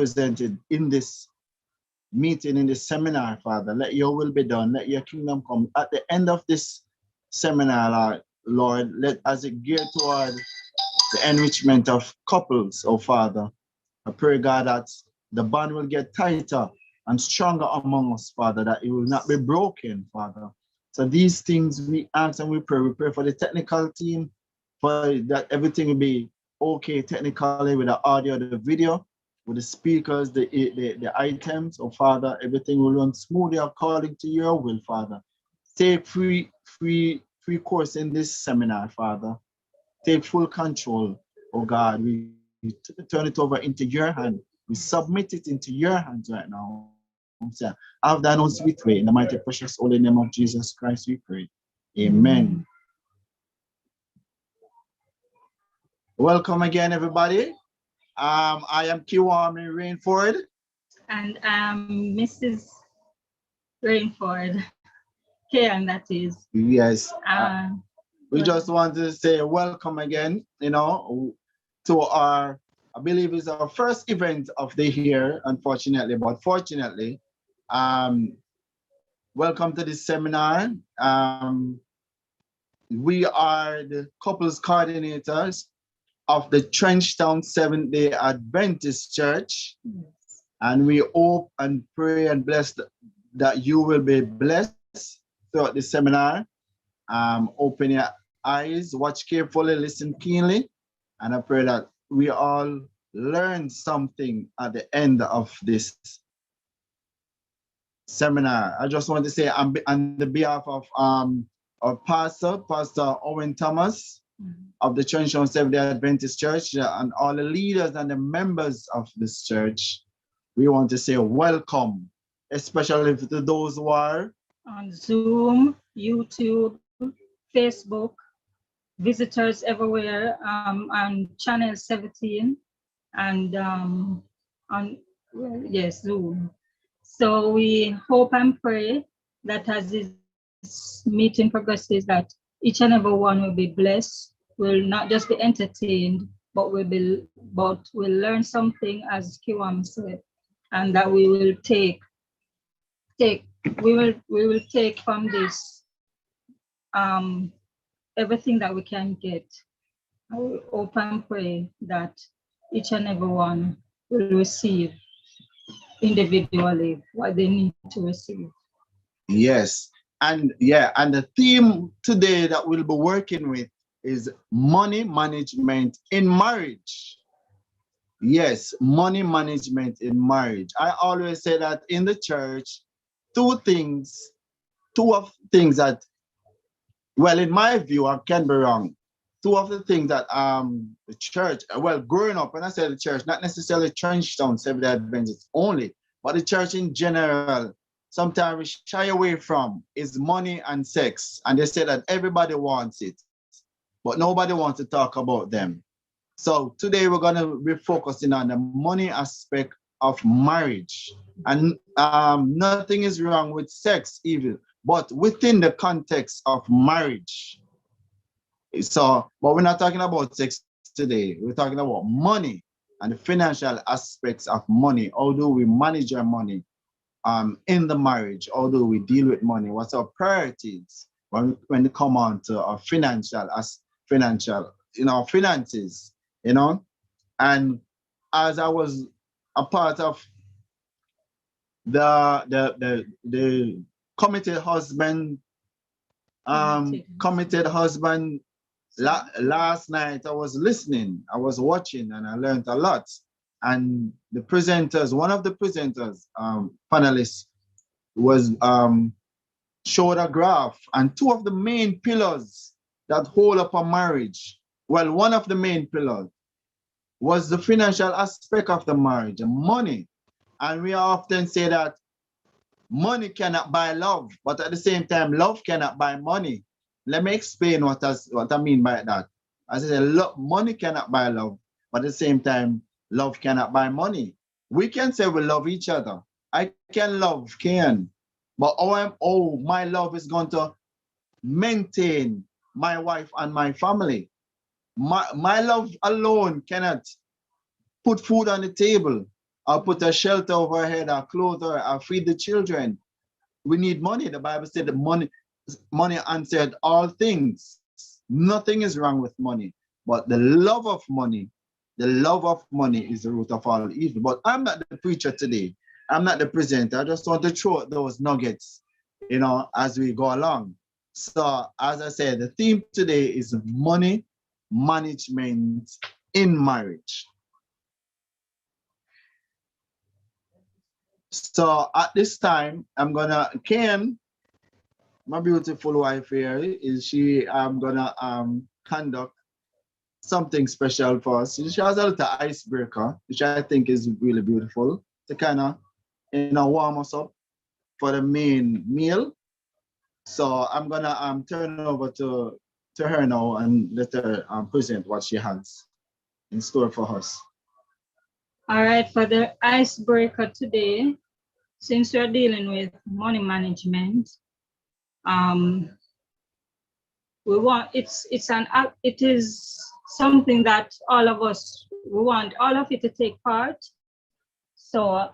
represented in this meeting, in this seminar, Father. Let your will be done. Let your kingdom come. At the end of this seminar, Lord, let as it gear toward the enrichment of couples, oh Father, I pray, God, that the bond will get tighter and stronger among us, Father, that it will not be broken, Father. So these things we ask and we pray. We pray for the technical team, for that everything will be okay technically with the audio, the video, with the speakers, the items, oh Father, everything will run smoothly according to your will, Father. Take free course in this seminar, Father. Take full control, oh God. We turn it over into your hand. We submit it into your hands right now. So, have thine own sweet way. In the mighty, precious, holy name of Jesus Christ, we pray. Amen. Welcome again, everybody. I am Kiwami Rainford. And Mrs. Rainford. Karen, that is. Yes. We just want to say welcome again, to our, I believe it's our first event of the year, unfortunately, but fortunately, welcome to this seminar. We are the couples coordinators of the Trenchtown Seventh-day Adventist Church, and we hope and pray and bless that you will be blessed throughout the seminar. Open your eyes, watch carefully, listen keenly, and I pray that we all learn something at the end of this seminar. I just want to say on the behalf of our Pastor Owen Thomas of the Trenchtown Seventh-day Adventist Church, and all the leaders and the members of this church, we want to say welcome, especially to those who are on Zoom, YouTube, Facebook, visitors everywhere, on channel 17, and on Zoom. So we hope and pray that as this meeting progresses, that each and every one will be blessed, will not just be entertained, but will learn something, as Kiwam said, and that we will take from this everything that we can get. I will hope and pray that each and every one will receive individually what they need to receive. Yes. And the theme today that we'll be working with is money management in marriage. Yes, money management in marriage. I always say that in the church, two of things that, well, in my view, I can be wrong. Two of the things that the church, well, growing up, when I say the church, not necessarily Trenchtown Seventh-day Adventist only, but the church in general, sometimes we shy away from is money and sex. And they say that everybody wants it, but nobody wants to talk about them. So today we're going to be focusing on the money aspect of marriage. And nothing is wrong with sex even, but within the context of marriage. So, but we're not talking about sex today. We're talking about money and the financial aspects of money. How do we manage our money in the marriage? How do we deal with money? What's our priorities when it come on to our finances, And as I was a part of the committed husband, last night I was listening, I was watching, and I learned a lot. And the presenters, one of the presenters, panelists, was showed a graph, and two of the main pillars that hold up a marriage. Well, one of the main pillars was the financial aspect of the marriage, money. And we often say that money cannot buy love, but at the same time, love cannot buy money. Let me explain what I mean by that. As I said, money cannot buy love, but at the same time, love cannot buy money. We can say we love each other. I can love Ken, but my love is going to maintain my wife and my family. My love alone cannot put food on the table. or put a shelter over our head, or clothe her, or feed the children. We need money. The Bible said that money answered all things. Nothing is wrong with money, but the love of money is the root of all evil. But I'm not the preacher today. I'm not the presenter. I just want to throw those nuggets, as we go along. So, as I said, the theme today is money management in marriage. So, at this time, Ken, my beautiful wife here, I'm gonna conduct something special for us. She has a little icebreaker, which I think is really beautiful to kind of, warm us up for the main meal. So I'm gonna turn over to her now and let her present what she has in store for us. All right, for the icebreaker today, since we're dealing with money management, it is something that we want all of it to take part. So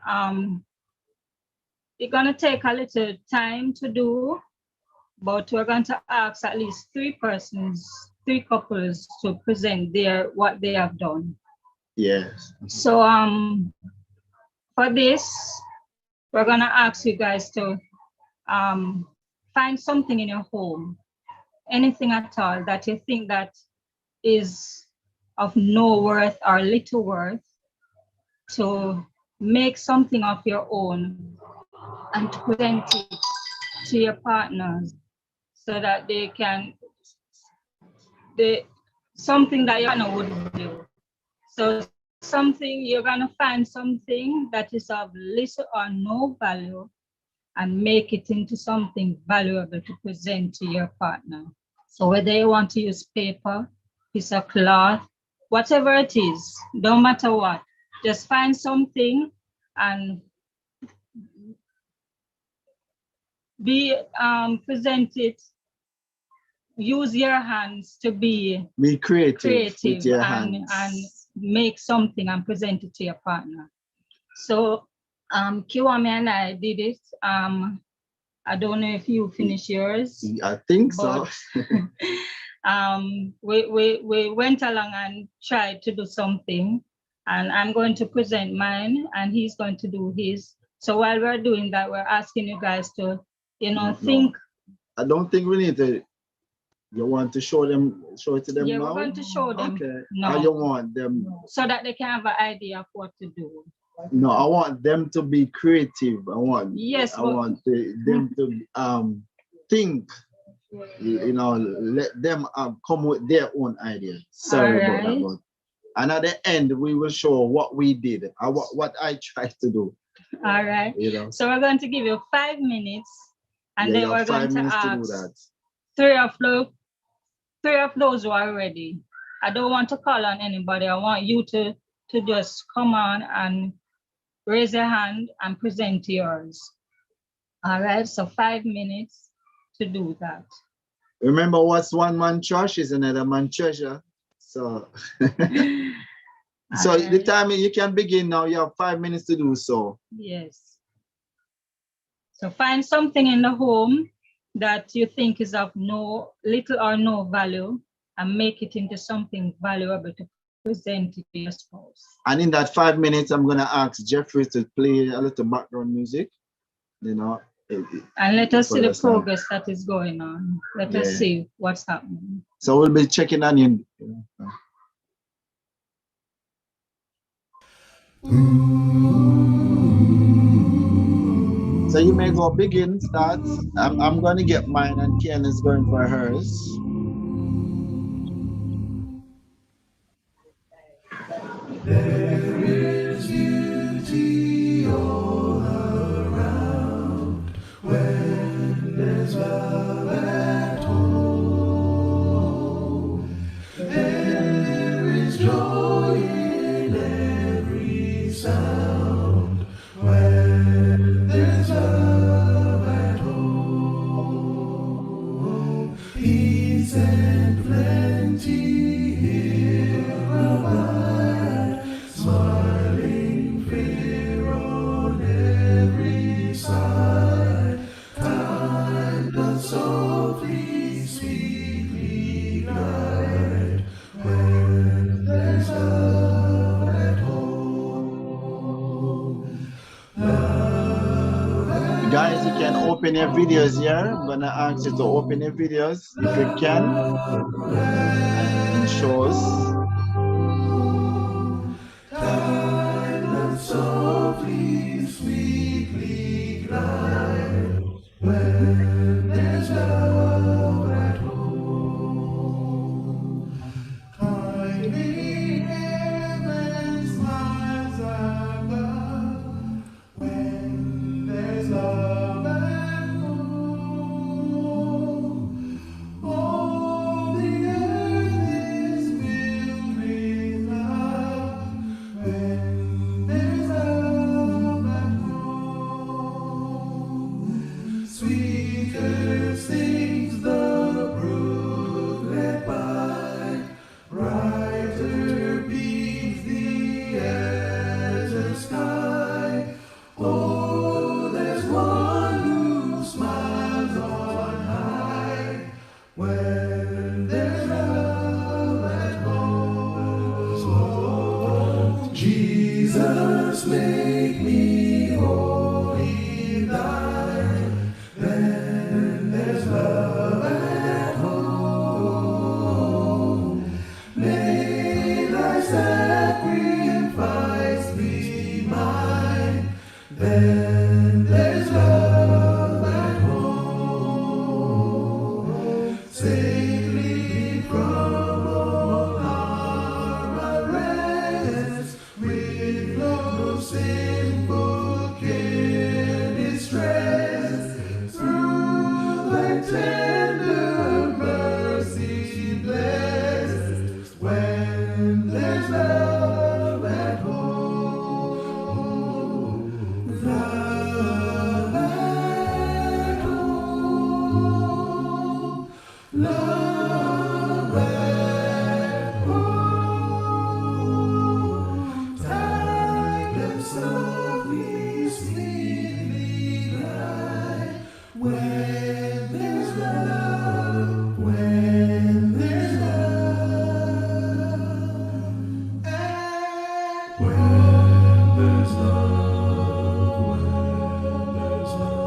it's gonna take a little time to do, but we're going to ask at least three couples to present what they have done. Yes. So for this, we're gonna ask you guys to find something in your home, anything at all that you think that is of no worth or little worth, to make something of your own and to present it to your partners so that something that your partner would do. So you're gonna find something that is of little or no value and make it into something valuable to present to your partner. So whether you want to use paper, piece of cloth, whatever it is, don't matter what, just find something and present it. Use your hands to be creative with your hands. And make something and present it to your partner. So Kiwami and I did it. I don't know if you finished yours. I think so. We went along and tried to do something, and I'm going to present mine and he's going to do his. So while we're doing that, we're asking you guys to, think. I don't think we need to. You want to show it to them now? Yeah, we're going to show them. Okay. No. I don't want them. So that they can have an idea of what to do. No, I want them to be creative. I want them to think. Let them come with their own ideas. Sorry about that, but and at the end we will show what we did, what I tried to do. All right. So we're going to give you 5 minutes, and then we're going to ask three of those who are ready. I don't want to call on anybody. I want you to just come on and raise your hand and present yours. All right, so 5 minutes to do that. Remember, what's one man trash is another man treasure. So, so the time you can begin now, you have 5 minutes to do so. Yes. So find something in the home that you think is of little or no value and make it into something valuable to present it to your spouse. And in that 5 minutes, I'm going to ask Jeffrey to play a little background music, and let us see the progress that is going on. Let us see what's happening. So we'll be checking on you. So you may go begin, start. I'm going to get mine and Ken is going for hers. There is beauty all around when there's love at home. There is joy in every sound when there's love at home. Peace Guys, you can open your videos here. I'm gonna ask you to open your videos if you can and show us. Silent, softly, sweetly glide when there's love at home. Kindly heaven smiles above when there's love at home. All the earth is filled with love when there's love at home. Sweeter sings the brooklet by, brighter beams the azure sky. Oh, there's one who smiles on high when there's love at home. Jesus, make me wholly thine. Then there's love at home. May thy sacrifice be mine. Then there's love at home. Safely from all harm unrest, with no sinful care distress. Through thy tender mercy blessed, when there's love at home. Love at home. Love at home. Silent, softly, sweetly glide when there's love, when there's love. When there's love, when there's love.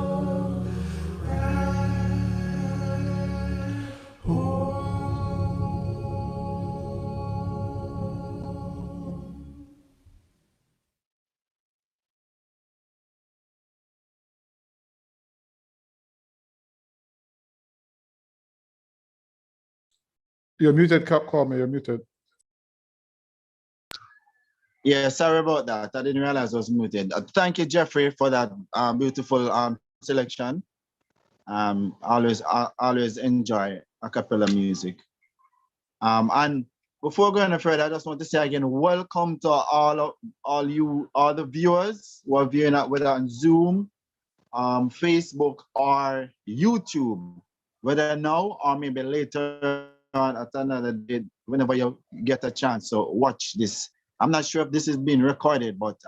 You're muted, Carmen, you're muted. Yeah, sorry about that. I didn't realize I was muted. Thank you, Jeffrey, for that beautiful selection. Always enjoy a cappella music. And before going further, I just want to say again, welcome to all the viewers who are viewing whether on Zoom, Facebook, or YouTube, whether now or maybe later on at another day, whenever you get a chance. So watch this. I'm not sure if this is being recorded, but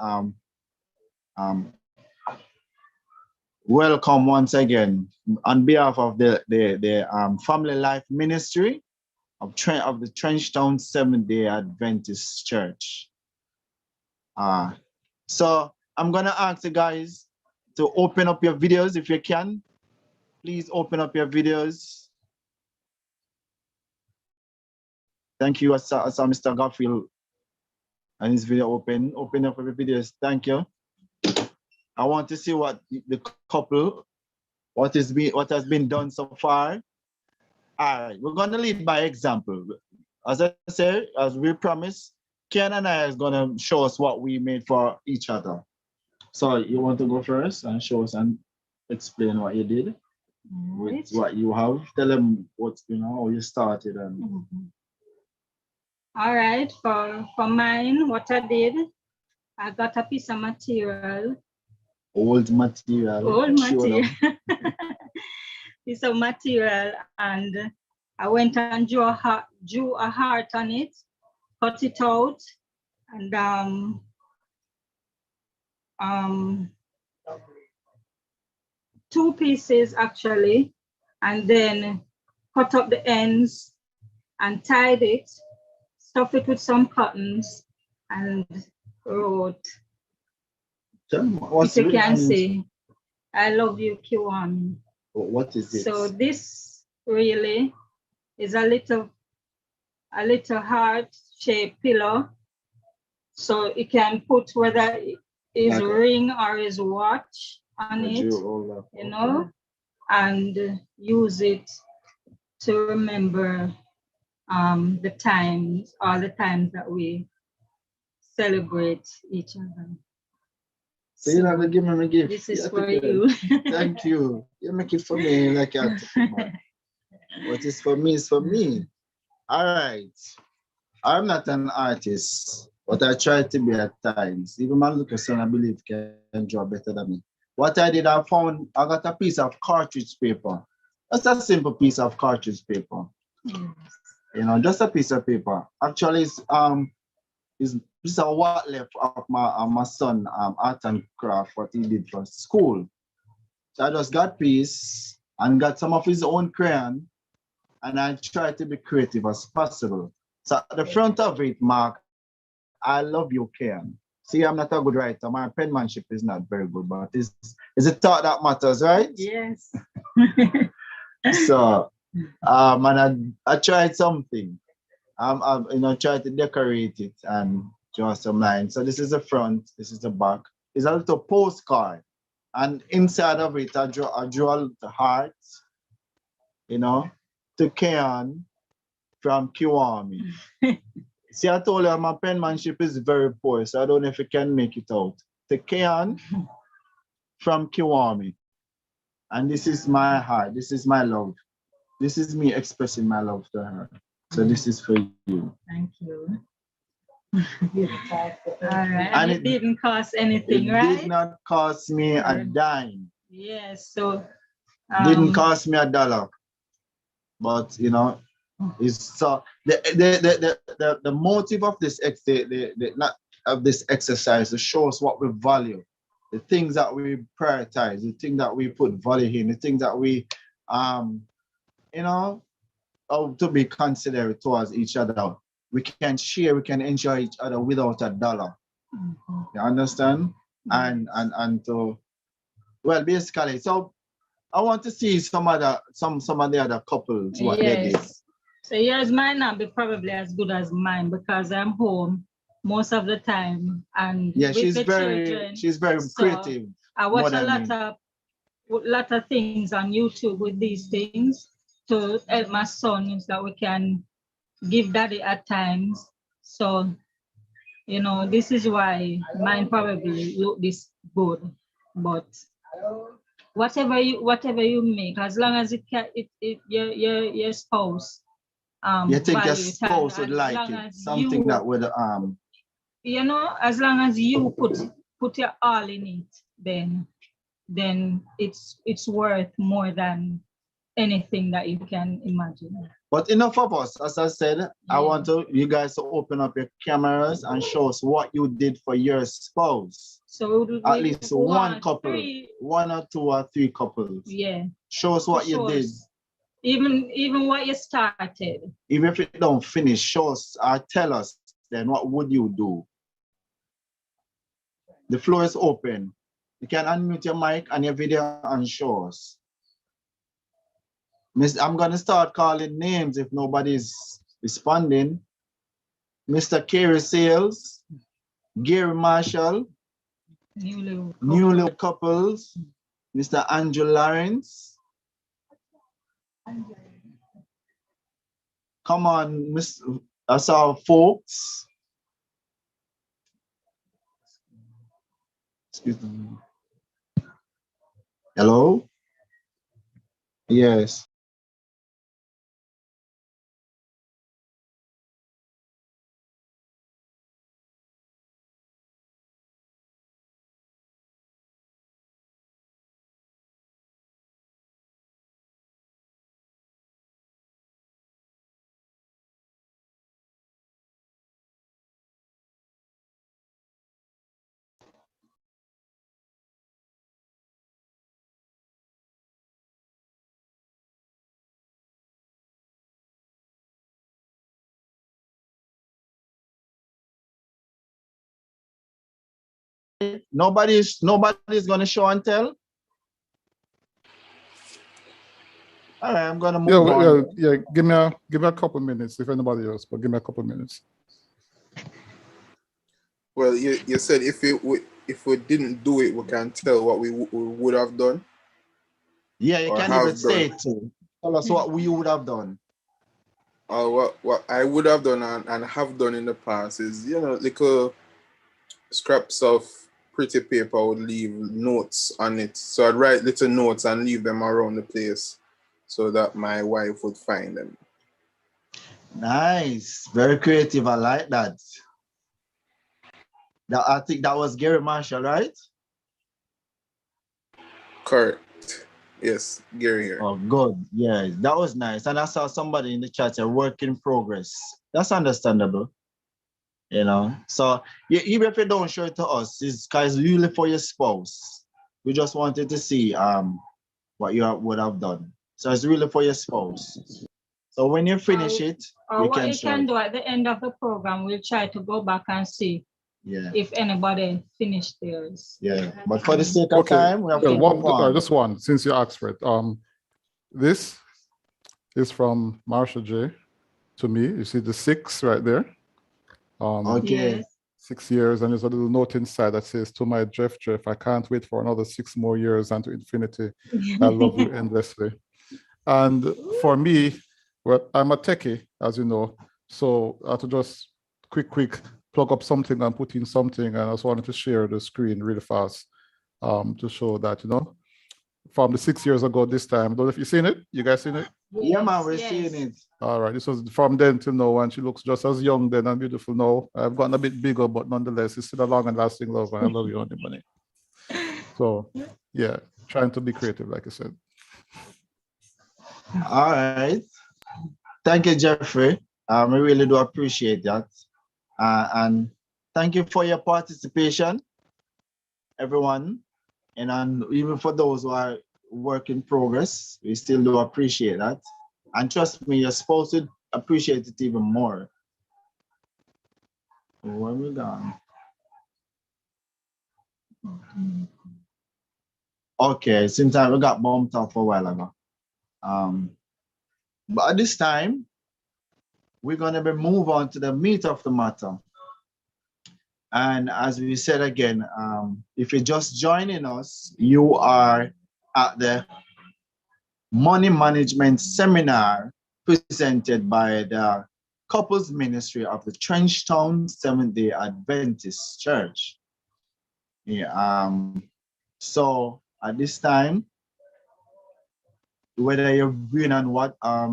welcome once again on behalf of the Family Life Ministry of the Trenchtown Seventh-day Adventist Church. So I'm gonna ask you guys to open up your videos if you can. Please open up your videos. Thank you. I saw Mr. Garfield and his video open up your videos. Thank you. I want to see what the couple, what has been done so far. All right, we're gonna lead by example. As I said, as we promised, Ken and I is gonna show us what we made for each other. So you want to go first and show us and explain what you did with what you have? Tell them what's how you started and. All right, for mine, what I did, I got a piece of material. Old material. Piece of material, and I went and drew a heart on it, cut it out, and two pieces actually, and then cut up the ends and tied it, stuff it with some cottons, and wrote, if you can see, I love you, Kiwami. What is it? So this really is a little heart-shaped pillow. So it can put whether his Like a- ring or his watch on Would it, you roll up? you know, and use it to remember the times, all the times that we celebrate each other. So you're not gonna give me a gift. This is Yeah, for take it. you. Thank you. You make it for me like you have to put back. What is for me is for me. All right. I'm not an artist, but I try to be at times. Even my little son, I believe, can draw better than me. What I did, I got a piece of cartridge paper. Just a simple piece of cartridge paper. You know, just a piece of paper. Actually, is this is what left of my son art and craft what he did for school. So I just got piece and got some of his own crayon and I tried to be creative as possible. So at the front of it, Mark, I love you, Ken. See, I'm not a good writer. My penmanship is not very good, but it's a thought that matters, right? Yes. So and I tried something. Tried to decorate it and draw some lines. So this is the front, this is the back. It's a little postcard. And inside of it, I draw the heart, you know, to Keon from Kiwami. See, I told you my penmanship is very poor, so I don't know if you can make it out. To Keon from Kiwami. And this is my heart, this is my love. This is me expressing my love to her. So this is for you. Thank you. All right. And And it didn't cost anything, It right? did not cost me a dime. Yes. So Didn't cost me $1. But you know, it's so the motive of this not of this exercise to show us what we value, the things that we prioritize, the things that we put value in, the things that we you know, to be considerate towards each other. We can share, we can enjoy each other without $1. You understand? And to well, basically, so I want to see some of the other couples what they did. yes. So yours might not be probably as good as mine because I'm home most of the time and Yeah, with she's the very children. So creative. I more watch a than me. lot of things on YouTube with these things to help my son so that we can give daddy at times. So you know, this is why mine probably look this good, but whatever you make, as long as it can, your spouse You think your value it, spouse would and as like long it? as Something you, that would you know, as long as you put your all in it, then it's worth more than anything that you can imagine. But enough of us. As I said, I Yeah. want you guys to open up your cameras and show us what you did for your spouse. So At least one want couple, 3, 1 or 2 or 3 couples. yeah. Show us what you Show did. us. Even what you started. Even if it don't finish, show us or tell us then what would you do. The floor is open. You can unmute your mic and your video and show us. I'm gonna start calling names if nobody's responding. Mr. Kerry Sales, Gary Marshall, Newly Couples, Mr. Andrew Lawrence. Come on, that's our folks. Excuse me. Hello? Yes. Nobody's gonna show and tell. All right, I'm gonna Yeah, move on. yeah. Give me a couple minutes if anybody else, but give me a couple minutes. Well, you said if we didn't do it, we can tell what we would have done Yeah, you or can even have say done, it too. Tell us what we would have done. or what I would have done and have done in the past is, little scraps of pretty paper. I would leave notes on it. So I'd write little notes and leave them around the place so that my wife would find them. Nice, very creative. I like that. I think that was Gary Marshall, right? Correct. Yes, Gary here. Oh, good. Yeah, that was nice. And I saw somebody in the chat say work in progress. That's understandable, you know. So yeah, even if you don't show it to us, it's because usually for your spouse. We just wanted to see what you would have done. So it's really for your spouse. So when you finish it, Or you what can you show can it. do at the end of the program, we'll try to go back and see Yeah, if anybody finished theirs. yeah. But for the sake of Okay. time, we have Well, to move on. just one, since you asked for it. This is from Marsha J to me. You see the 6 right there. Okay. Yes. 6 years, and there's a little note inside that says, "To my Jeff, I can't wait for another 6 more years and to infinity. I love you endlessly." And for me, well, I'm a techie, as you know, so I had to just quick plug up something and put in something, and I just wanted to share the screen really fast to show that, from the 6 years ago this time. Don't know if you've seen it. You guys seen it? Yeah, man, we're Yes. seeing it. All right, this was from then till now, and she looks just as young then and beautiful now. I've gotten a bit bigger, but nonetheless, it's still a long and lasting love, and I love you, honey bunny. So, yeah, trying to be creative, like I said. All right. Thank you, Jeffrey. We really do appreciate that. And thank you for your participation, everyone. And even for those who are work in progress, we still do appreciate that. And trust me, your spouse would appreciate it even more. Where we gone? Okay, since we got bumped off a while ago. But at this time, we're going to move on to the meat of the matter. And as we said again, if you're just joining us, you are at the Money Management Seminar presented by the Couples Ministry of the Trenchtown Seventh-day Adventist Church. Yeah, so at this time, whether you're viewing on what I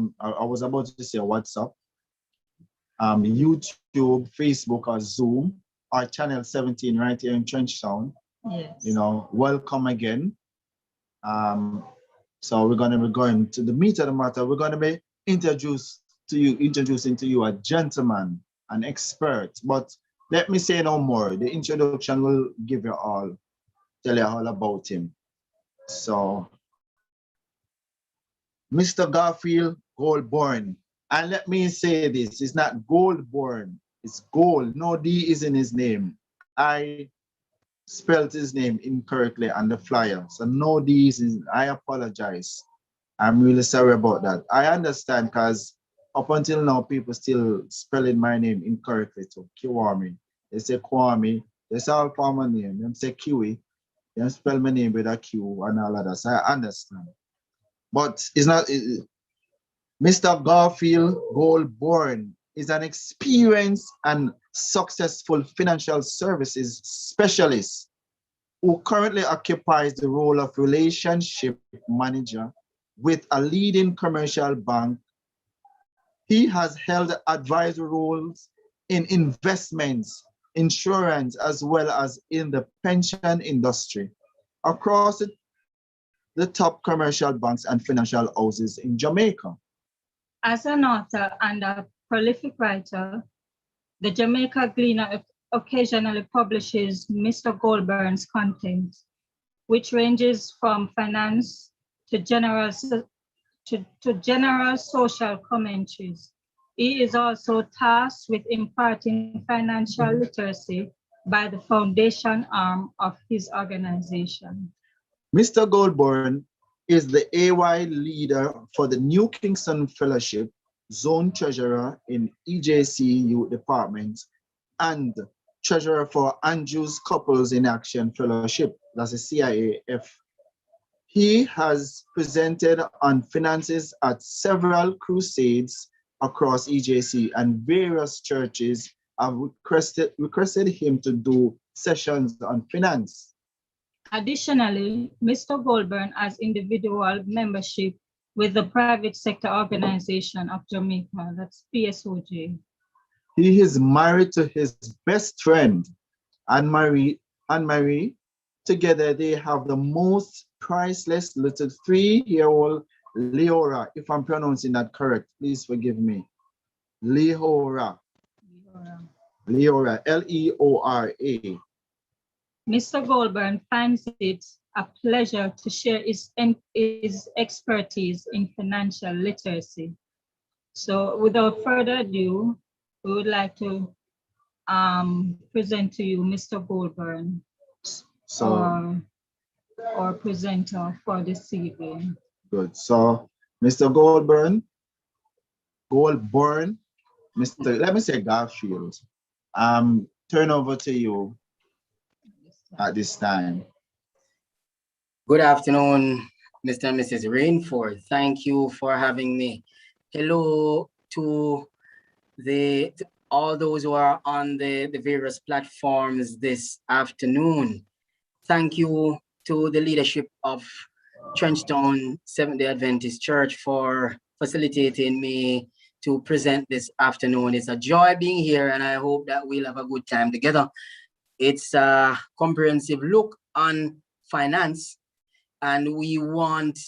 was about to say WhatsApp, YouTube, Facebook, or Zoom, our channel 17 right here in Trenchtown. Yes. Welcome again. So we're going to be going to the meat of the matter. We're going to be introducing to you a gentleman, an expert. But let me say no more. The introduction will tell you all about him. So, Mr. Garfield Goldborn. And let me say this, it's not Goldborn, it's Gold. No D is in his name. I spelled his name incorrectly on the flyer. So no D is in, I apologize. I'm really sorry about that. I understand because up until now, people still spelling my name incorrectly to Kiwami. They say Kwame, they say all for my name. They say Kiwi, they spell my name with a Q and all of that. So I understand. But it's not, Mr. Garfield Goldborn is an experienced and successful financial services specialist who currently occupies the role of relationship manager with a leading commercial bank. He has held advisory roles in investments, insurance, as well as in the pension industry across the top commercial banks and financial houses in Jamaica. As an author and a prolific writer, the Jamaica Gleaner occasionally publishes Mr. Goldburn's content, which ranges from finance to general social commentaries. He is also tasked with imparting financial literacy by the foundation arm of his organization. Mr. Goldborn is the AY leader for the New Kingston Fellowship, zone treasurer in EJC Youth Department, and treasurer for Andrews Couples in Action Fellowship, that's a CIAF. He has presented on finances at several crusades across EJC, and various churches have requested him to do sessions on finance. Additionally, Mr. Goldburn has individual membership with the Private Sector Organization of Jamaica, that's PSOJ. He is married to his best friend, Anne-Marie. Together, they have the most priceless little 3-year-old Leora. If I'm pronouncing that correct, please forgive me. Leora, Leora. Mr. Goldburn finds it a pleasure to share his expertise in financial literacy. So without further ado, we would like to present to you Mr. Goldburn, So, our presenter for this evening. good. So, Mr. Goldburn, let me say Garfield, turn over to you at this time. Good afternoon, Mr. and Mrs. Rainford. Thank you for having me. Hello to all those who are on the various platforms this afternoon. Thank you to the leadership of Trenchtown Seventh-day Adventist Church for facilitating me to present this afternoon. It's a joy being here, and I hope that we'll have a good time together. It's a comprehensive look on finance, and we want,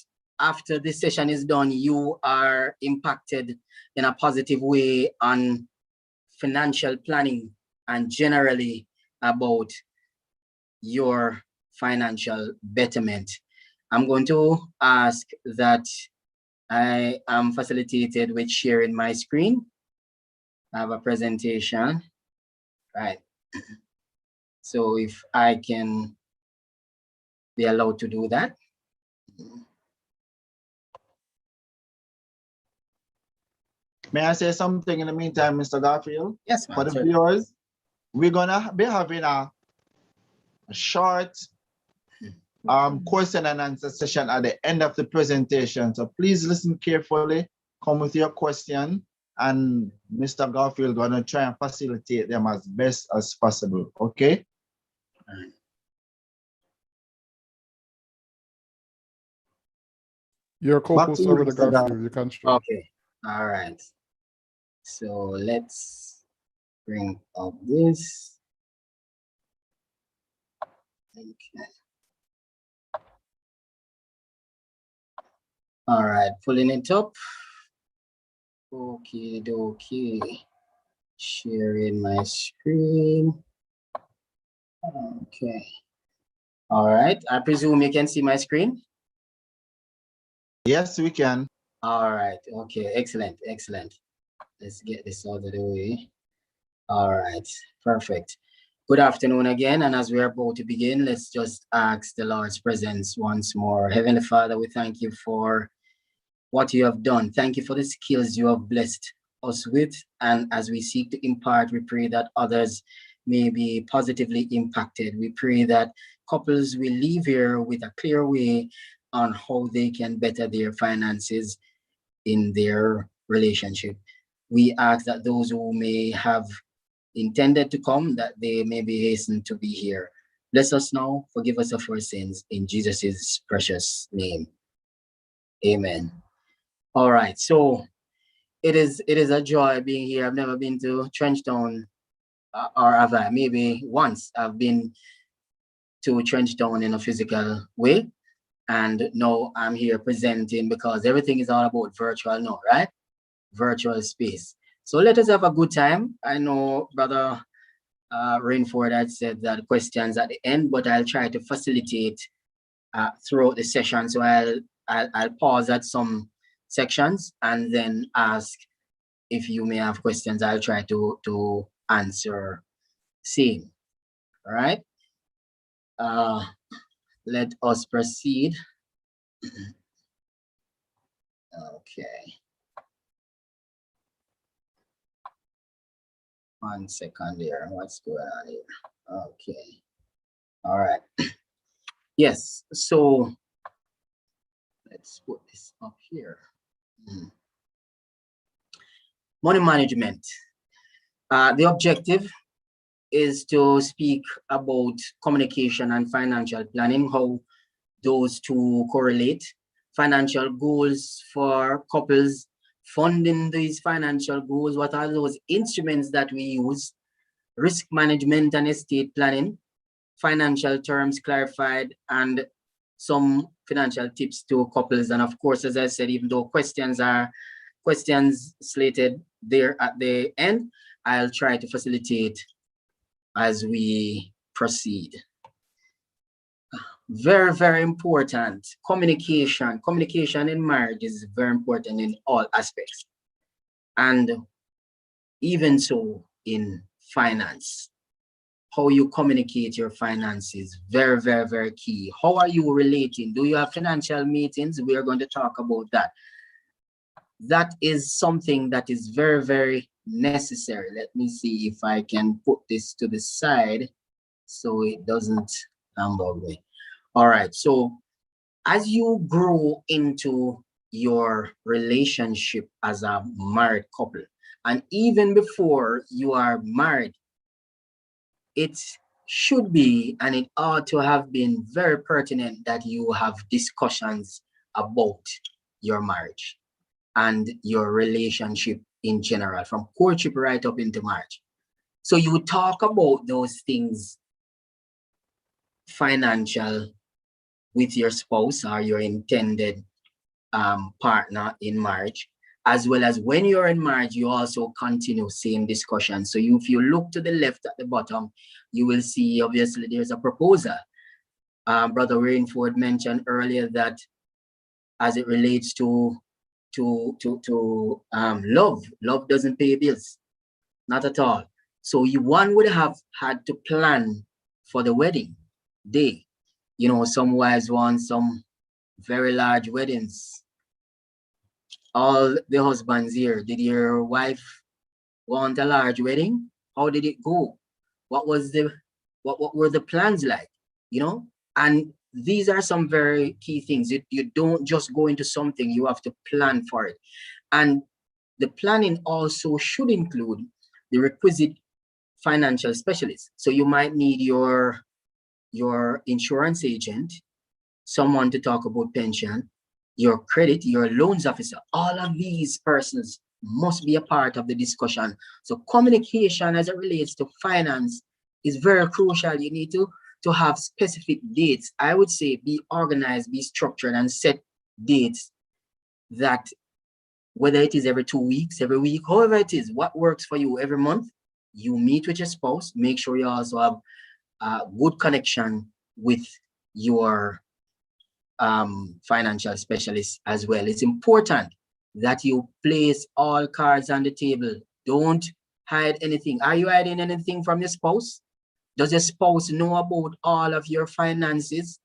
after this session is done, you are impacted in a positive way on financial planning and generally about your financial betterment. I'm going to ask that I am facilitated with sharing my screen. I have a presentation, right? So if I can be allowed to do that. May I say something in the meantime, Mr. Garfield? Yes, For the ma'am. viewers, we're gonna be having a short question and answer session at the end of the presentation. So please listen carefully, come with your question, and Mr. Garfield gonna try and facilitate them as best as possible, okay? Your Back to co-host you, over the Mr. Garfield, you can share. Okay, all right. So let's bring up this. Okay. All right, pulling it up. Okay, dokie. Sharing my screen. Okay. All right, I presume you can see my screen? Yes, we can. All right, okay, excellent, excellent. Let's get this out of the way. All right, perfect. Good afternoon again, and as we are about to begin, let's just ask the Lord's presence once more. Heavenly Father, we thank you for what you have done. Thank you for the skills you have blessed us with, and as we seek to impart, we pray that others may be positively impacted. We pray that couples will leave here with a clear way on how they can better their finances in their relationship. We ask that those who may have intended to come, that they may be hastened to be here. Bless us now, forgive us of our sins, in Jesus' precious name. Amen. All right, so it is a joy being here. I've never been to Trenchtown, or have I? Maybe once I've been to Trenchtown in a physical way, and now I'm here presenting because everything is all about virtual now, right? Virtual space. So let us have a good time. I know Brother Rainford had said that questions at the end, but I'll try to facilitate throughout the session. So I'll pause at some sections and then ask if you may have questions. I'll try to answer same. All right. Let us proceed. Okay. 1 second here. What's going on here? Okay. All right. Yes. So let's put this up here. Money management. The objective is to speak about communication and financial planning, how those two correlate, financial goals for couples, funding these financial goals, what are those instruments that we use, risk management and estate planning, financial terms clarified, and some financial tips to couples. And of course, as I said, even though questions slated there at the end, I'll try to facilitate as we proceed. Very, very important. Communication. Communication in marriage is very important in all aspects. And even so in finance. How you communicate your finances, very, very, very key. How are you relating? Do you have financial meetings? We are going to talk about that. That is something that is very, very necessary. Let me see if I can put this to the side so it doesn't tumble away. All right, so as you grow into your relationship as a married couple, and even before you are married, it should be, and it ought to have been very pertinent that you have discussions about your marriage and your relationship in general, from courtship right up into marriage. So you talk about those things, financial, with your spouse or your intended partner in marriage, as well as when you're in marriage, you also continue same discussion. So if you look to the left at the bottom, you will see obviously there's a proposal. Brother Rainford mentioned earlier that as it relates to love doesn't pay bills, not at all. So one would have had to plan for the wedding day. You know, some wives want some very large weddings. All the husbands here, did your wife want a large wedding? How did it go? What was what were the plans like? You know, and these are some very key things. You don't just go into something, you have to plan for it. And the planning also should include the requisite financial specialist. So you might need your insurance agent, someone to talk about pension, your credit, your loans officer. All of these persons must be a part of the discussion. So communication as it relates to finance is very crucial. You need to have specific dates. I would say be organized, be structured, and set dates that, whether it is every 2 weeks, every week, however it is, what works for you every month, you meet with your spouse. Make sure you also have a good connection with your financial specialist as well. It's important that you place all cards on the table. Don't hide anything. Are you hiding anything from your spouse? Does your spouse know about all of your finances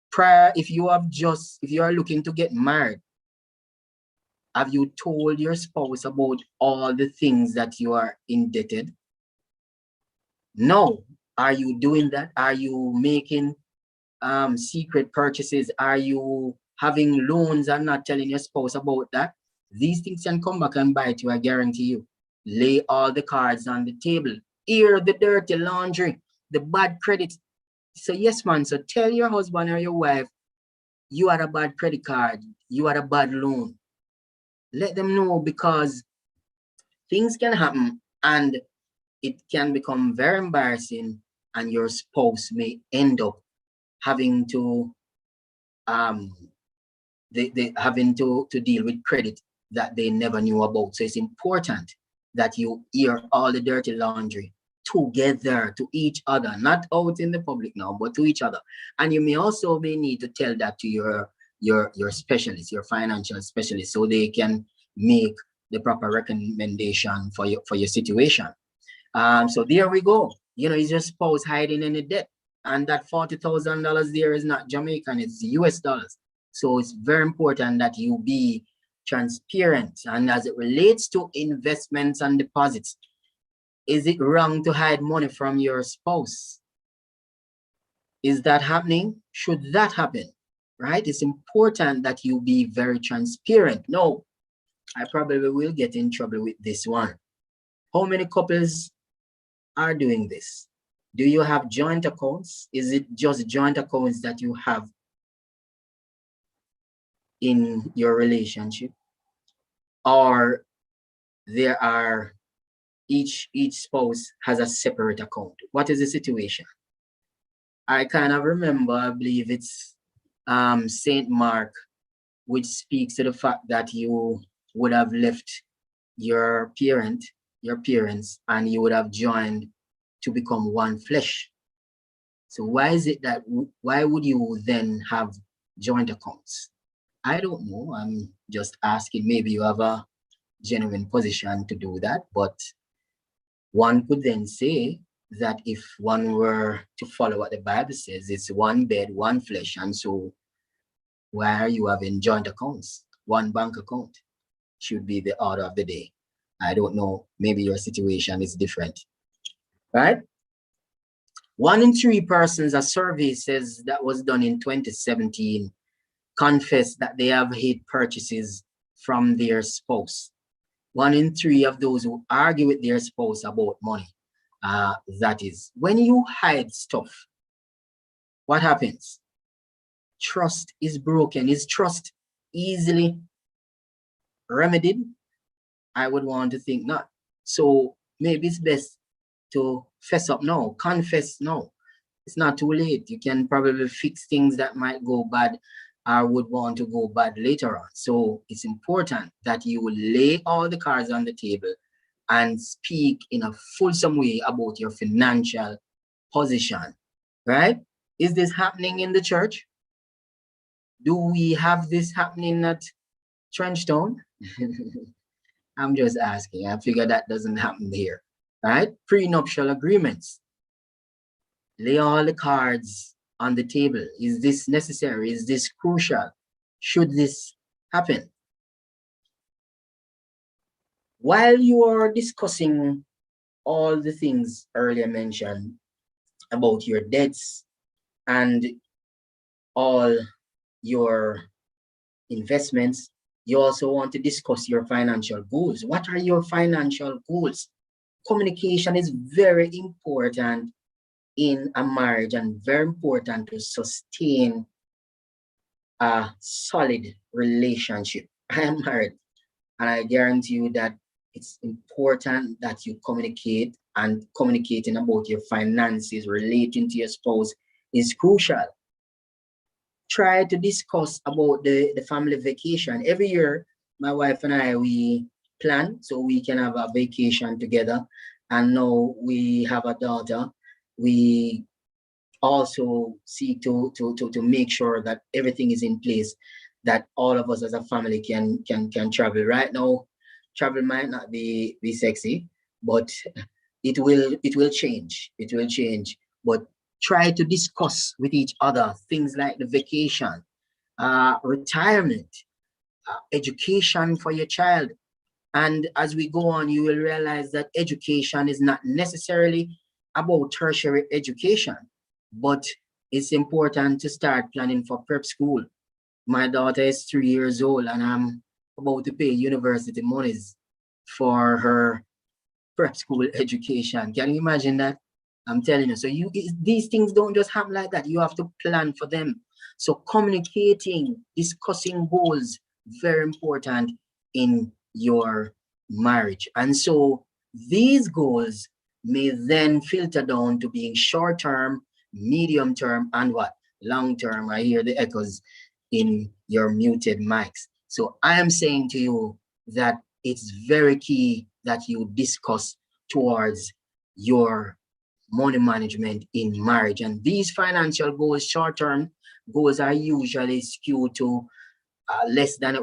prior? If you are looking to get married, have you told your spouse about all the things that you are indebted? No. Are you doing that? Are you making secret purchases? Are you having loans and not telling your spouse about that? These things can come back and bite you, I guarantee you. Lay all the cards on the table. Air the dirty laundry, the bad credit. So yes, man, so tell your husband or your wife, you had a bad credit card, you had a bad loan. Let them know, because things can happen and it can become very embarrassing, and your spouse may end up having to having to deal with credit that they never knew about. So it's important that you air all the dirty laundry together, to each other, not out in the public now, but to each other. And you may also need to tell that to your specialist, your financial specialist, so they can make the proper recommendation for your situation. So there we go. You know, is your spouse hiding any debt? And that $40,000 there is not Jamaican, it's US dollars. So it's very important that you be transparent. And as it relates to investments and deposits, is it wrong to hide money from your spouse? Is that happening? Should that happen? Right? It's important that you be very transparent. No, I probably will get in trouble with this one. How many couples are doing this? Do you have joint accounts? Is it just joint accounts that you have in your relationship? Or there are each spouse has a separate account? What is the situation? I kind of remember, I believe it's Saint Mark, which speaks to the fact that you would have left your parents, and you would have joined to become one flesh. So why is it that, why would you then have joint accounts? I don't know. I'm just asking. Maybe you have a genuine position to do that, but one could then say that if one were to follow what the Bible says, it's one bed, one flesh. And so why are you having joint accounts? One bank account should be the order of the day. I don't know. Maybe your situation is different, right? 1 in 3 persons, a survey says that was done in 2017, confess that they have hid purchases from their spouse. 1 in 3 of those who argue with their spouse about money. That is, when you hide stuff, what happens? Trust is broken. Is trust easily remedied? I would want to think not. So maybe it's best to fess up now, confess now. It's not too late. You can probably fix things that might go bad or would want to go bad later on. So it's important that you lay all the cards on the table and speak in a fulsome way about your financial position, right? Is this happening in the church? Do we have this happening at Trenchtown? I'm just asking. I figure that doesn't happen here, right? Prenuptial agreements. Lay all the cards on the table. Is this necessary? Is this crucial? Should this happen? While you are discussing all the things earlier mentioned about your debts and all your investments, you also want to discuss your financial goals. What are your financial goals? Communication is very important in a marriage and very important to sustain a solid relationship. I am married, and I guarantee you that it's important that you communicate, and communicating about your finances relating to your spouse is crucial. Try to discuss about the family vacation. Every year, my wife and I, we plan so we can have a vacation together. And now we have a daughter. We also seek to make sure that everything is in place, that all of us as a family can travel. Right now, travel might not be sexy, but it will change. It will change. But try to discuss with each other things like the vacation, retirement, education for your child. And as we go on, you will realize that education is not necessarily about tertiary education, but it's important to start planning for prep school. My daughter is 3 years old, and I'm about to pay university monies for her prep school education. Can you imagine that? I'm telling you. So these things don't just happen like that. You have to plan for them. So communicating, discussing goals, very important in your marriage. And so these goals may then filter down to being short-term, medium-term, and what? Long-term. I hear the echoes in your muted mics. So I am saying to you that it's very key that you discuss towards your money management in marriage. And these financial goals, short-term goals, are usually skewed to less than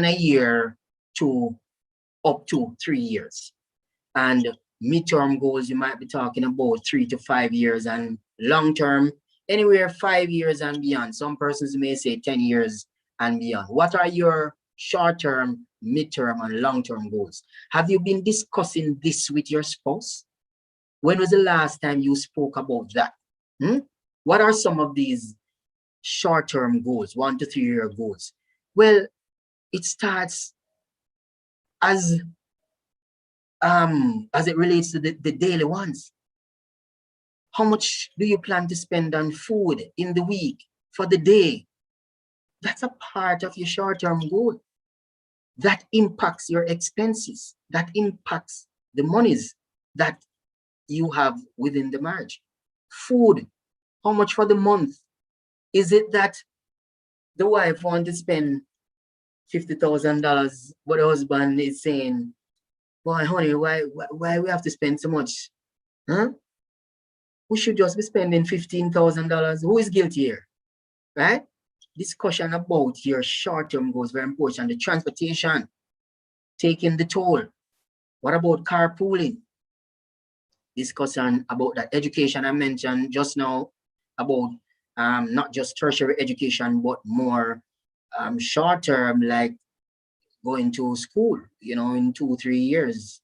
a year to up to 3 years. And midterm goals, you might be talking about 3 to 5 years, and long-term, anywhere 5 years and beyond. Some persons may say 10 years and beyond. What are your short-term, mid-term, and long-term goals. Have you been discussing this with your spouse? When was the last time you spoke about that? What are some of these short-term goals, 1 to 3 year goals? Well, it starts as it relates to the daily ones. How much do you plan to spend on food in the week, for the day? That's a part of your short-term goal. That impacts your expenses. That impacts the monies that you have within the marriage. Food, how much for the month? Is it that the wife wants to spend $50,000, but the husband is saying, boy, honey, why we have to spend so much? Huh? We should just be spending $15,000. Who is guilty here? Right? Discussion about your short-term goals, very important. The transportation, taking the toll. What about carpooling? Discussion about that education I mentioned just now, about not just tertiary education, but more short-term, like going to school, in 2-3 years.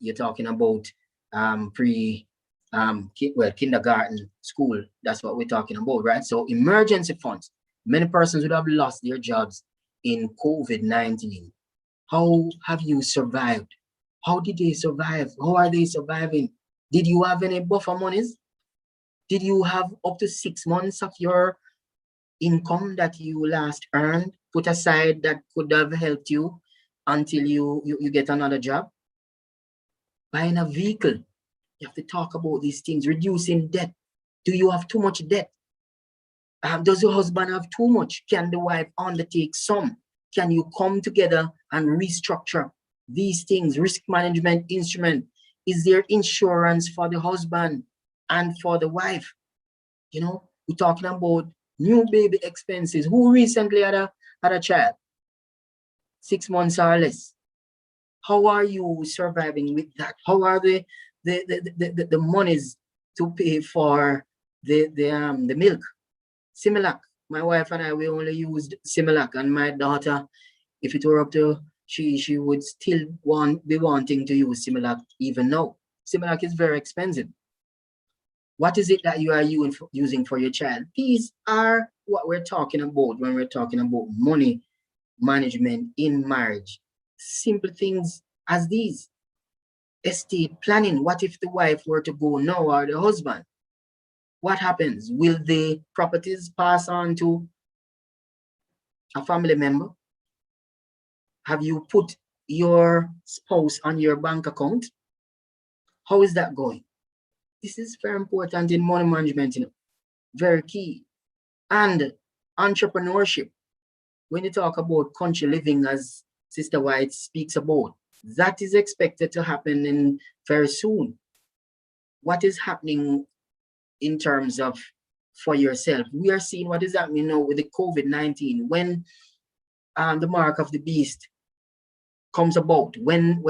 You're talking about kindergarten, school. That's what we're talking about, right? So emergency funds. Many persons would have lost their jobs in COVID-19. How have you survived? How did they survive? How are they surviving? Did you have any buffer monies? Did you have up to 6 months of your income that you last earned put aside that could have helped you until you get another job? Buying a vehicle. You have to talk about these things. Reducing debt. Do you have too much debt? Does your husband have too much? Can the wife undertake some? Can you come together and restructure these things? Risk management instrument. Is there insurance for the husband and for the wife? We're talking about new baby expenses. Who recently had a child? 6 months or less. How are you surviving with that? How are the monies to pay for the milk? Similac. My wife and I, we only used Similac, and my daughter, if it were up to, she would still be wanting to use Similac even now. Similac is very expensive. What is it that you are using for your child? These are what we're talking about when we're talking about money management in marriage. Simple things as these. Estate planning. What if the wife were to go now, or the husband? What happens? Will the properties pass on to a family member? Have you put your spouse on your bank account? How is that going? This is very important in money management, very key. And entrepreneurship. When you talk about country living, as Sister White speaks about, that is expected to happen very soon. What is happening in terms of for yourself? We are seeing what is happening now with the COVID-19. When the mark of the beast comes about, when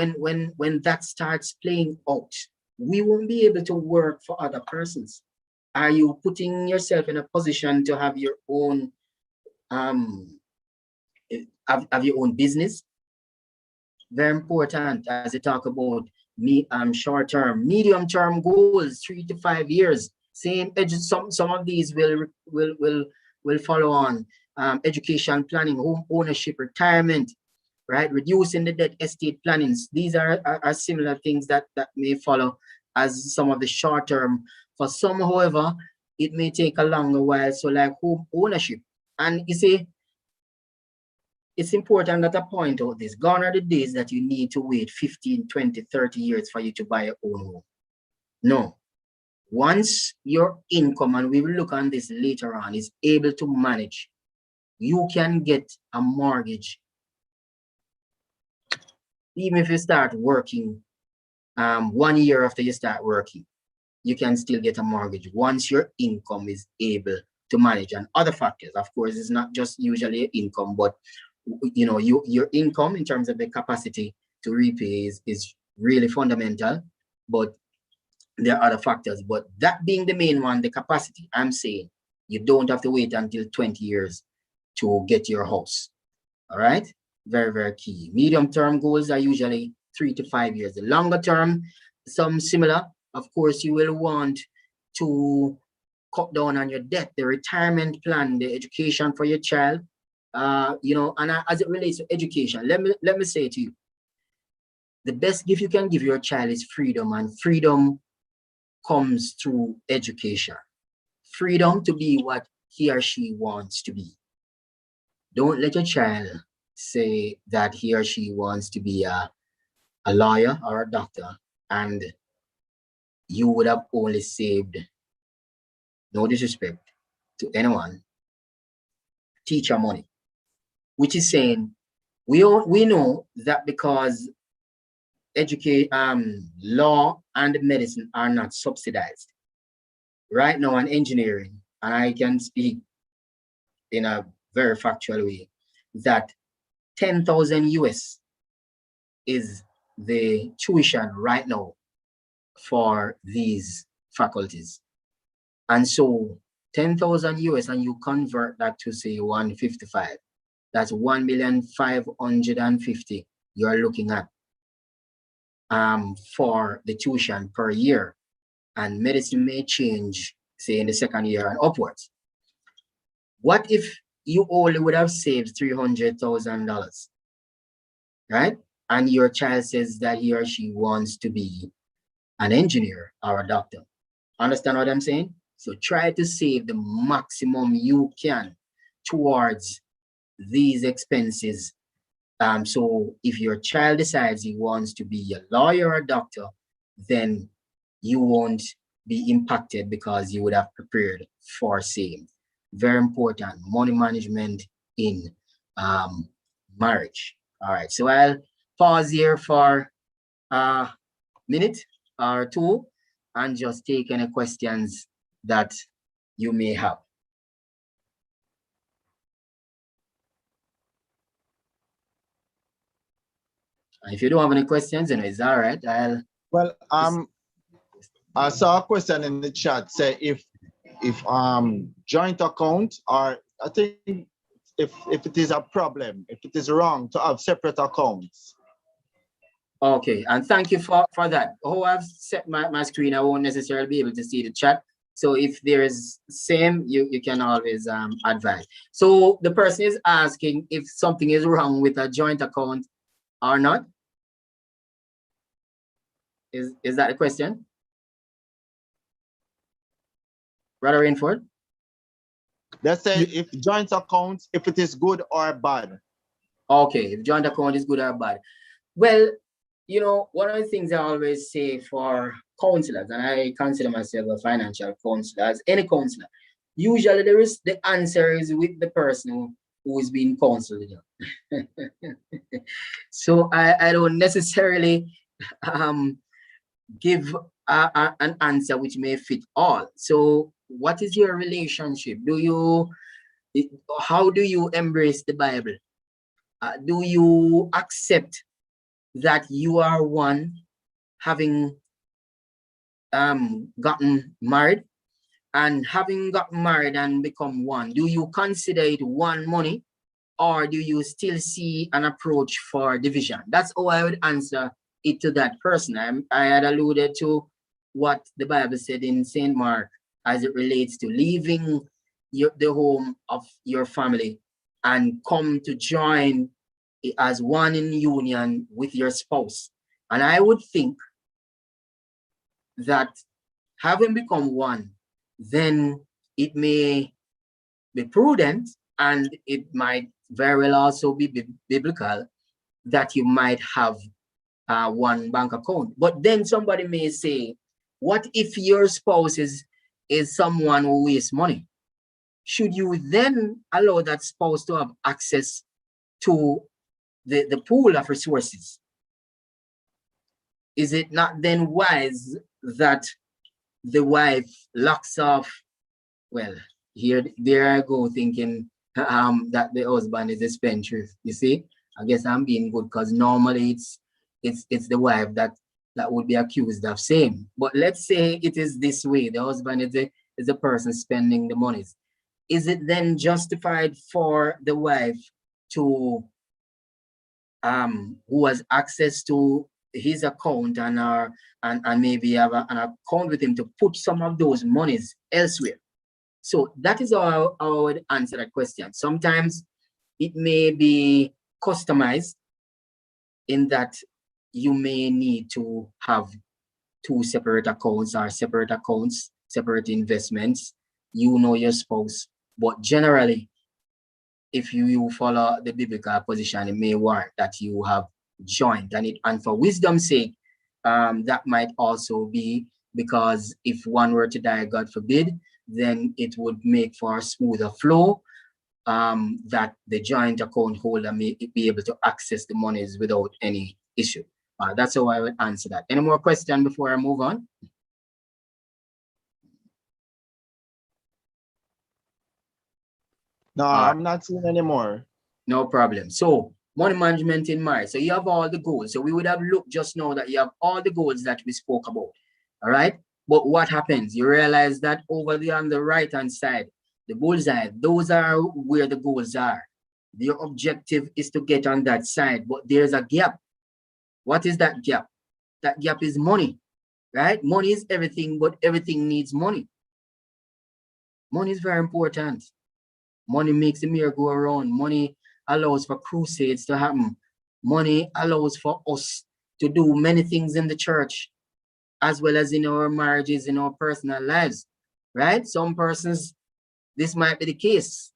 that starts playing out, we won't be able to work for other persons. Are you putting yourself in a position to have your own have your own business? Very important as you talk about short-term, medium-term goals, 3 to 5 years. Same some of these will follow on. Education planning, home ownership, retirement, right? Reducing the debt, estate plannings. These are similar things that may follow as some of the short-term. For some, however, it may take a longer while. So like home ownership. And you see, it's important that I point out this. Gone are the days that you need to wait 15, 20, 30 years for you to buy your own home. No. Once your income, and we will look on this later on, is able to manage, you can get a mortgage. Even if you start working 1 year after you start working, you can still get a mortgage once your income is able to manage. And other factors, of course, it's not just usually income, but your income in terms of the capacity to repay is really fundamental. But there are other factors, but that being the main one, the capacity, I'm saying you don't have to wait until 20 years to get your house. All right. Very, very key. Medium-term goals are usually 3 to 5 years. The longer term, some similar. Of course, you will want to cut down on your debt, the retirement plan, the education for your child. You know, and as it relates to education, let me say to you, the best gift you can give your child is freedom, and freedom comes through education. Freedom to be what he or she wants to be. Don't let your child say that he or she wants to be a lawyer or a doctor, and you would have only saved, no disrespect to anyone, teacher money, which is saying we know that because law and medicine are not subsidized right now, and engineering, and I can speak in a very factual way that 10,000 US is the tuition right now for these faculties. And so 10,000 US, and you convert that to say 155, that's 1,550,000 you're looking at for the tuition per year. And medicine may change, say, in the second year and upwards. What if you only would have saved $300,000, right? And your child says that he or she wants to be an engineer or a doctor. Understand what I'm saying? So try to save the maximum you can towards these expenses. So if your child decides he wants to be a lawyer or a doctor, then you won't be impacted because you would have prepared for saving. Very important, money management in marriage. All right, so I'll pause here for a minute or two and just take any questions that you may have. If you don't have any questions, then it's all right. Well, I saw a question in the chat say if joint account, or I think if it is a problem, if it is wrong to have separate accounts. Okay, and thank you for that. Oh, I've set my screen, I won't necessarily be able to see the chat. So if there is same, you can always advise. So the person is asking if something is wrong with a joint account or not. Is that a question? Brother Rainford? Let's say if joint accounts, if it is good or bad. Okay, if joint account is good or bad. Well, you know, one of the things I always say for counselors, and I consider myself a financial counselor, as any counselor, usually the answer is with the person who is being counseled. So I don't necessarily give an answer which may fit all. So what is your relationship? How do you embrace the Bible? Do you accept that you are one, having gotten married, and having gotten married and become one? Do you consider it one money, or do you still see an approach for division? That's how I would answer it to that person. I had alluded to what the Bible said in St. Mark as it relates to leaving the home of your family and come to join as one in union with your spouse. And I would think that having become one, then it may be prudent, and it might very well also be biblical, that you might have one bank account. But then somebody may say, what if your spouse is someone who wastes money? Should you then allow that spouse to have access to the pool of resources? Is it not then wise that the wife locks off? Well, there I go thinking that the husband is a spendthrift. You see, I guess I'm being good, because normally it's the wife that would be accused of same. But let's say it is this way: the husband is the person spending the monies. Is it then justified for the wife to who has access to his account and maybe have an account with him to put some of those monies elsewhere. So that is how I would answer that question. Sometimes it may be customized in that you may need to have two separate accounts or separate accounts, separate investments, your spouse. But generally, if you follow the biblical position, it may warrant that you have joined. And for wisdom's sake, that might also be because if one were to die, God forbid, then it would make for a smoother flow, that the joint account holder may be able to access the monies without any issue. That's how I would answer that. Any more questions before I move on? No, I'm not seeing any more. No problem. So money management in marriage. So you have all the goals. So we would have looked just now that you have all the goals that we spoke about. All right. But what happens? You realize that over there on the right hand side, the bullseye, those are where the goals are. Your objective is to get on that side, but there's a gap. What is that gap? That gap is money, right? Money is everything, but everything needs money. Money is very important. Money makes the mirror go around. Money allows for crusades to happen. Money allows for us to do many things in the church, as well as in our marriages, in our personal lives, right? Some persons, this might be the case.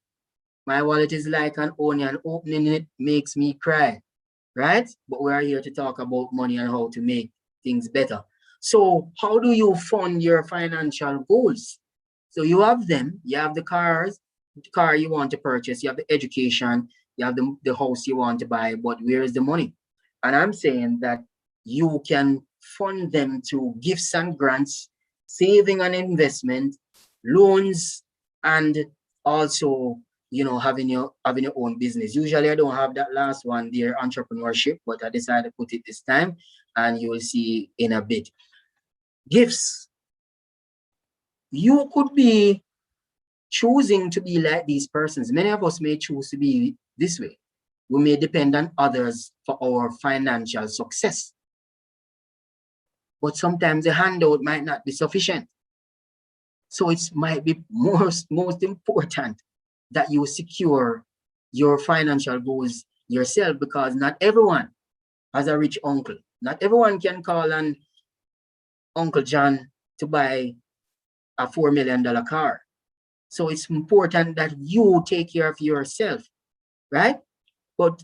My wallet is like an onion, opening it makes me cry, right? But we are here to talk about money and how to make things better. So how do you fund your financial goals? So you have them, you have the car you want to purchase, you have the education, you have the house you want to buy, but where is the money? And I'm saying that you can fund them through gifts and grants, saving and investment, loans, and also, having your own business. Usually I don't have that last one there, entrepreneurship, but I decided to put it this time, and you will see in a bit. Gifts. You could be choosing to be like these persons. Many of us may choose to be this way. We may depend on others for our financial success. But sometimes the handout might not be sufficient. So it might be most important that you secure your financial goals yourself, because not everyone has a rich uncle. Not everyone can call on Uncle John to buy a $4 million car. So it's important that you take care of yourself, right? But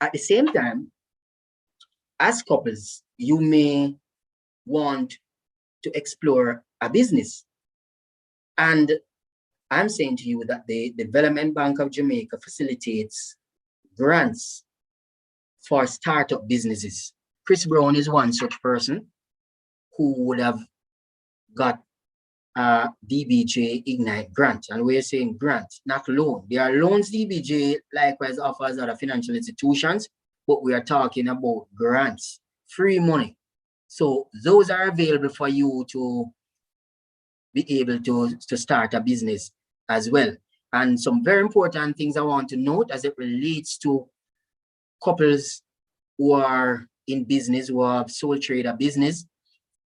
at the same time, as couples, you may want to explore a business. And I'm saying to you that the Development Bank of Jamaica facilitates grants for startup businesses. Chris Brown is one such person who would have got a DBJ Ignite grant. And we're saying grant, not loan. There are loans DBJ likewise offers other financial institutions, but we are talking about grants, free money. So those are available for you to be able to start a business as well. And some very important things I want to note as it relates to couples who are in business, who have sole trader business.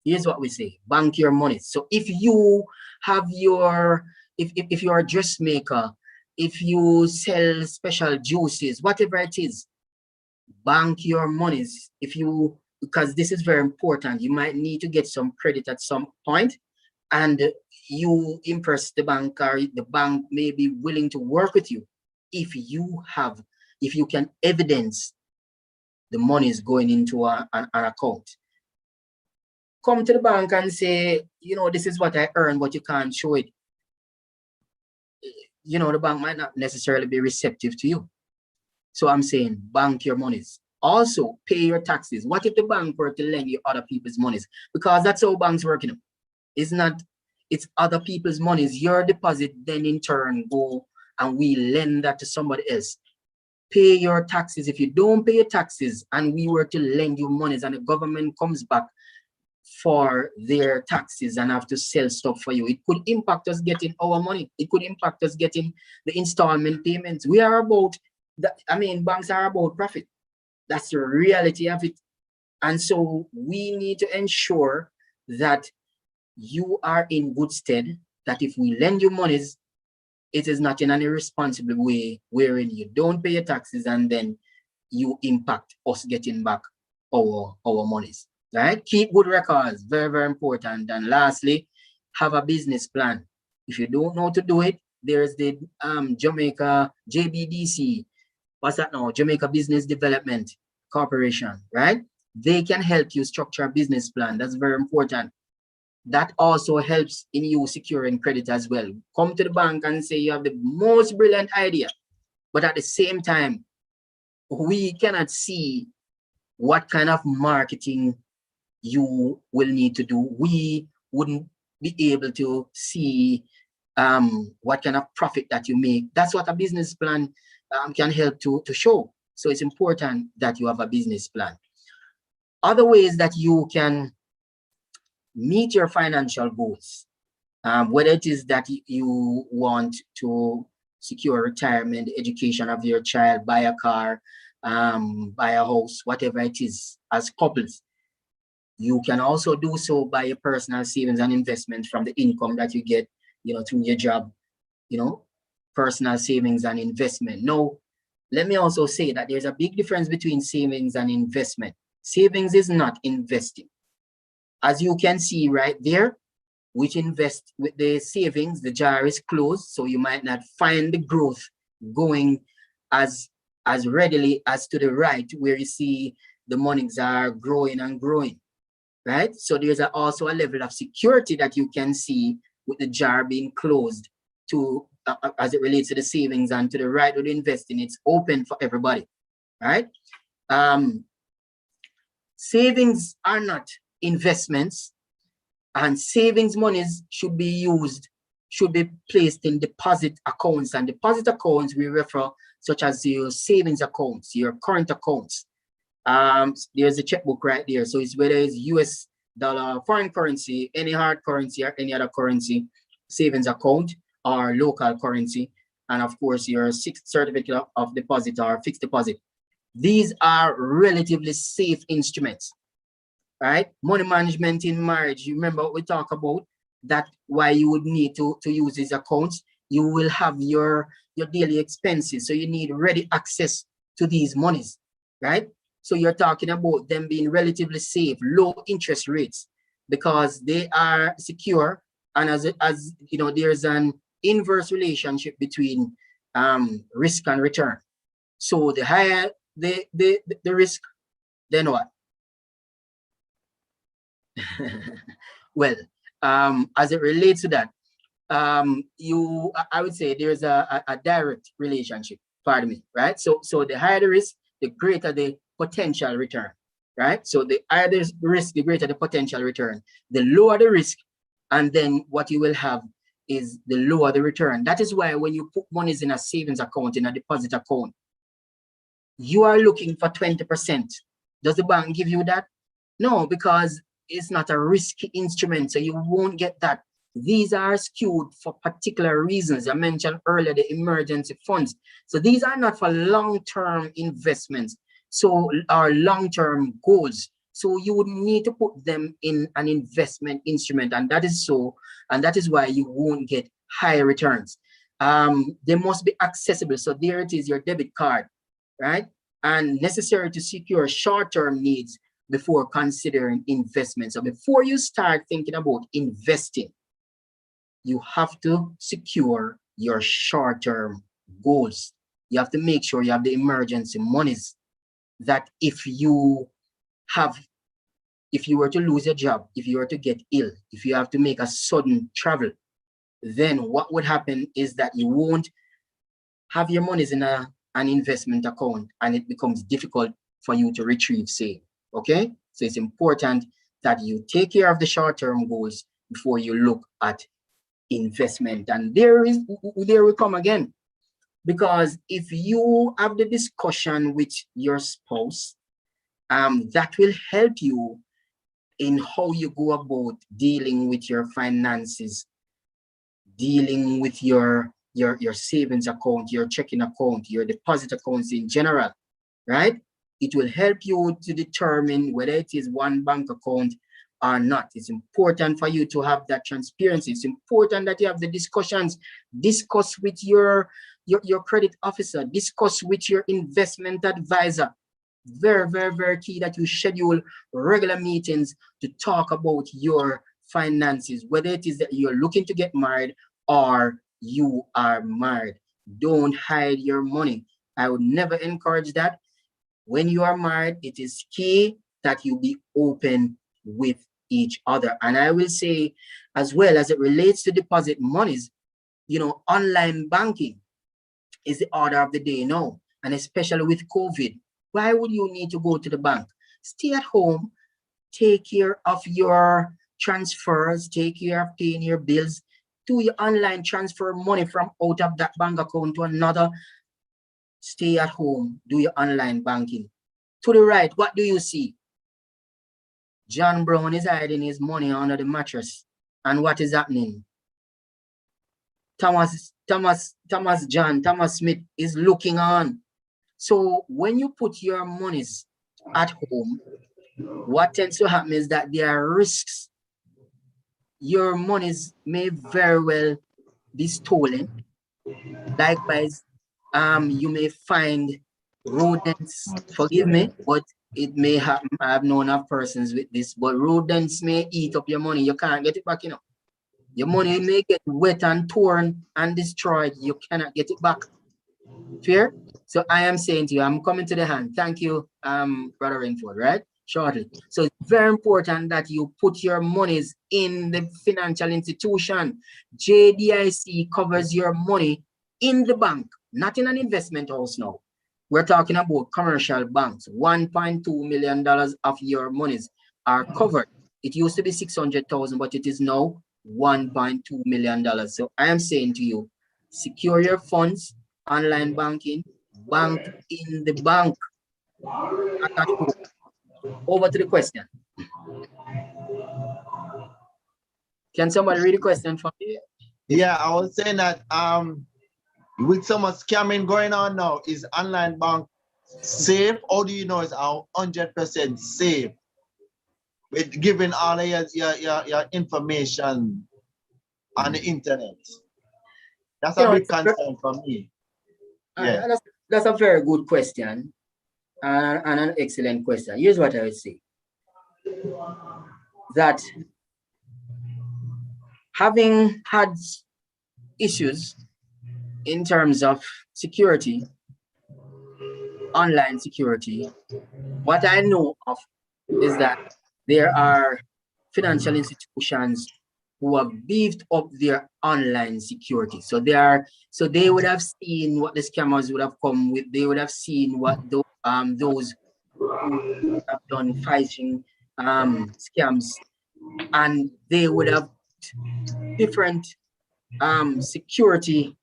Here's what we say: bank your money. So if you have if you're a dressmaker, if you sell special juices, whatever it is, bank your monies. Because this is very important, you might need to get some credit at some point, and you impress the bank, or the bank may be willing to work with you if you can evidence the money is going into an account. Come to the bank and say, this is what I earn, but you can't show it. The bank might not necessarily be receptive to you. So I'm saying bank your monies. Also, pay your taxes. What if the bank were to lend you other people's monies? Because that's how banks work. It's other people's monies. Your deposit then in turn go and we lend that to somebody else. Pay your taxes. If you don't pay your taxes and we were to lend you monies and the government comes back for their taxes and have to sell stuff for you, it could impact us getting our money. It could impact us getting the installment payments. Banks are about profit. That's the reality of it. And so we need to ensure that you are in good stead, that if we lend you monies, it is not in an irresponsible way wherein you don't pay your taxes and then you impact us getting back our monies, right? Keep good records, very, very important. And lastly, have a business plan. If you don't know how to do it, there's the Jamaica JBDC, what's that now? Jamaica Business Development Corporation, right? They can help you structure a business plan. That's very important. That also helps in you securing credit as well. Come to the bank and say you have the most brilliant idea, but at the same time, we cannot see what kind of marketing you will need to do. We wouldn't be able to see what kind of profit that you make. That's what a business plan can help to show. So it's important that you have a business plan. Other ways that you can meet your financial goals, whether it is that you want to secure retirement, the education of your child, buy a car, buy a house, whatever it is, as couples, you can also do so by your personal savings and investment from the income that you get, through your job, personal savings and investment. Now, let me also say that there's a big difference between savings and investment. Savings is not investing. As you can see right there, which invest with the savings, the jar is closed, so you might not find the growth going as readily as to the right, where you see the monies are growing and growing, right? So there's also a level of security that you can see with the jar being closed to as it relates to the savings, and to the right with the investing, it's open for everybody, right? Savings are not investments, and savings monies should be placed in deposit accounts. And deposit accounts we refer such as your savings accounts, your current accounts. There's a checkbook right there. So it's whether it's US dollar, foreign currency, any hard currency or any other currency, savings account or local currency. And of course, your certificate of deposit or fixed deposit. These are relatively safe instruments, right? Money management in marriage. You remember what we talk about? That why you would need to use these accounts. You will have your daily expenses. So you need ready access to these monies, right? So you're talking about them being relatively safe, low interest rates, because they are secure. And as you know, there's an inverse relationship between risk and return. So the higher the risk, then what? Well, as it relates to that, I would say there's a direct relationship, pardon me, right? So the higher the risk, the greater the potential return, right? So the higher the risk, the greater the potential return. The lower the risk, and then what you will have is the lower the return. That is why when you put monies in a savings account, in a deposit account, you are looking for 20%. Does the bank give you that? No, because it's not a risky instrument, so you won't get that. These are skewed for particular reasons. I mentioned earlier the emergency funds. So these are not for long-term investments, so our long-term goals. So you would need to put them in an investment instrument, and that is so, and that is why you won't get higher returns. They must be accessible. So there it is, your debit card, right? And necessary to secure short-term needs before considering investment. So before you start thinking about investing, you have to secure your short-term goals. You have to make sure you have the emergency monies that if you were to lose your job, if you were to get ill, if you have to make a sudden travel, then what would happen is that you won't have your monies in an investment account, and it becomes difficult for you to retrieve save. Okay, so it's important that you take care of the short-term goals before you look at investment. And there we come again, because if you have the discussion with your spouse, that will help you in how you go about dealing with your finances, dealing with your savings account, your checking account, your deposit accounts in general, right? It will help you to determine whether it is one bank account or not. It's important for you to have that transparency. It's important that you have the discussions. Discuss with your credit officer. Discuss with your investment advisor. Very, very, very key that you schedule regular meetings to talk about your finances, whether it is that you're looking to get married or you are married. Don't hide your money. I would never encourage that. When you are married, it is key that you be open with each other. And I will say, as well as it relates to deposit monies, you know, online banking is the order of the day now, and especially with COVID. Why would you need to go to the bank? Stay at home, take care of your transfers, take care of paying your bills, do your online transfer money from out of that bank account to another. Stay at home, do your online banking. To the right, what do you see? John Brown is hiding his money under the mattress. And what is happening? Thomas Smith is looking on. So when you put your monies at home, what tends to happen is that there are risks. Your monies may very well be stolen. Likewise, you may find rodents, forgive me, but it may happen. I have known of persons with this, but rodents may eat up your money. You can't get it back, you know. Your money may get wet and torn and destroyed. You cannot get it back. Fair? So I am saying to you, I'm coming to the hand. Thank you, Brother Rainford, right? Shortly. So it's very important that you put your monies in the financial institution. JDIC covers your money in the bank, not in an investment house now. We're talking about commercial banks. $1.2 million of your monies are covered. It used to be 600,000, but it is now $1.2 million. So I am saying to you, secure your funds, online banking, bank in the bank. Over to the question. Can somebody read the question for me? Yeah, I was saying that with so much scamming going on now, is online bank safe? Or do you know it's 100% safe with giving all of your information on the internet? That's a big concern for me. Yeah. That's a very good question and an excellent question. Here's what I would say. That having had issues in terms of security, online security, what I know of is that there are financial institutions who have beefed up their online security. So they would have seen what the scammers would have come with. They would have seen what those who have done phishing scams, and they would have different security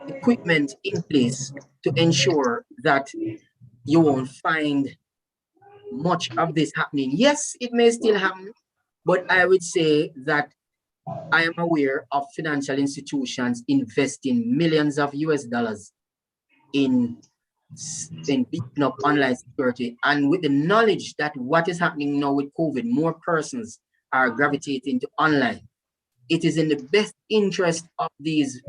equipment in place to ensure that you won't find much of this happening. Yes, it may still happen, but I would say that I am aware of financial institutions investing millions of US dollars in beefing up online security. And with the knowledge that what is happening now with COVID, more persons are gravitating to online. It is in the best interest of these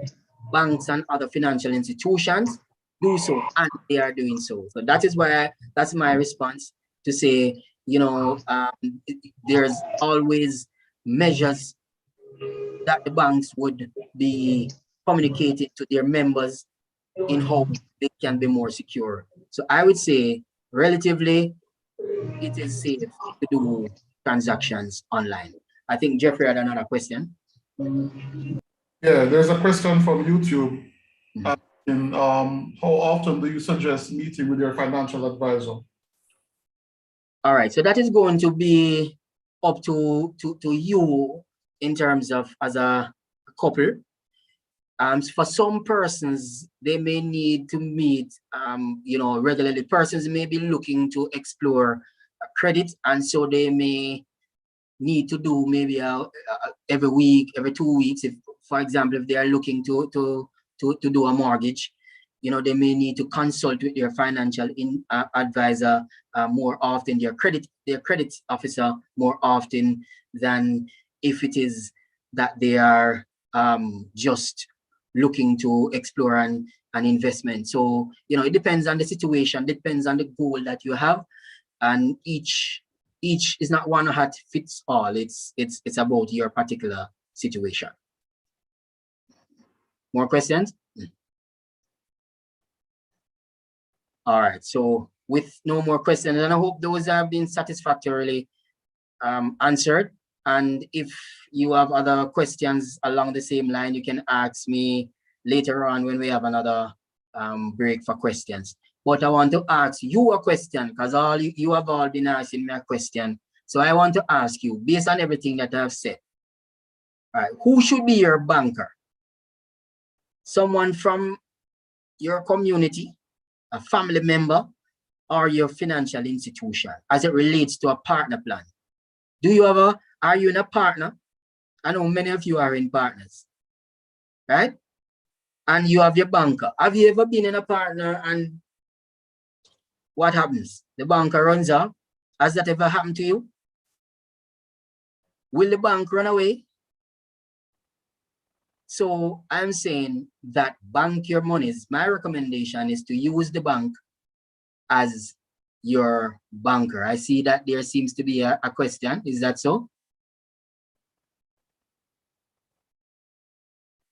banks and other financial institutions do so, and they are doing so. So that is why that's my response to say, you know, there's always measures that the banks would be communicating to their members in how they can be more secure. So I would say relatively it is safe to do transactions online. I think Jeffrey had another question. Yeah, there's a question from YouTube. Asking, how often do you suggest meeting with your financial advisor? All right, so that is going to be up to you in terms of as a couple. For some persons, they may need to meet, you know, regularly. Persons may be looking to explore credit, and so they may need to do maybe every week, every 2 weeks. If, for example, if they are looking to do a mortgage, you know, they may need to consult with their financial advisor more often, their credit officer more often than if it is that they are just looking to explore an investment. So, you know, it depends on the situation, depends on the goal that you have, and each is not one hat fits all. It's about your particular situation. More questions? All right, so with no more questions, and I hope those have been satisfactorily answered. And if you have other questions along the same line, you can ask me later on when we have another break for questions. But I want to ask you a question, because you have all been asking me a question. So I want to ask you, based on everything that I've said, all right, who should be your banker? Someone from your community, a family member, or your financial institution as it relates to a partner plan? Do you are you in a partner? I know many of you are in partners, right? And you have your banker. Have you ever been in a partner and what happens? The banker runs off. Has that ever happened to you? Will the bank run away? So I'm saying that bank your monies. My recommendation is to use the bank as your banker. I see that there seems to be a question. Is that so?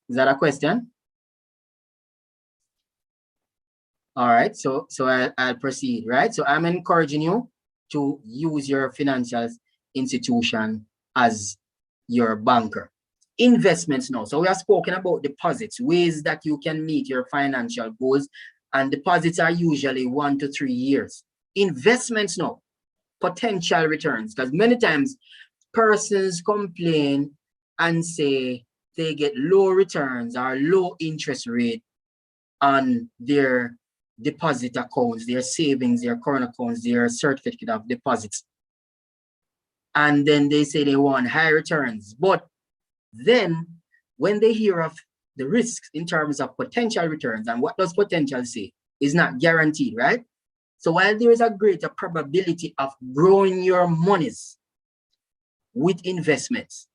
Is that a question? All right, so I'll proceed, right? So I'm encouraging you to use your financial institution as your banker. Investments now. So we have spoken about deposits, ways that you can meet your financial goals, and deposits are usually 1 to 3 years. Investments now, potential returns, because many times persons complain and say they get low returns or low interest rate on their deposit accounts, their savings, their current accounts, their certificate of deposits. And then they say they want high returns. But then when they hear of the risks in terms of potential returns, and what does potential say? Is not guaranteed, right? So while there is a greater probability of growing your monies with investments,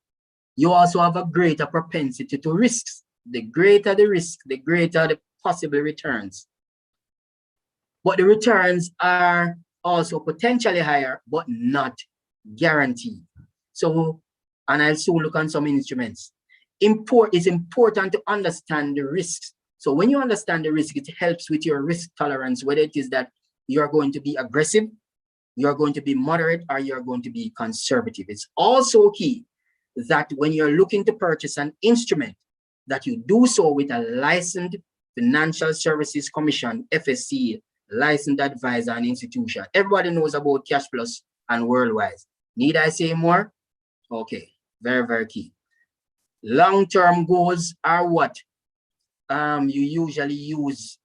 you also have a greater propensity to risks. The greater the risk, the greater the possible returns. But the returns are also potentially higher, but not guaranteed. So, and I'll soon look on some instruments. It's important to understand the risks. So when you understand the risk, it helps with your risk tolerance, whether it is that you're going to be aggressive, you're going to be moderate, or you're going to be conservative. It's also key that when you're looking to purchase an instrument, that you do so with a licensed Financial Services Commission, FSC, licensed advisor and institution. Everybody knows about Cash Plus and Worldwide. Need I say more? Okay, very, very key. Long-term goals are what you usually use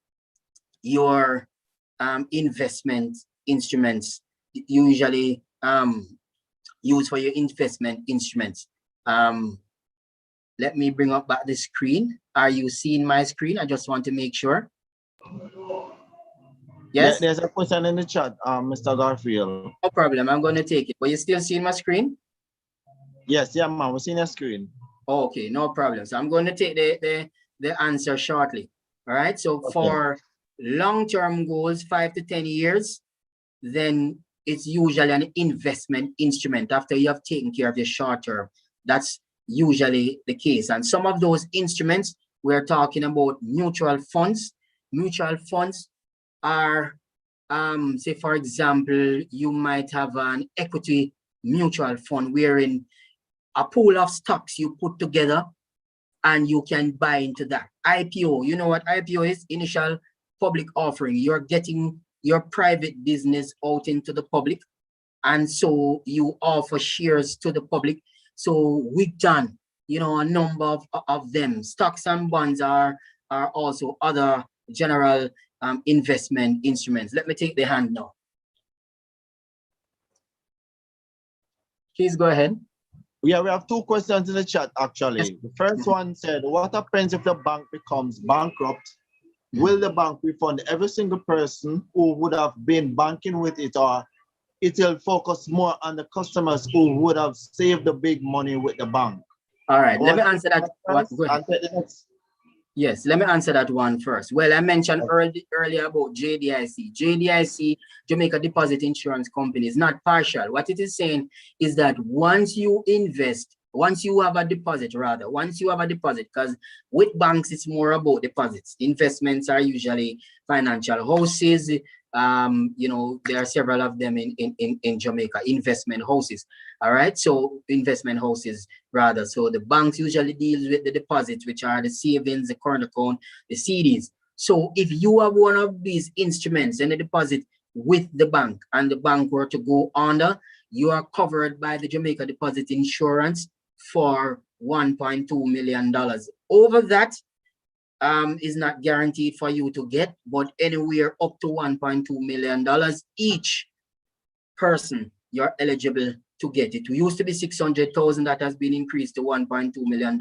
your investment instruments, usually use for your investment instruments. Let me bring up back the screen. Are you seeing my screen? I just want to make sure. Yes? There's a question in the chat, Mr. Garfield. No problem, I'm going to take it. But you still seeing my screen? Yes, yeah, man, we're seeing your screen. Okay, no problem. So I'm going to take the answer shortly. All right, so Okay. for long-term goals, 5 to 10 years, then it's usually an investment instrument after you have taken care of your short-term. That's usually the case. And some of those instruments, we're talking about mutual funds. Mutual funds are, say, for example, you might have an equity mutual fund wherein a pool of stocks you put together and you can buy into that. IPO, you know what IPO is? Initial public offering. You're getting your private business out into the public, and so you offer shares to the public. So we've done, you know, a number of them. Stocks and bonds are also other general investment instruments. Let me take the hand now. Please go ahead. Yeah, we have two questions in the chat actually. Yes. The first one said, what happens if the bank becomes bankrupt will the bank refund every single person who would have been banking with it, or it will focus more on the customers who would have saved the big money with the bank? All right, let me Want to answer that. What, go ahead. answer the next? Yes, let me answer that one first. Well, I mentioned earlier about JDIC. JDIC, Jamaica Deposit Insurance Company, is not partial. What it is saying is that once you invest, once you have a deposit, because with banks, it's more about deposits. Investments are usually financial houses. You know, there are several of them in Jamaica, investment houses. All right, so investment houses rather. So the banks usually deals with the deposits, which are the savings, the current account, the CDs. So if you have one of these instruments and a deposit with the bank and the bank were to go under, you are covered by the Jamaica Deposit Insurance for $1.2 million. Over that, is not guaranteed for you to get, but anywhere up to $1.2 million each person, you're eligible to get it. We used to be 600,000, that has been increased to $1.2 million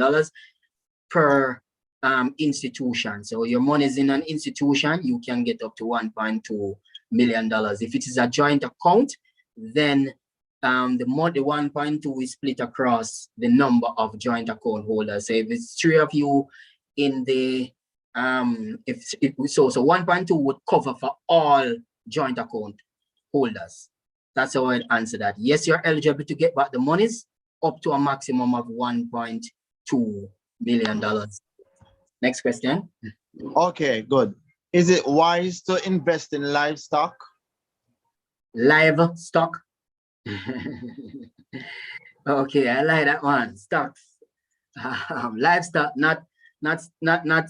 per institution. So your money is in an institution, you can get up to $1.2 million. If it is a joint account, then the 1.2 is split across the number of joint account holders. So if it's 3 of you in the so 1.2 would cover for all joint account holders. That's how I'd answer that. Yes, you're eligible to get back the monies up to a maximum of $1.2 million. Next question. Okay, good. Is it wise to invest in livestock? Livestock. Okay, I like that one. Stocks. Livestock, not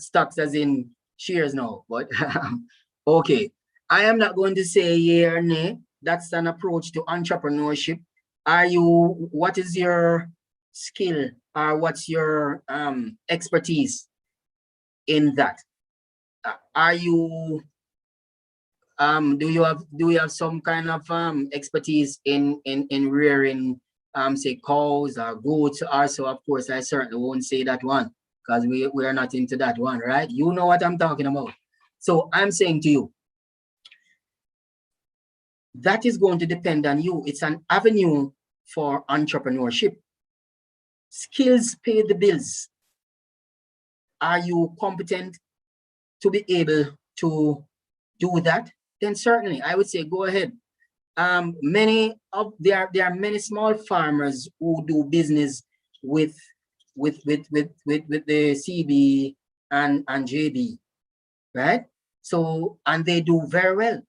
stocks as in shares now, but okay. I am not going to say yeah or nay. That's an approach to entrepreneurship. What is your skill, or what's your expertise in that? Do you have some kind of expertise in rearing say cows or goats? Also, of course, I certainly won't say that one, because we are not into that one, right? You know what I'm talking about. So I'm saying to you, that is going to depend on you. It's an avenue for entrepreneurship. Skills pay the bills. Are you competent to be able to do that? Then certainly I would say go ahead. There are many small farmers who do business with the CB and JB, right? So, and they do very well.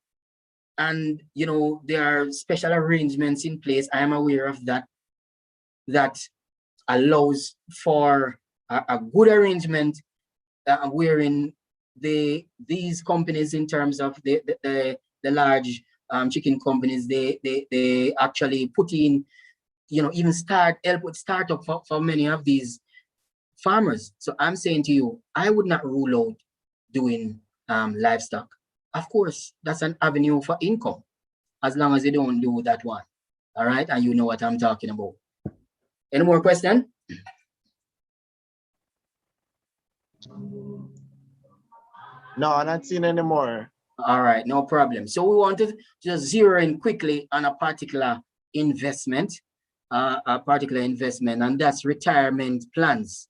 And you know, there are special arrangements in place. I am aware of that, that allows for a good arrangement wherein these companies, in terms of the large chicken companies, they actually put in, you know, even help with startup for many of these farmers. So I'm saying to you, I would not rule out doing livestock. Of course, that's an avenue for income, as long as they don't do that one. All right, and you know what I'm talking about. Any more question? No, I'm not seeing any more. All right, no problem. So we want to just zero in quickly on a particular investment, and that's retirement plans.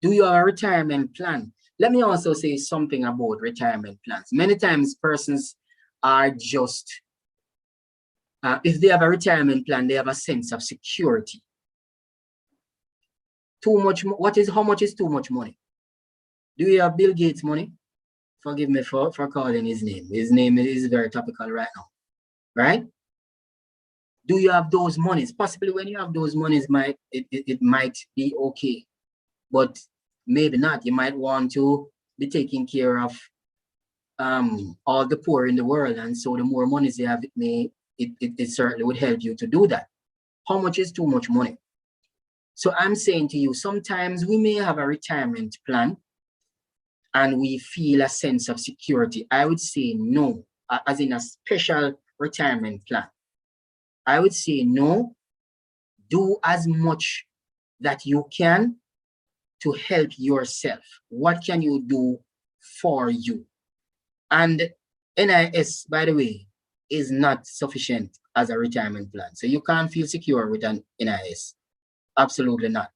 Do you have a retirement plan? Let me also say something about retirement plans. Many times persons are just, if they have a retirement plan, they have a sense of security. Too much, how much is too much money? Do you have Bill Gates money? Forgive me for calling his name. His name is very topical right now, right? Do you have those monies? Possibly when you have those monies, it might be okay, but maybe not. You might want to be taking care of all the poor in the world, and so the more monies you have, it certainly would help you to do that. How much is too much money? So I'm saying to you, sometimes we may have a retirement plan and we feel a sense of security. I would say no, as in a special retirement plan. I would say no, do as much that you can to help yourself. What can you do for you? And NIS, by the way, is not sufficient as a retirement plan. So you can't feel secure with an NIS. Absolutely not.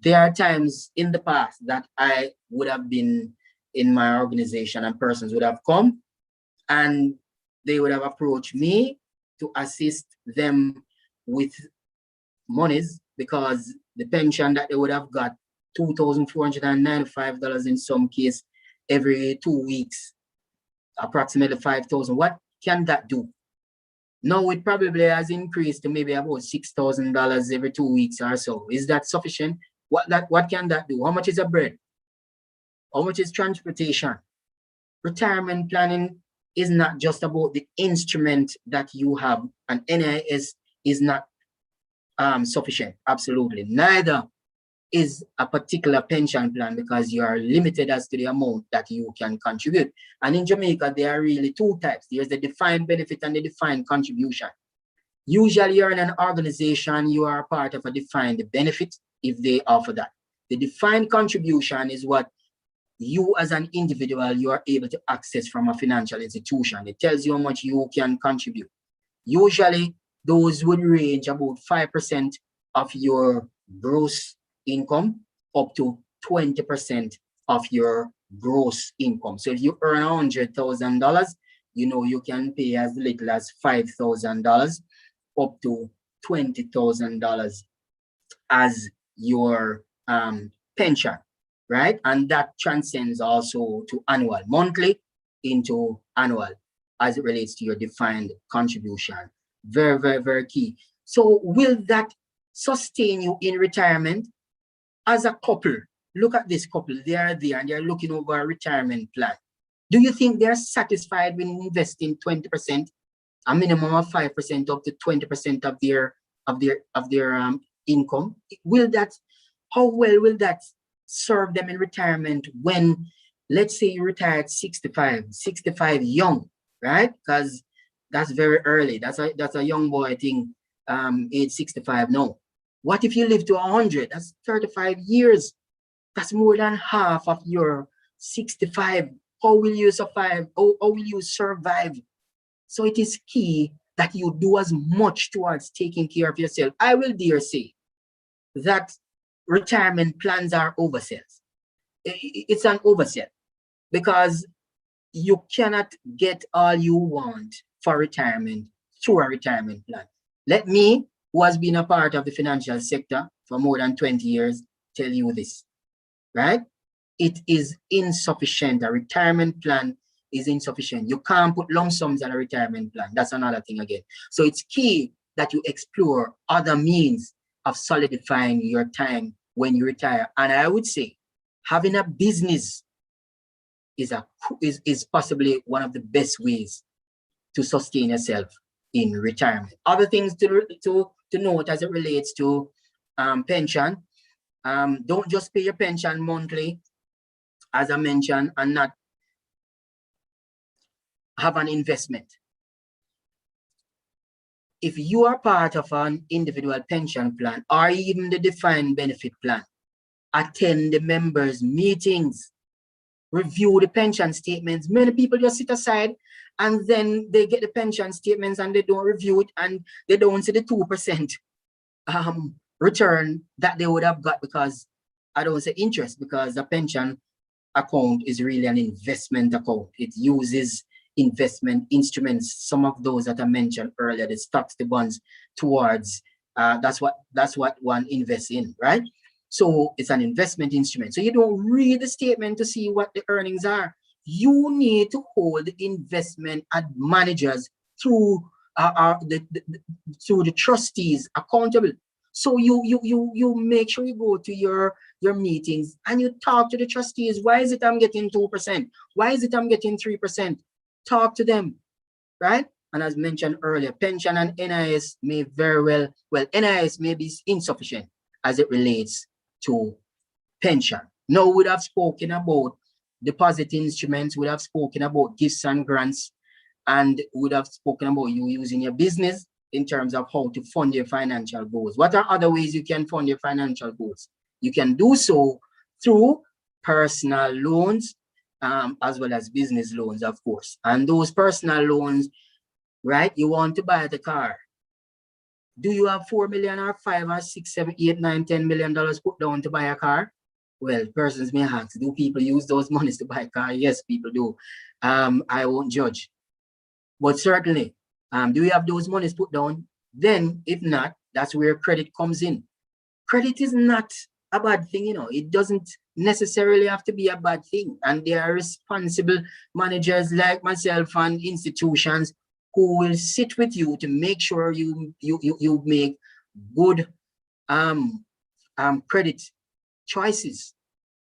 There are times in the past that I would have been in my organization and persons would have come and they would have approached me to assist them with monies because the pension that they would have got $2,495 in some case every 2 weeks, approximately 5,000. What can that do? Now it probably has increased to maybe about $6,000 every 2 weeks or so. Is that sufficient? What can that do? How much is a bread? How much is transportation? Retirement planning is not just about the instrument that you have, and NIS is not sufficient. Absolutely. Neither is a particular pension plan because you are limited as to the amount that you can contribute. And in Jamaica, there are really two types. There's the defined benefit and the defined contribution. Usually you're in an organization, you are part of a defined benefit if they offer that. The defined contribution is what you as an individual, you are able to access from a financial institution. It tells you how much you can contribute. Usually those would range about 5% of your gross income up to 20% of your gross income. So if you earn $100,000, you know you can pay as little as $5,000 up to $20,000 as your pension, right? And that transcends also to annual, monthly into annual as it relates to your defined contribution. Very, very, very key. So will that sustain you in retirement? As a couple, look at this couple, they are there and they're looking over a retirement plan. Do you think they're satisfied with investing 20%, a minimum of 5% up to 20% of their income? How well will that serve them in retirement when, let's say you retire at 65 young, right? Because that's very early. That's a young boy thing, age 65 now. What if you live to 100? That's 35 years. That's more than half of your 65. How will you survive? How will you survive? So it is key that you do as much towards taking care of yourself. I will dare say that retirement plans are oversells. It's an oversell because you cannot get all you want for retirement through a retirement plan. Let me, who has been a part of the financial sector for more than 20 years, tell you this, right? It is insufficient. A retirement plan is insufficient. You can't put lump sums on a retirement plan. That's another thing again. So it's key that you explore other means of solidifying your time when you retire. And I would say having a business is possibly one of the best ways to sustain yourself in retirement. Other things to note as it relates to pension, don't just pay your pension monthly, as I mentioned, and not have an investment. If you are part of an individual pension plan or even the defined benefit plan, attend the members' meetings, review the pension statements. Many people just sit aside and then they get the pension statements and they don't review it and they don't see the 2% return that they would have got, because I don't say interest, because the pension account is really an investment account. It uses investment instruments, some of those that I mentioned earlier, the stocks, the bonds, towards that's what one invests in, right? So it's an investment instrument. So you don't read the statement to see what the earnings are. You need to hold the investment managers through the trustees accountable. So you make sure you go to your meetings and you talk to the trustees. Why is it I'm getting 2%? Why is it I'm getting 3%? Talk to them, right? And as mentioned earlier, pension and NIS may very well, NIS may be insufficient as it relates to pension. Now, we would have spoken about deposit instruments, we would have spoken about gifts and grants, and we would have spoken about you using your business in terms of how to fund your financial goals. What are other ways you can fund your financial goals? You can do so through personal loans, as well as business loans, of course. And those personal loans, right? You want to buy the car. Do you have 4 million or 5 or 6, 7, 8, 9, $10 million put down to buy a car? Well, persons may ask, do people use those monies to buy a car? Yes, people do. I won't judge. But certainly, do we have those monies put down? Then, if not, that's where credit comes in. Credit is not a bad thing, you know. It doesn't necessarily have to be a bad thing. And there are responsible managers like myself and institutions who will sit with you to make sure you make good credit choices.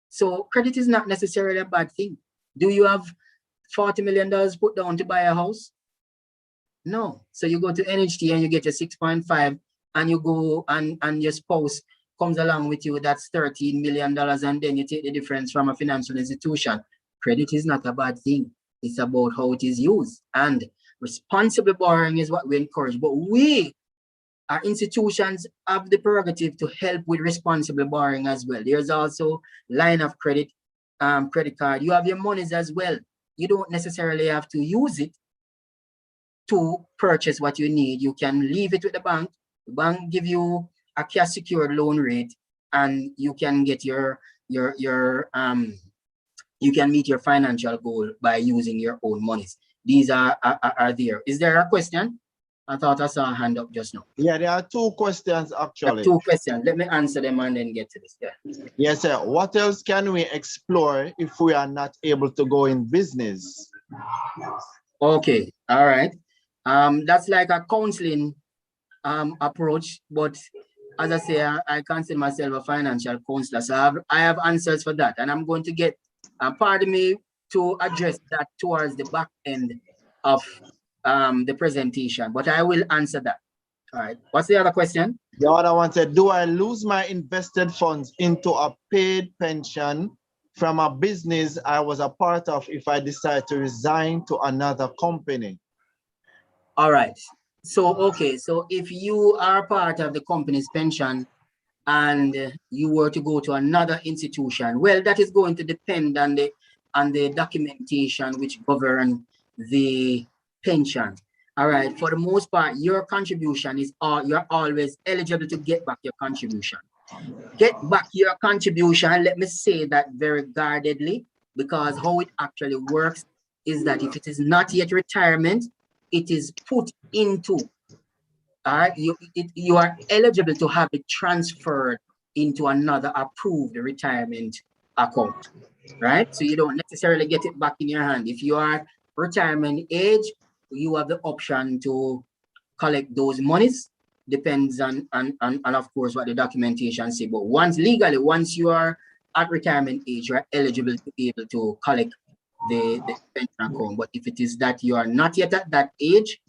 So credit is not necessarily a bad thing. Do you have $40 million put down to buy a house? No. So you go to NHT and you get your 6.5, and you go and your spouse comes along with you, that's $13 million, and then you take the difference from a financial institution. Credit is not a bad thing. It's about how it is used. And responsible borrowing is what we encourage. But our institutions have the prerogative to help with responsible borrowing as well. There's also line of credit, credit card. You have your monies as well. You don't necessarily have to use it to purchase what you need. You can leave it with the bank. The bank give you a cash secured loan rate, and you can get you can meet your financial goal by using your own monies. These are there. Is there a question? I thought I saw a hand up just now. Yeah, there are 2 questions actually. 2 questions. Let me answer them and then get to this. Yeah. Yes, sir. What else can we explore if we are not able to go in business? Okay. All right. That's like a counseling approach, but as I say, I consider myself a financial counselor, so I have answers for that, and I'm going to get pardon me to address that towards the back end of the presentation, but I will answer that. All right. What's the other question? The other one said, do I lose my invested funds into a paid pension from a business I was a part of if I decide to resign to another company? All right. So, okay. So if you are part of the company's pension and you were to go to another institution, well, that is going to depend on the documentation which govern the pension. All right. For the most part, your contribution is you're always eligible to get back your contribution. Get back your contribution. Let me say that very guardedly, because how it actually works is that if it is not yet retirement, it is put into, you are eligible to have it transferred into another approved retirement account, right? So you don't necessarily get it back in your hand. If you are retirement age, you have the option to collect those monies. Depends on of course what the documentation say. But once you are at retirement age, you are eligible to be able to collect the pension account. But if it is that you are not yet at that age,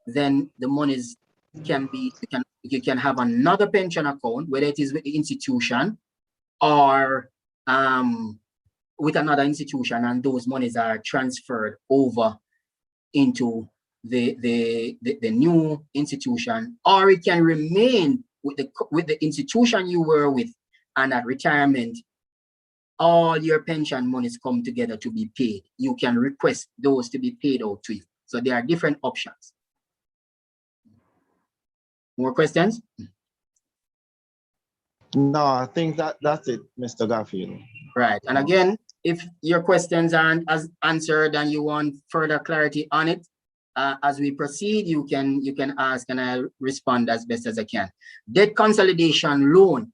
then the monies can be, you can have another pension account, whether it is with the institution or with another institution, and those monies are transferred over into the new institution, or it can remain with the institution you were with, and at retirement all your pension monies come together to be paid. You can request those to be paid out to you. So there are different options. More questions? No, I think that's it, Mr. Garfield. Right. And again, if your questions aren't as answered and you want further clarity on it, as we proceed, you can ask and I'll respond as best as I can. Debt consolidation loan.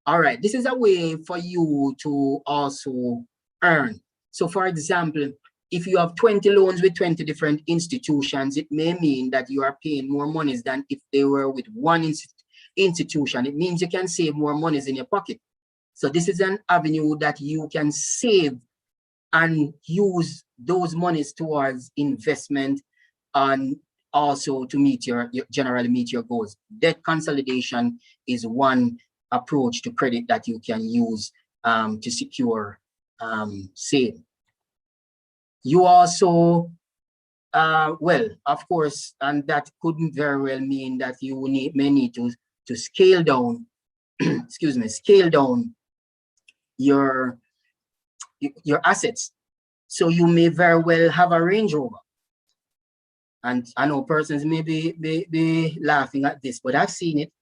All right, this is a way for you to also earn. So for example, if you have 20 loans with 20 different institutions, it may mean that you are paying more monies than if they were with one institution. It means you can save more monies in your pocket. So this is an avenue that you can save and use those monies towards investment and also to meet generally meet your goals. Debt consolidation is one approach to credit that you can use to secure sale. You also, well, of course, and that could very well mean that you may need to scale down, excuse me, scale down your assets. So you may very well have a Range Rover. And I know persons may be laughing at this, but I've seen it.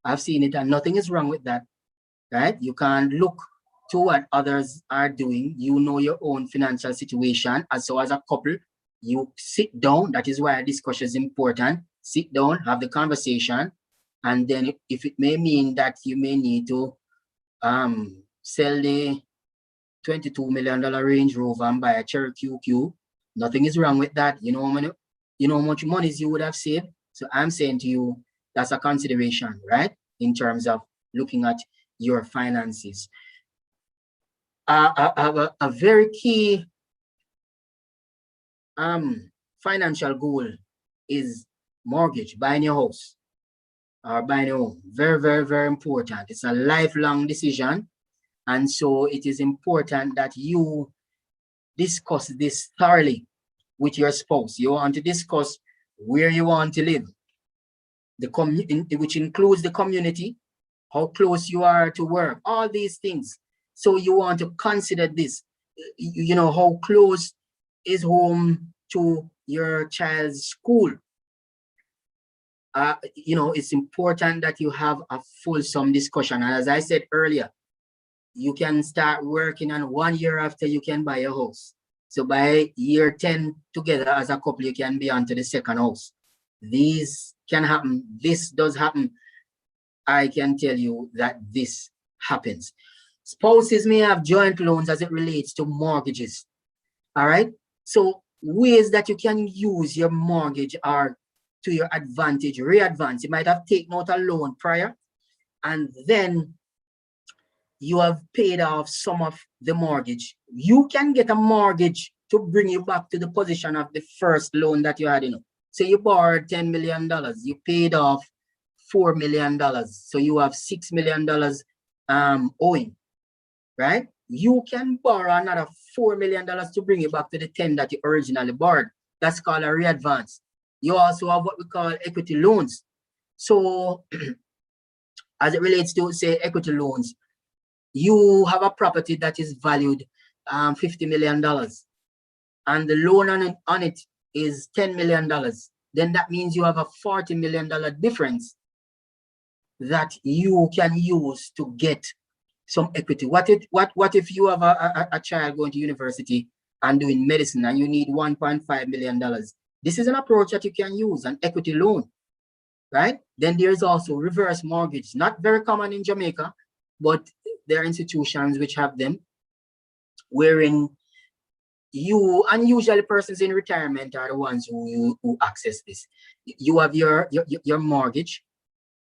I've seen it, and nothing is wrong with that, right? You can't look to what others are doing. You know your own financial situation. And so as a couple, you sit down. That is why a discussion is important. Sit down, have the conversation. And then if it may mean that you may need to sell the $22 million Range Rover and buy a Cherokee QQ, nothing is wrong with that. You know how much money you would have saved. So I'm saying to you, that's a consideration, right? In terms of looking at your finances. A very key financial goal is mortgage, buying your house or buying your home. Very, very, very important. It's a lifelong decision. And so it is important that you discuss this thoroughly with your spouse. You want to discuss where you want to live, which includes the community, how close you are to work, all these things. So you want to consider this, you know, how close is home to your child's school. You know, it's important that you have a fulsome discussion. And as I said earlier, you can start working on 1 year after you can buy a house. So by year 10 together as a couple, you can be onto the second house. These can happen. This does happen. I can tell you that this happens. Spouses may have joint loans as it relates to mortgages. All right. So ways that you can use your mortgage are to your advantage, re-advance. You might have taken out a loan prior, and then you have paid off some of the mortgage. You can get a mortgage to bring you back to the position of the first loan that you had, you know. So you borrowed $10 million, you paid off $4 million. So you have $6 million owing, right? You can borrow another $4 million to bring you back to the 10 that you originally borrowed. That's called a re-advance. You also have what we call equity loans. So as it relates to, say, equity loans, you have a property that is valued $50 million, and the loan on it is $10 million. Then that means you have a $40 million difference that you can use to get some equity. What if you have a child going to university and doing medicine and you need $1.5 million? This is an approach that you can use, an equity loan, right? Then there's also reverse mortgage, not very common in Jamaica, but there are institutions which have them, wherein you, and usually persons in retirement are the ones who access this. You have your mortgage,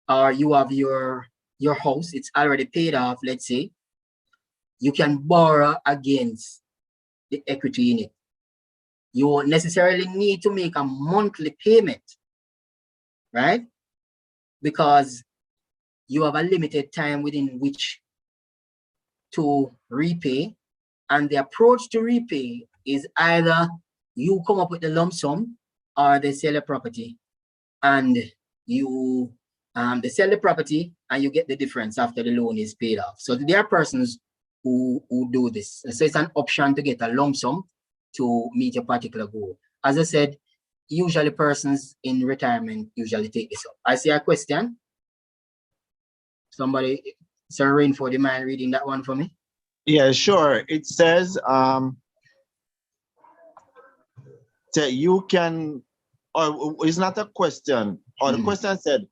or you have your house, it's already paid off, let's say. You can borrow against the equity in it. You won't necessarily need to make a monthly payment, right? Because you have a limited time within which to repay. And the approach to repay is either you come up with the lump sum, or they sell a property and you they sell the property and you get the difference after the loan is paid off. So there are persons who do this. So it's an option to get a lump sum to meet a particular goal. As I said, usually persons in retirement usually take this up. I see a question. Somebody, Sir Rainford, do you mind reading that one for me? Yeah, sure. It says that you can, or it's not a question, or the question said,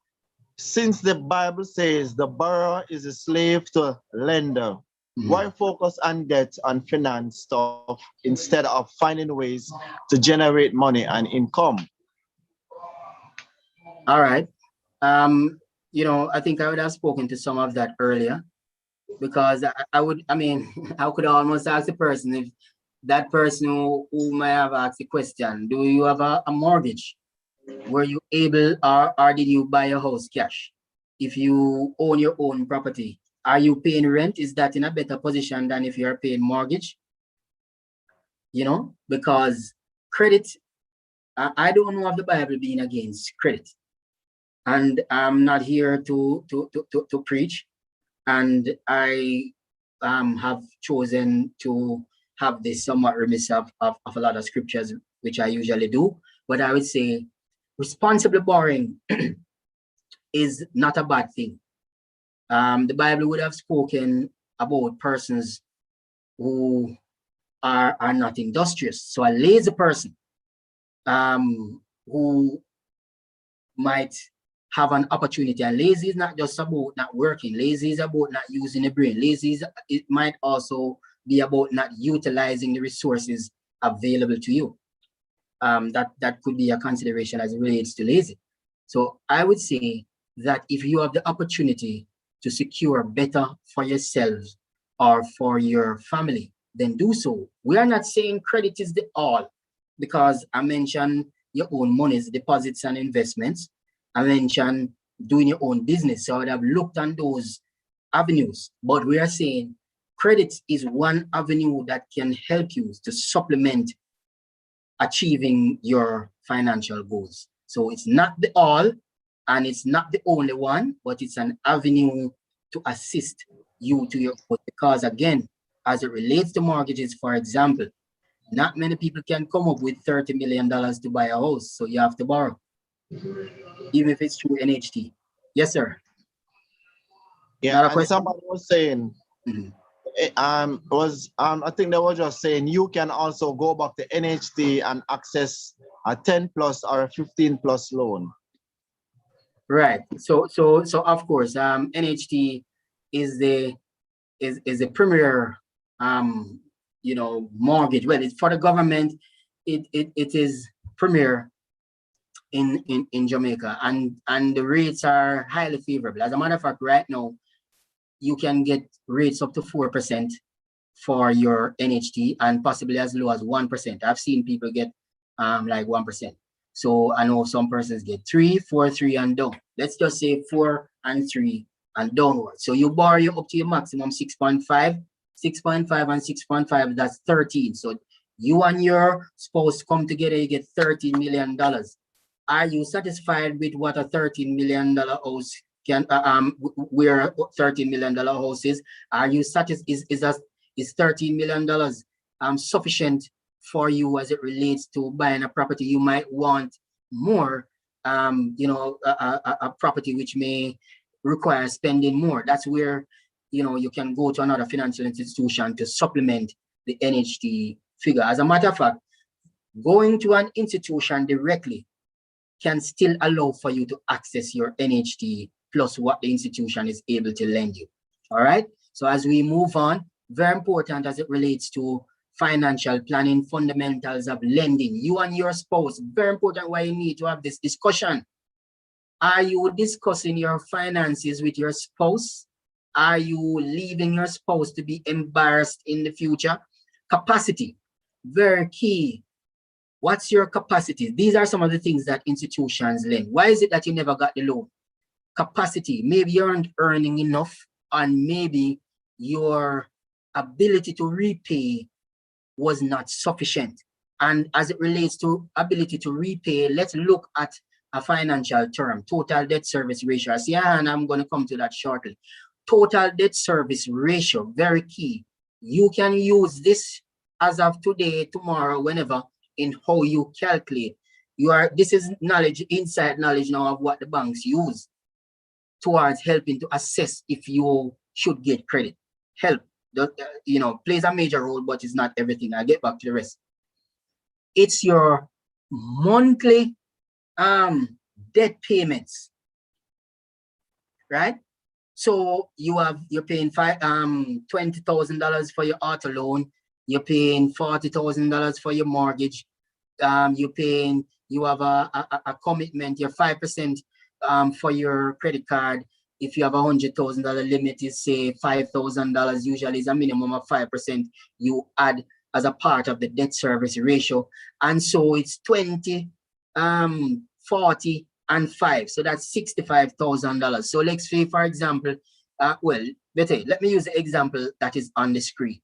since the Bible says the borrower is a slave to lender, why focus on debt and finance stuff instead of finding ways to generate money and income? All right. You know, I think I would have spoken to some of that earlier, because I could almost ask the person, if that person who might have asked the question, do you have a mortgage? Were you able, or did you buy a house cash? If you own your own property, are you paying rent? Is that in a better position than if you're paying mortgage? You know, because credit, I don't know of the Bible being against credit. And I'm not here to preach. And I have chosen to have this somewhat remiss of a lot of scriptures, which I usually do. But I would say responsible borrowing is not a bad thing. The Bible would have spoken about persons who are not industrious. So a lazy person who might have an opportunity. And lazy is not just about not working. Lazy is about not using the brain. Lazy is, it might also be about not utilizing the resources available to you. That could be a consideration as it relates to lazy. So I would say that if you have the opportunity to secure better for yourselves or for your family, then do so. We are not saying credit is the all, because I mentioned your own monies, deposits and investments. I mentioned doing your own business. So I would have looked on those avenues, but we are saying credit is one avenue that can help you to supplement achieving your financial goals. So it's not the all, and it's not the only one, but it's an avenue to assist you to your goals. Because again, as it relates to mortgages, for example, not many people can come up with $30 million to buy a house. So you have to borrow, even if it's through NHT. Yes, sir. Yeah, and somebody was saying, I think they were just saying you can also go back to NHT and access a 10 plus or a 15 plus loan. Right. So of course, NHT is the premier mortgage. Well, it's for the government. It is premier in Jamaica, and the rates are highly favorable. As a matter of fact, right now you can get rates up to 4% for your NHT, and possibly as low as 1%. I've seen people get like 1%. So I know some persons get 3, 4, 3 and down. Let's just say 4 and 3 and downward. So you borrow up to your maximum 6.5, 6.5 and 6.5, that's 13. So you and your spouse come together, you get $13 million. Are you satisfied with what a $13 million house can, where $13 million house is? Are you satisfied? Is $13 million sufficient for you as it relates to buying a property? You might want more, a property which may require spending more. That's where, you can go to another financial institution to supplement the NHT figure. As a matter of fact, going to an institution directly can still allow for you to access your NHT plus what the institution is able to lend you. All right. So as we move on, very important as it relates to financial planning, fundamentals of lending. You and your spouse, very important why you need to have this discussion. Are you discussing your finances with your spouse? Are you leaving your spouse to be embarrassed in the future? Capacity, very key. What's your capacity? These are some of the things that institutions lend. Why is it that you never got the loan? Capacity, maybe you aren't earning enough, and maybe your ability to repay was not sufficient. And as it relates to ability to repay, let's look at a financial term, total debt service ratio. I see, and I'm going to come to that shortly. Total debt service ratio, very key. You can use this as of today, tomorrow, whenever, in how you calculate. This is knowledge, inside knowledge now of what the banks use towards helping to assess if you should get credit. Help, plays a major role, but it's not everything. I'll get back to the rest. It's your monthly debt payments, right? So you're paying $20,000 for your auto loan. You're paying $40,000 for your mortgage. You have a commitment. You're 5% for your credit card. If you have a $100,000 limit, is say $5,000. Usually, is a minimum of 5%. You add as a part of the debt service ratio, and so it's 20, 40, and 5. So that's $65,000. So let's say, for example, let me use the example that is on the screen.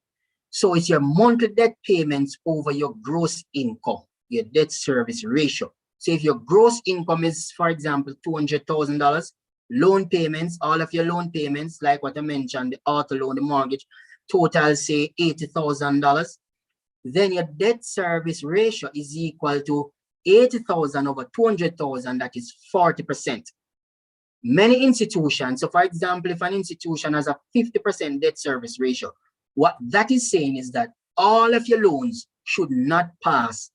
So it's your monthly debt payments over your gross income, your debt service ratio. So if your gross income is, for example, $200,000, loan payments, all of your loan payments, like what I mentioned, the auto loan, the mortgage, total say $80,000. then your debt service ratio is equal to 80,000 over 200,000, that is 40%. Many institutions, so for example, if an institution has a 50% debt service ratio, what that is saying is that all of your loans should not pass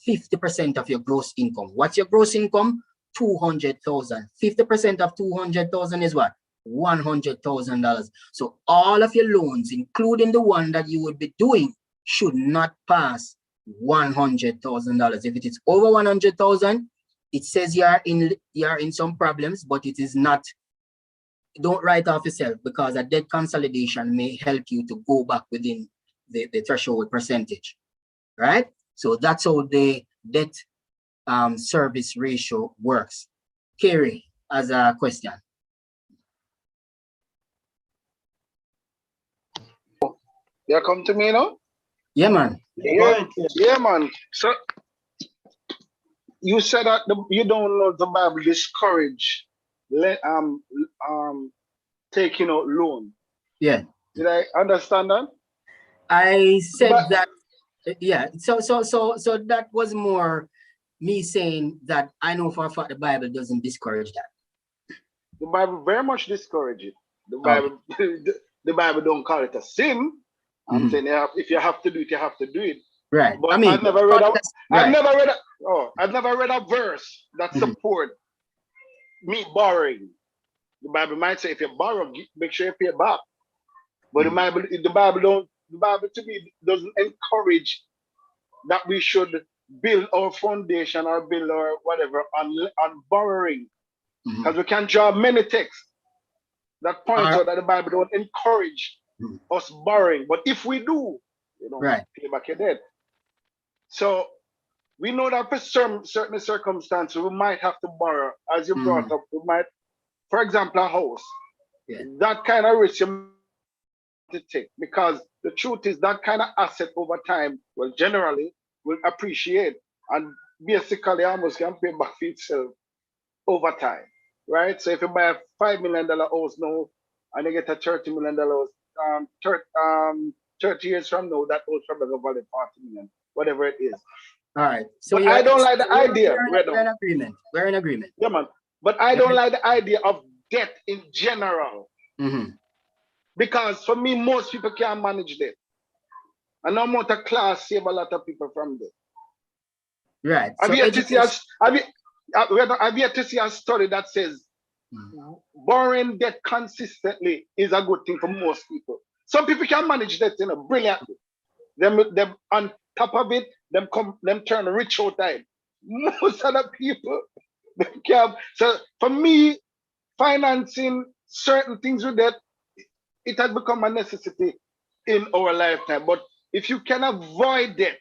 50% of your gross income. What's your gross income? 200,000. 50% of 200,000 is what? $100,000. So all of your loans, including the one that you would be doing, should not pass $100,000. If it is over 100,000, it says you are in some problems, but it is not. Don't write off yourself, because a debt consolidation may help you to go back within the threshold percentage, right? So that's how the debt service ratio works. Kerry has a question. You come to me now? Yeah, man. Yeah, man. So you said that you don't know the Bible discourage taking out loan. Yeah. Did I understand that? I said that. Yeah. So that was more me saying that I know for a fact the Bible doesn't discourage that. The Bible very much discourages it. The Bible, the Bible don't call it a sin. I'm saying if you have to do it, you have to do it. Right. But I mean, I've never read right. I've never read a verse that support me borrowing. The Bible might say if you borrow, make sure you pay back. But the Bible to me doesn't encourage that we should build our foundation or build our whatever on borrowing. Because we can draw many texts that point out that the Bible don't encourage us borrowing. But if we do, you know, pay back your debt. So we know that for certain circumstances, we might have to borrow. As you brought up, we might, for example, a house. That kind of risk you to take, because the truth is that kind of asset over time, well, generally will appreciate and basically almost can pay back for itself over time, right? So if you buy a $5 million house now and you get a $30 million house, 30 years from now, that house probably going to value 40 million, whatever it is. All right. So but I don't like the idea. We're in agreement. We're in agreement. Yeah, man. But I don't like the idea of debt in general. Because for me, most people can't manage debt. And no matter class save a lot of people from debt. Right. I've yet to see a study that says borrowing debt consistently is a good thing for most people. Some people can manage debt, you know, brilliantly. Them on top of it, them turn rich out time. Most of the people they can't. So for me, financing certain things with debt, it has become a necessity in our lifetime. But if you can avoid debt,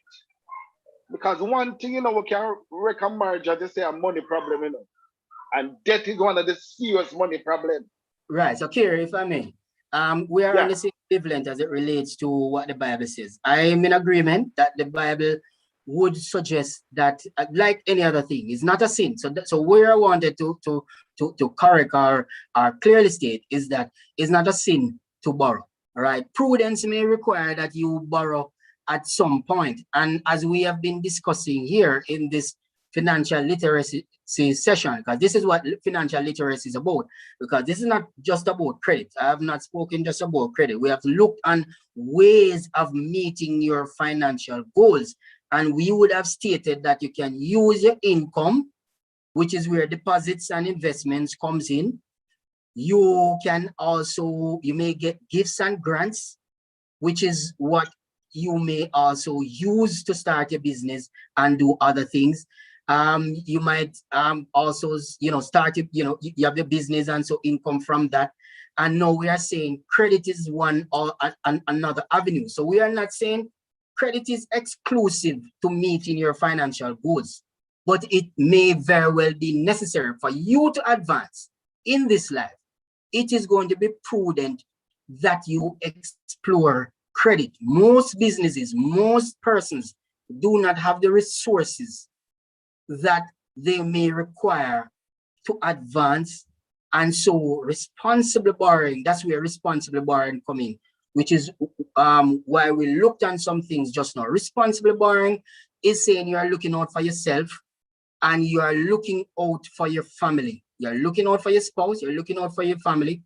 because one thing, you know, we can wreck a marriage, as they say, a money problem, you know, and debt is one of the serious money problems. Right. So, Kerry, if I may, we are on the same wavelength as it relates to what the Bible says. I am in agreement that the Bible would suggest that, like any other thing, it's not a sin. So where I wanted to correct or clearly state is that it's not a sin to borrow. All right. Prudence may require that you borrow at some point. And as we have been discussing here in this financial literacy session, because this is what financial literacy is about, because this is not just about credit. I have not spoken just about credit. We have looked on ways of meeting your financial goals. And we would have stated that you can use your income, which is where deposits and investments comes in. You can also, you may get gifts and grants, which is what you may also use to start your business and do other things. You might also, you know, start, you know, you have your business and so income from that. And now we are saying credit is one or another avenue. So we are not saying credit is exclusive to meeting your financial goals, but it may very well be necessary for you to advance in this life. It is going to be prudent that you explore credit. Most businesses, most persons do not have the resources that they may require to advance. And so responsible borrowing, that's where responsible borrowing come in, which is why we looked on some things just now. Responsible borrowing is saying you are looking out for yourself and you are looking out for your family. You're looking out for your spouse, you're looking out for your family.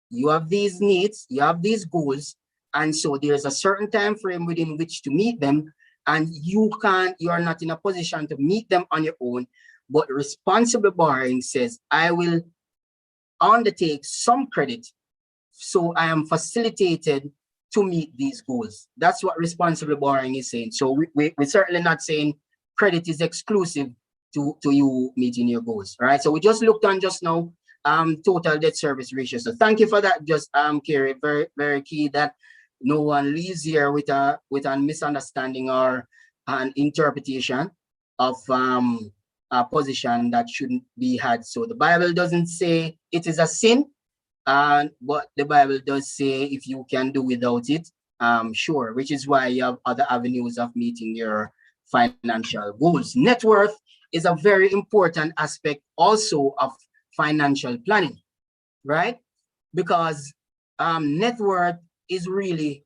You have these needs, you have these goals, and so there's a certain time frame within which to meet them, and you are not in a position to meet them on your own. But responsible borrowing says, I will undertake some credit so I am facilitated to meet these goals. That's what responsible borrowing is saying. So we're certainly not saying credit is exclusive to you meeting your goals. All right. So we just looked on just now total debt service ratio. So thank you for that. Just Kerry, very, very key that no one leaves here with a misunderstanding or an interpretation of a position that shouldn't be had. So the Bible doesn't say it is a sin, but the Bible does say if you can do without it, sure, which is why you have other avenues of meeting your financial goals. Net worth is a very important aspect also of financial planning, right? Because net worth is really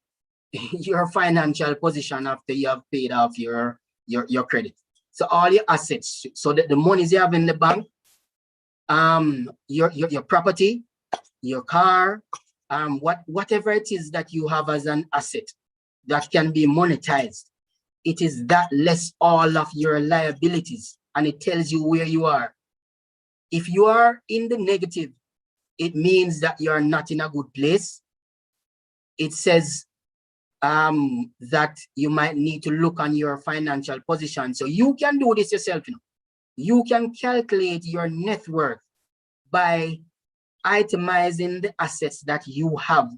your financial position after you have paid off your credit. So all your assets, so that the monies you have in the bank, your property, your car, whatever it is that you have as an asset that can be monetized, it is that less all of your liabilities, and it tells you where you are. If you are in the negative, it means that you are not in a good place. It says that you might need to look on your financial position. So you can do this yourself. You can calculate your net worth by itemizing the assets that you have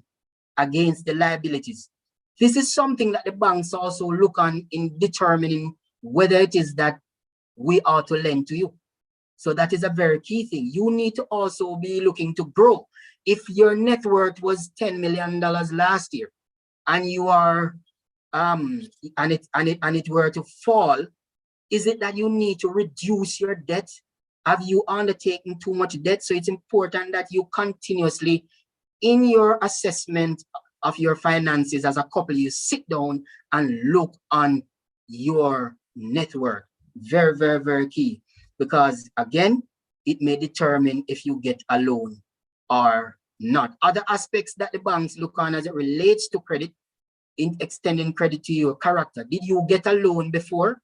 against the liabilities. This is something that the banks also look on in determining whether it is that we ought to lend to you. So that is a very key thing. You need to also be looking to grow. If your net worth was $10 million last year, and you are and it were to fall, is it that you need to reduce your debt? Have you undertaken too much debt? So it's important that you continuously, in your assessment of your finances as a couple, you sit down and look on your net worth. Very, very, very key. Because again, it may determine if you get a loan or not. Other aspects that the banks look on as it relates to credit, in extending credit to your character. Did you get a loan before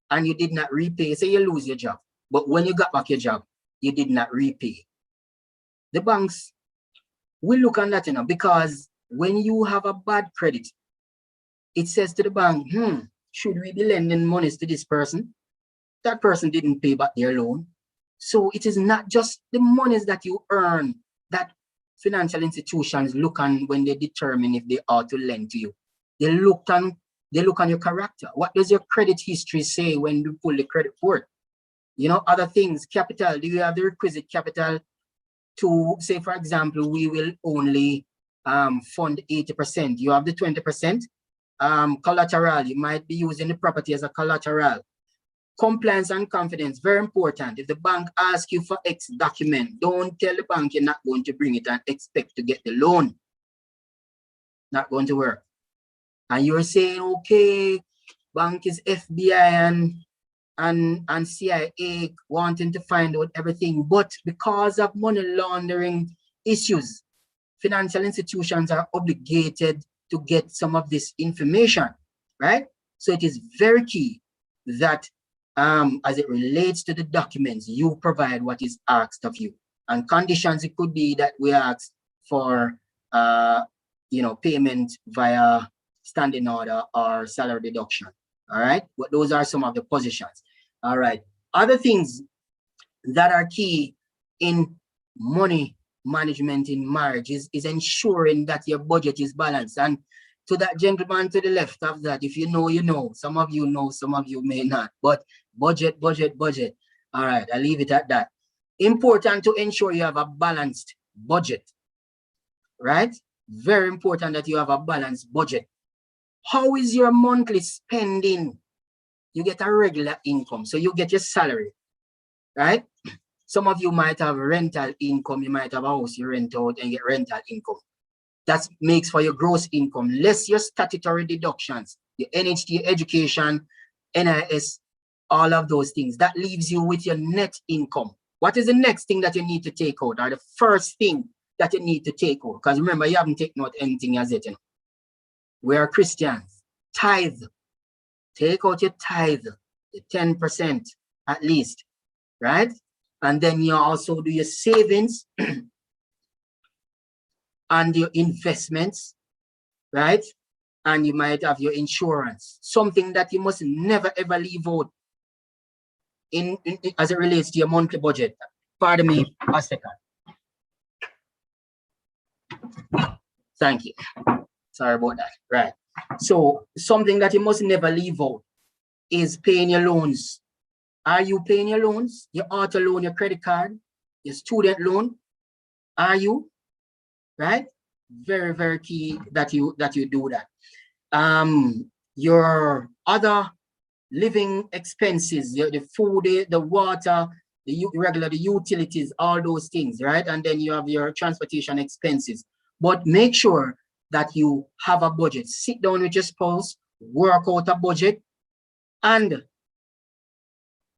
and you did not repay? Say you lose your job, but when you got back your job, you did not repay. The banks will look on that, because when you have a bad credit, it says to the bank, should we be lending monies to this person? That person didn't pay back their loan. So it is not just the monies that you earn that financial institutions look on when they determine if they ought to lend to you. They look on your character. What does your credit history say when you pull the credit report? Other things, capital. Do you have the requisite capital to say, for example, we will only fund 80%. You have the 20%. Collateral, you might be using the property as a collateral. Compliance and confidence, very important. If the bank asks you for X document, don't tell the bank you're not going to bring it and expect to get the loan. Not going to work. And you're saying, okay, bank is FBI and CIA wanting to find out everything, but because of money laundering issues, financial institutions are obligated to get some of this information, right? So it is very key that as it relates to the documents, you provide what is asked of you. And conditions, it could be that we ask for payment via standing order or salary deduction. All right, but those are some of the positions. All right, other things that are key in money management in marriage is ensuring that your budget is balanced. And to that gentleman to the left of that, if you know, you know. Some of you know, some of you may not. But budget. All right, I'll leave it at that. Important to ensure you have a balanced budget, right? Very important that you have a balanced budget. How is your monthly spending? You get a regular income, so you get your salary, right? Some of you might have rental income. You might have a house you rent out and get rental income. That makes for your gross income, less your statutory deductions, your NHT, your education, NIS, all of those things. That leaves you with your net income. What is the next thing that you need to take out, or the first thing that you need to take out? Because remember, you haven't taken out anything as yet. You know? We are Christians. Tithe. Take out your tithe, the 10% at least, right? And then you also do your savings and your investments, right? And you might have your insurance, something that you must never ever leave out in as it relates to your monthly budget. Pardon me a second. Thank you. Sorry about that. Right. So something that you must never leave out is paying your loans. Are you paying your loans? Your auto loan, your credit card, your student loan? Are you? Right? Very, very key that you do that. Your other living expenses, the food, the water, the utilities, all those things, right? And then you have your transportation expenses. But make sure that you have a budget. Sit down with your spouse, work out a budget, and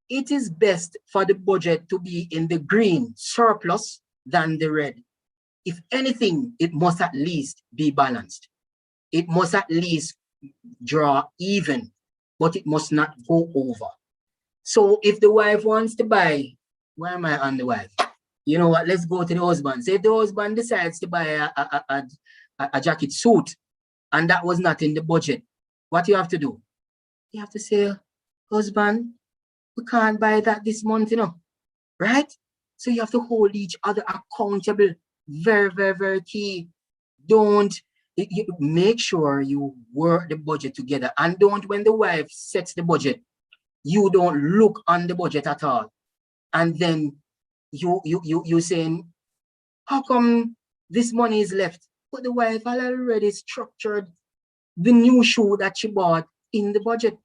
it is best for the budget to be in the green surplus than the red. If anything, it must at least be balanced. It must at least draw even, but it must not go over. So if the wife wants to buy, why am I on the wife? You know what, let's go to the husband. Say if the husband decides to buy a jacket suit and that was not in the budget, what you have to do? You have to say, husband, we can't buy that this month, you know, right? So you have to hold each other accountable. Very, very, very key. Don't make sure you work the budget together, and don't, when the wife sets the budget, you don't look on the budget at all. And then you saying, how come this money is left? But the wife had already structured the new shoe that she bought in the budget.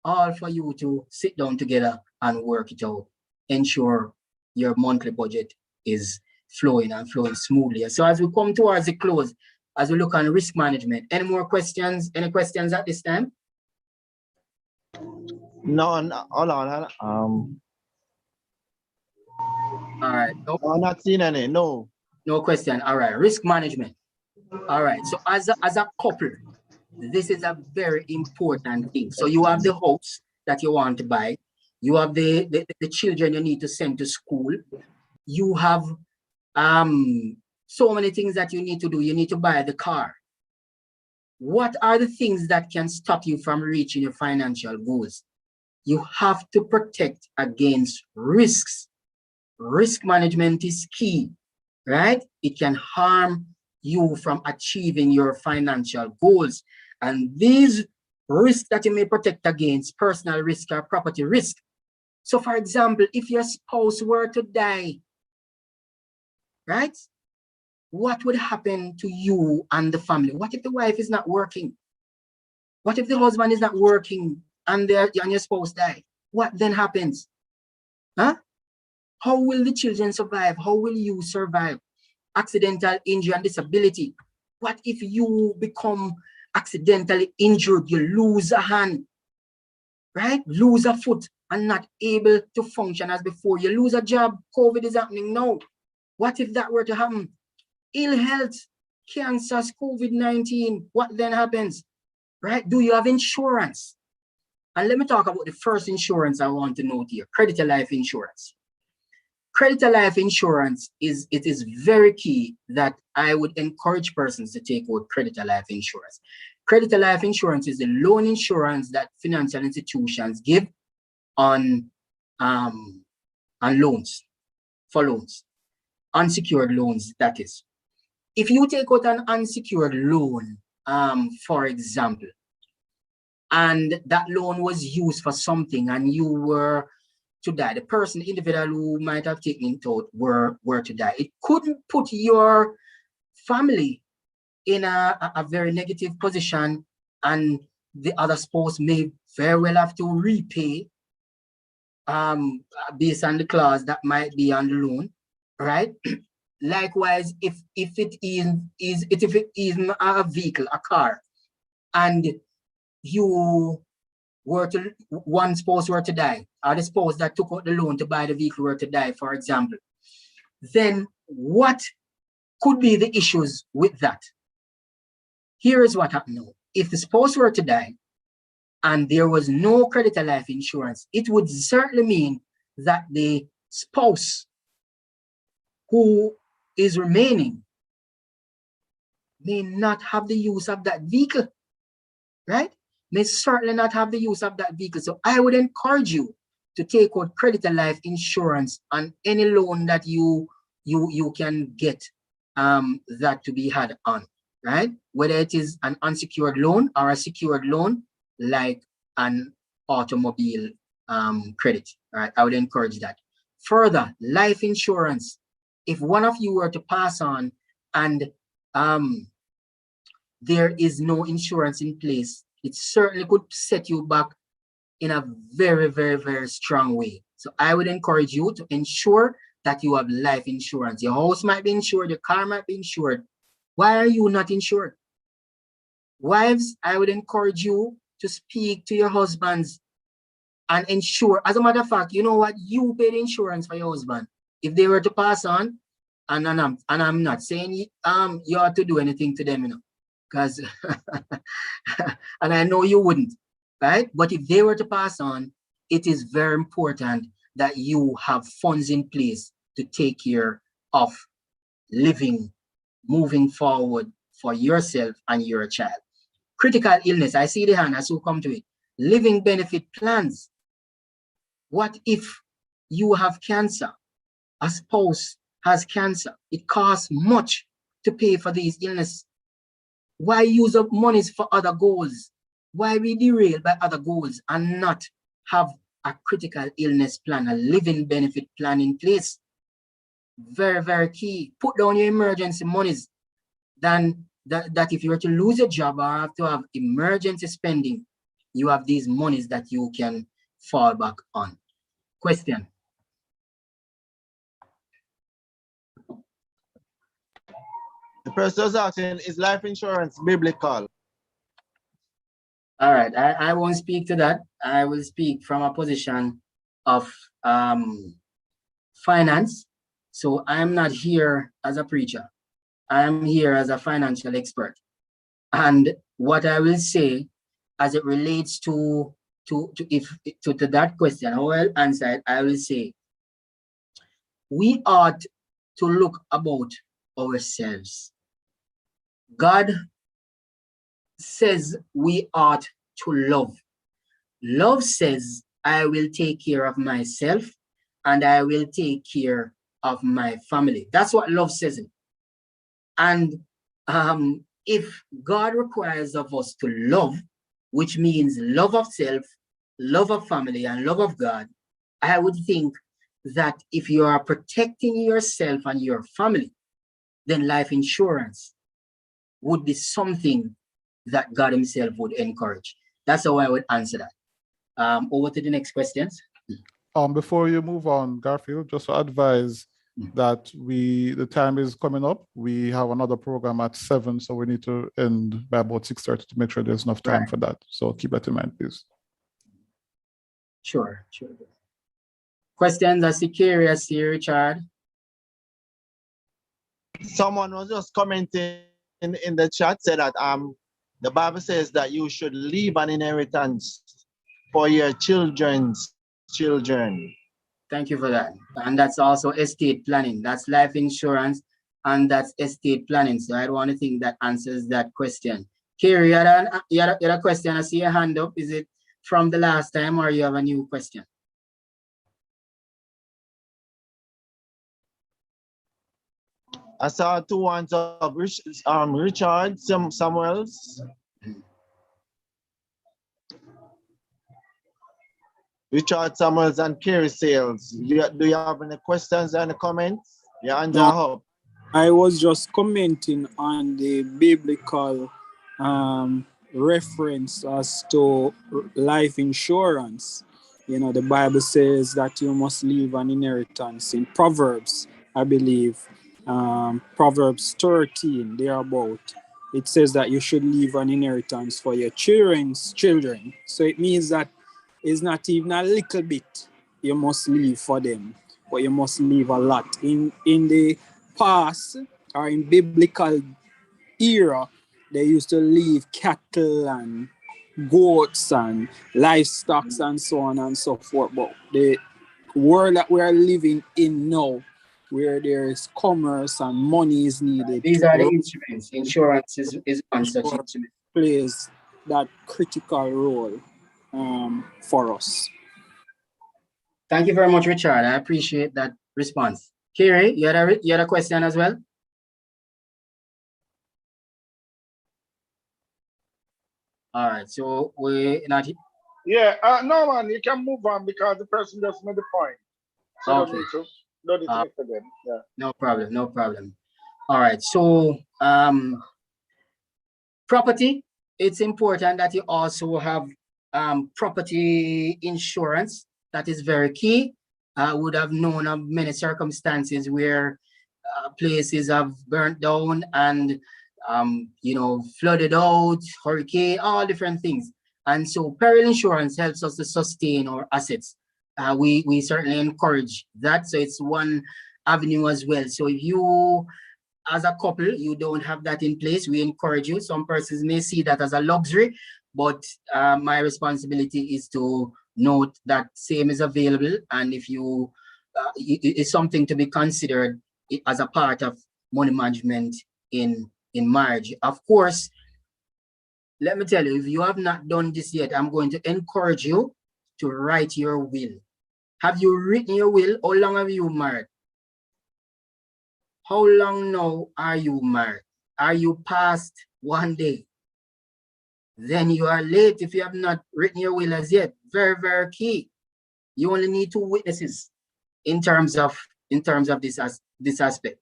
All for you to sit down together and work it out. Ensure your monthly budget is flowing and flowing smoothly. So as we come towards the close, as we look on risk management, any more questions? Any questions at this time? No, hold on. All right. No, I'm not seeing any. No. no question. All right. Risk management. All right. So as a couple, this is a very important thing. So you have the house that you want to buy. You have the children you need to send to school. You have so many things that you need to do. You need to buy the car. What are the things that can stop you from reaching your financial goals? You have to protect against risks. Risk management is key, right? It can harm you from achieving your financial goals. And these risks that you may protect against, personal risk or property risk. So for example, if your spouse were to die, right? What would happen to you and the family? What if the wife is not working? What if the husband is not working and your spouse die? What then happens? Huh? How will the children survive? How will you survive? Accidental injury and disability. What if you become accidentally injured? You lose a hand, right? Lose a foot and not able to function as before. You lose a job. COVID is happening now. What if that were to happen? Ill health, cancers, COVID-19. What then happens? Right? Do you have insurance? And let me talk about the first insurance I want to note here, creditor life insurance. Creditor life insurance is very key that I would encourage persons to take out creditor life insurance. Creditor life insurance is the loan insurance that financial institutions give on loans, for loans, unsecured loans, that is. If you take out an unsecured loan, for example, and that loan was used for something and you were to die, the person, the individual who might have taken it out were to die, it couldn't put your family in a very negative position, and the other spouse may very well have to repay based on the clause that might be on the loan, right? likewise, if it is a vehicle, a car, and one spouse were to die, or the spouse that took out the loan to buy the vehicle were to die, for example, then what could be the issues with that? Here is what happened now. If the spouse were to die and there was no creditor life insurance, it would certainly mean that the spouse who is remaining may not have the use of that vehicle, right? May certainly not have the use of that vehicle. So I would encourage you to take out creditor life insurance on any loan that you can get that to be had on, right? Whether it is an unsecured loan or a secured loan, like an automobile credit, right? I would encourage that. Further, life insurance. If one of you were to pass on and there is no insurance in place, it certainly could set you back in a very, very, very strong way. So I would encourage you to ensure that you have life insurance. Your house might be insured, your car might be insured. Why are you not insured? Wives, I would encourage you to speak to your husbands and ensure. As a matter of fact, you know what? You pay the insurance for your husband. If they were to pass on, and I'm not saying you ought to do anything to them, because and I know you wouldn't, right? But if they were to pass on, it is very important that you have funds in place to take care of living, moving forward for yourself and your child. Critical illness, I see the hand as we come to it. Living benefit plans. What if you have cancer? A spouse has cancer. It costs much to pay for these illnesses. Why use up monies for other goals? Why be derailed by other goals and not have a critical illness plan, a living benefit plan in place? Very, very key. Put down your emergency monies. Then that if you were to lose a job or have to have emergency spending, you have these monies that you can fall back on. Question. The person is asking, is life insurance biblical? All right, I won't speak to that. I will speak from a position of finance. So I'm not here as a preacher. I'm here as a financial expert. And what I will say as it relates to that question, how I'll answer it, I will say, we ought to look about ourselves. God says we ought to love. Love says, I will take care of myself and I will take care of my family. That's what love says. And if God requires of us to love, which means love of self, love of family, and love of God, I would think that if you are protecting yourself and your family, then life insurance would be something that God himself would encourage. That's how I would answer that. Over to the next questions. Before you move on, Garfield, just to advise that the time is coming up. We have another program at 7, so we need to end by about 6:30 to make sure there's enough time for that. So keep that in mind, please. Sure. Questions? I see curious here, Richard. Someone was just commenting in the chat, said that the Bible says that you should leave an inheritance for your children's children. Thank you for that. And that's also estate planning. That's life insurance and that's estate planning. So I want to think that answers that question. Kerry, you had a question. I see your hand up. Is it from the last time or you have a new question? I saw 2 hands of Richard Samuels. Richard Samuels and Kerry Sales. Do you have any questions and comments? Your hands are up. I was just commenting on the biblical reference as to life insurance. You know, the Bible says that you must leave an inheritance in Proverbs, I believe. Proverbs 13, thereabout, it says that you should leave an inheritance for your children's children. So it means that it's not even a little bit you must leave for them, but you must leave a lot. In the past, or in biblical era, they used to leave cattle and goats and livestock and so on and so forth. But the world that we are living in now, where there is commerce and money is needed These to are the run, instruments. Insurance is one such insurance instrument. plays that critical role for us. Thank you very much, Richard. I appreciate that response. Kiri, you had a question as well? All right, so we're not. Yeah, no man, you can move on because the person just made the point. So Okay. don't need to make for them. Yeah. No problem, no problem. All right, so property, it's important that you also have property insurance. That is very key. I would have known of many circumstances where places have burnt down and flooded out, hurricane, all different things. And so peril insurance helps us to sustain our assets. We certainly encourage that. So it's one avenue as well. So if you, as a couple, you don't have that in place, we encourage you. Some persons may see that as a luxury, but my responsibility is to note that same is available. And if you, it's something to be considered as a part of money management in marriage. Of course, let me tell you, if you have not done this yet, I'm going to encourage you to write your will. Have you written your will? How long have you married? How long now are you married? Are you past 1 day? Then you are late if you have not written your will as yet. Very, very key. You only need 2 witnesses in terms of this aspect,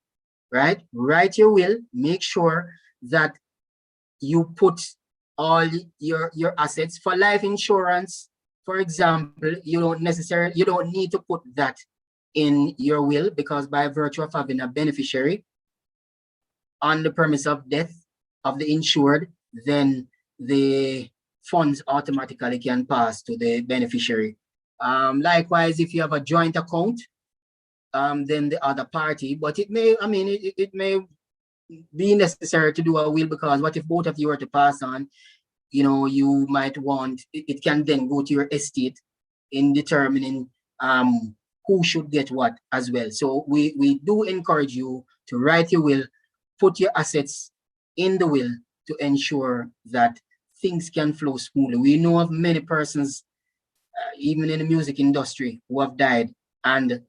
right? Write your will. Make sure that you put all your assets. For life insurance, for example, you don't need to put that in your will, because by virtue of having a beneficiary on the premise of death of the insured, then the funds automatically can pass to the beneficiary. Likewise, if you have a joint account, then the other party, but it may, it may be necessary to do a will, because what if both of you were to pass on, you might want, it can then go to your estate in determining who should get what as well. So we do encourage you to write your will, put your assets in the will to ensure that things can flow smoothly. We know of many persons, even in the music industry, who have died, and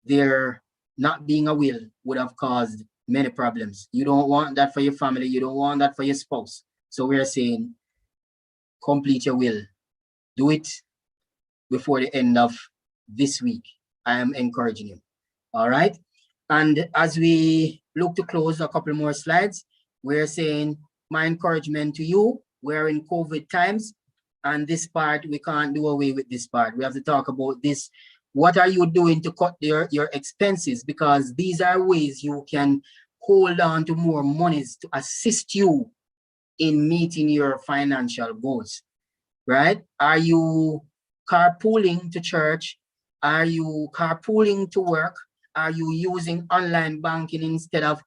their not being a will would have caused many problems. You don't want that for your family. You don't want that for your spouse. So we're saying, complete your will. Do it before the end of this week. I am encouraging you. All right. And as we look to close, a couple more slides, we're saying my encouragement to you, we're in COVID times, and this part, we can't do away with this part. We have to talk about this. What are you doing to cut your expenses? Because these are ways you can hold on to more monies to assist you in meeting your financial goals, right? Are you carpooling to church? Are you carpooling to work? Are you using online banking instead of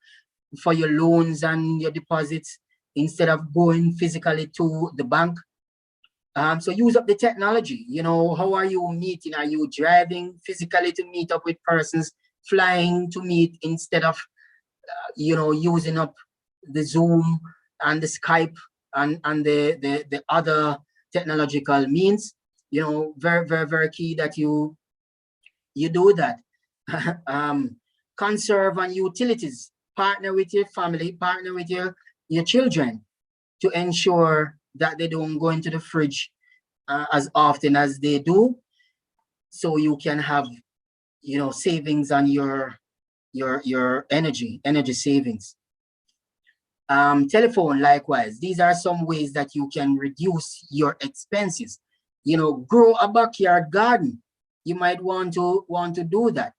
for your loans and your deposits, instead of going physically to the bank? So use up the technology. How are you meeting? Are you driving physically to meet up with persons, flying to meet instead of, using up the Zoom and the Skype and the other technological means? Very, very, very key that you do that. Conserve on utilities. Partner with your family, partner with your children to ensure that they don't go into the fridge as often as they do, so you can have savings on your energy savings. Telephone, likewise. These are some ways that you can reduce your expenses. Grow a backyard garden. You might want to do that.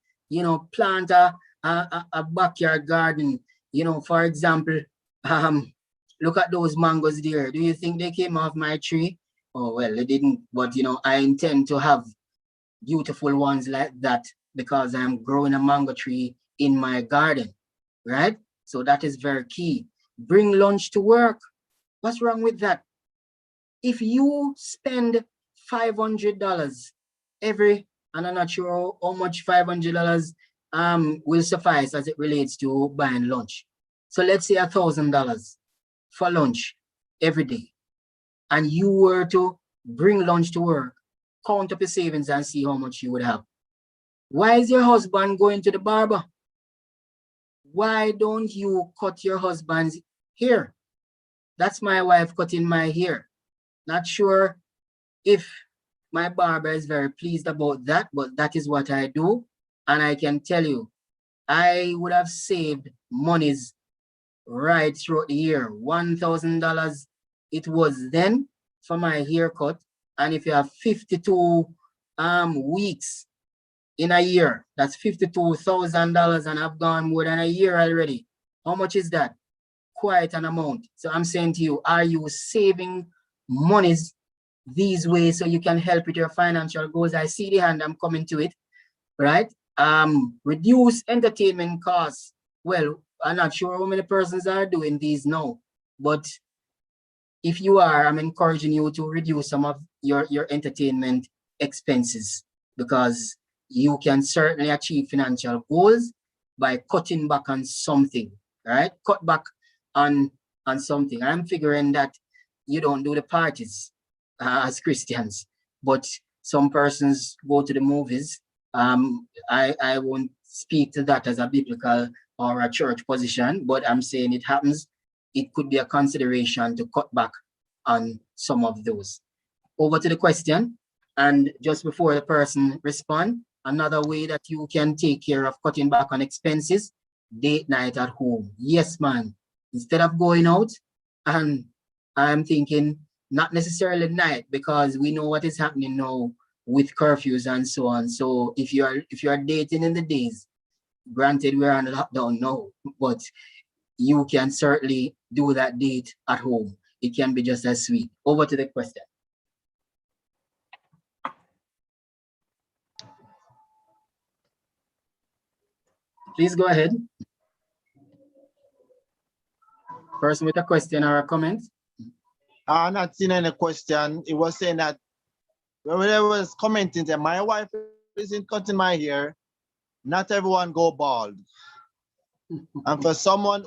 Plant a backyard garden, you know, for example, look at those mangoes there. Do you think they came off my tree? Oh, well, they didn't, but you know, I intend to have beautiful ones like that because I'm growing a mango tree in my garden, right? So that is very key. Bring lunch to work. What's wrong with that? If you spend $500 every, and I'm not sure how much $500 will suffice as it relates to buying lunch. So let's say $1,000 for lunch every day, and you were to bring lunch to work, count up your savings and see how much you would have. Why is your husband going to the barber? Why don't you cut your husband's hair? That's my wife cutting my hair. Not sure if my barber is very pleased about that, but that is what I do. And I can tell you, I would have saved monies right throughout the year. $1,000 it was then for my haircut. And if you have 52 weeks in a year, that's $52,000, and I've gone more than a year already. How much is that? Quite an amount. So I'm saying to you, are you saving monies these ways so you can help with your financial goals? I see the hand, I'm coming to it, right? Reduce entertainment costs. Well, I'm not sure how many persons are doing these now, but if you are, I'm encouraging you to reduce some of your entertainment expenses, because you can certainly achieve financial goals by cutting back on something, right? Cut back on something. I'm figuring that you don't do the parties as Christians, but some persons go to the movies. I won't speak to that as a biblical or a church position, but I'm saying it happens. It could be a consideration to cut back on some of those. Over to the question, and just before the person respond, another way that you can take care of cutting back on expenses, date night at home. Yes, man. Instead of going out, and I'm thinking not necessarily night, because we know what is happening now with curfews and so on. So if you are dating in the days, granted we're on lockdown now, but you can certainly do that date at home. It can be just as sweet. Over to the question. Please go ahead. Person with a question or a comment? I'm not seeing any question. It was saying that when I was commenting that my wife isn't cutting my hair, not everyone go bald. And for someone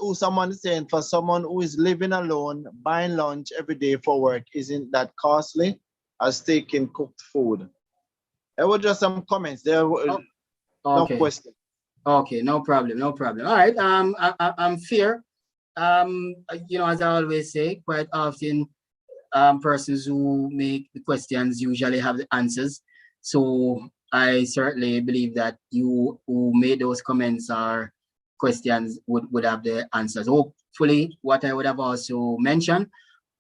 is saying, for someone who is living alone, buying lunch every day for work, isn't that costly as taking cooked food? There were just some comments. There were no questions. Okay, no problem, no problem. All right, I'm fair. You know, as I always say, quite often, persons who make the questions usually have the answers. So I certainly believe that you who made those comments or questions would have the answers. Hopefully, what I would have also mentioned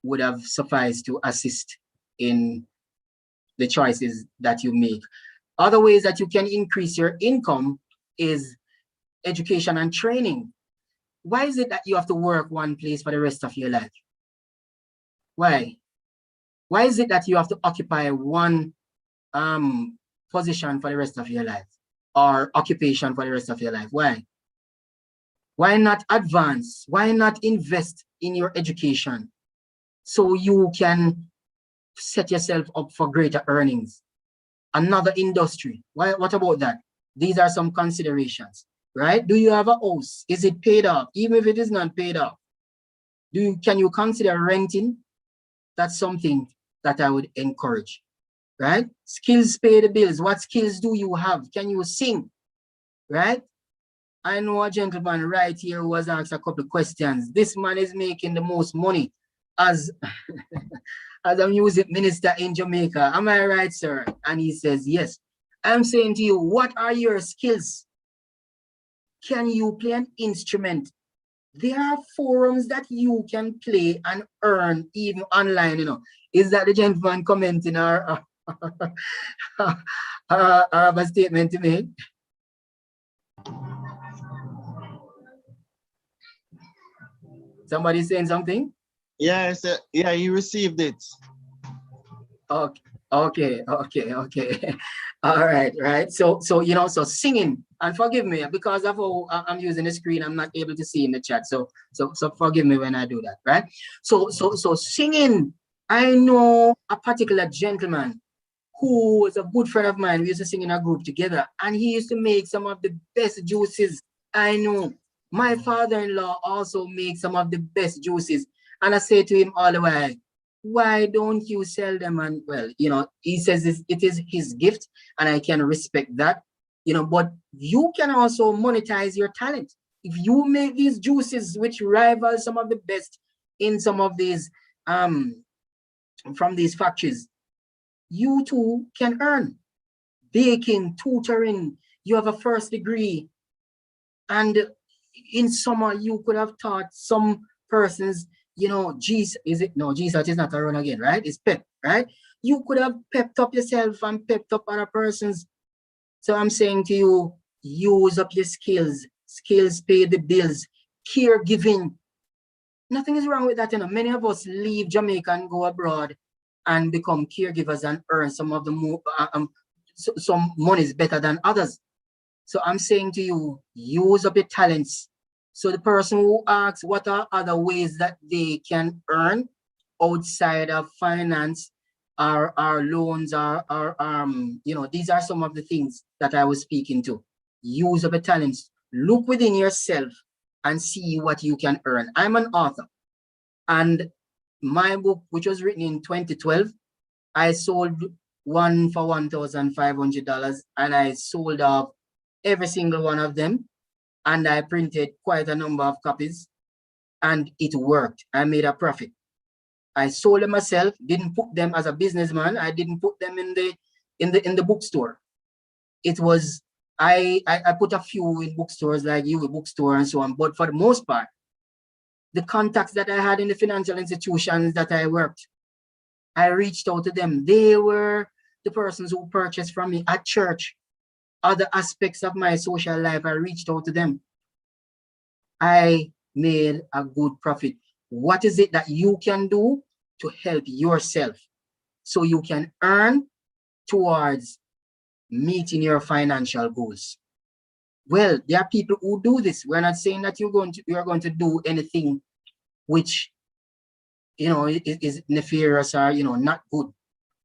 would have sufficed to assist in the choices that you make. Other ways that you can increase your income is education and training. Why is it that you have to work one place for the rest of your life? Why? Why is it that you have to occupy one position for the rest of your life, or occupation for the rest of your life? Why? Why not advance? Why not invest in your education so you can set yourself up for greater earnings? Another industry. Why? What about that? These are some considerations, right? Do you have a house? Is it paid off? Even if it is not paid off, can you consider renting? That's something that I would encourage, right? Skills pay the bills. What skills do you have? Can you sing, right? I know a gentleman right here who was asked a couple of questions. This man is making the most money as as a music minister in Jamaica. Am I right, sir? And he says, yes. I'm saying to you, what are your skills? Can you play an instrument? There are forums that you can play and earn even online, you know. Is that the gentleman commenting or a statement to make? Somebody saying something? Yes, yeah, he received it. Okay. All right, right. So so singing, and forgive me because of how I'm using the screen, I'm not able to see in the chat. So forgive me when I do that, right? So singing. I know a particular gentleman who was a good friend of mine. We used to sing in a group together, and he used to make some of the best juices. I know. My father-in-law also makes some of the best juices, and I say to him all the while, why don't you sell them? And well, he says it is his gift, and I can respect that, but you can also monetize your talent. If you make these juices which rival some of the best in some of these from these factories, you too can earn. Baking, tutoring, you have a first degree, and in summer you could have taught some persons, Jesus is not a run again, right? It's pep, right? You could have pepped up yourself and pepped up other persons. So I'm saying to you, use up your skills. Skills pay the bills. Caregiving, nothing is wrong with that. Many of us leave Jamaica and go abroad and become caregivers and earn some of the some money is better than others. So I'm saying to you, use up your talents. So the person who asks what are other ways that they can earn outside of finance, our loans, these are some of the things that I was speaking to. Use up your talents. Look within yourself and see what you can earn. I'm an author, and my book, which was written in 2012, I sold one for $1,500, and I sold off every single one of them, and I printed quite a number of copies, and it worked. I made a profit. I sold them myself, didn't put them as a businessman. I didn't put them in the bookstore. It was I put a few in bookstores like you, bookstore and so on, but for the most part, the contacts that I had in the financial institutions that I worked, I reached out to them. They were the persons who purchased from me at church. Other aspects of my social life, I reached out to them. I made a good profit. What is it that you can do to help yourself so you can earn towards meeting your financial goals? Well, there are people who do this. We're not saying that you're going to do anything which is nefarious or not good,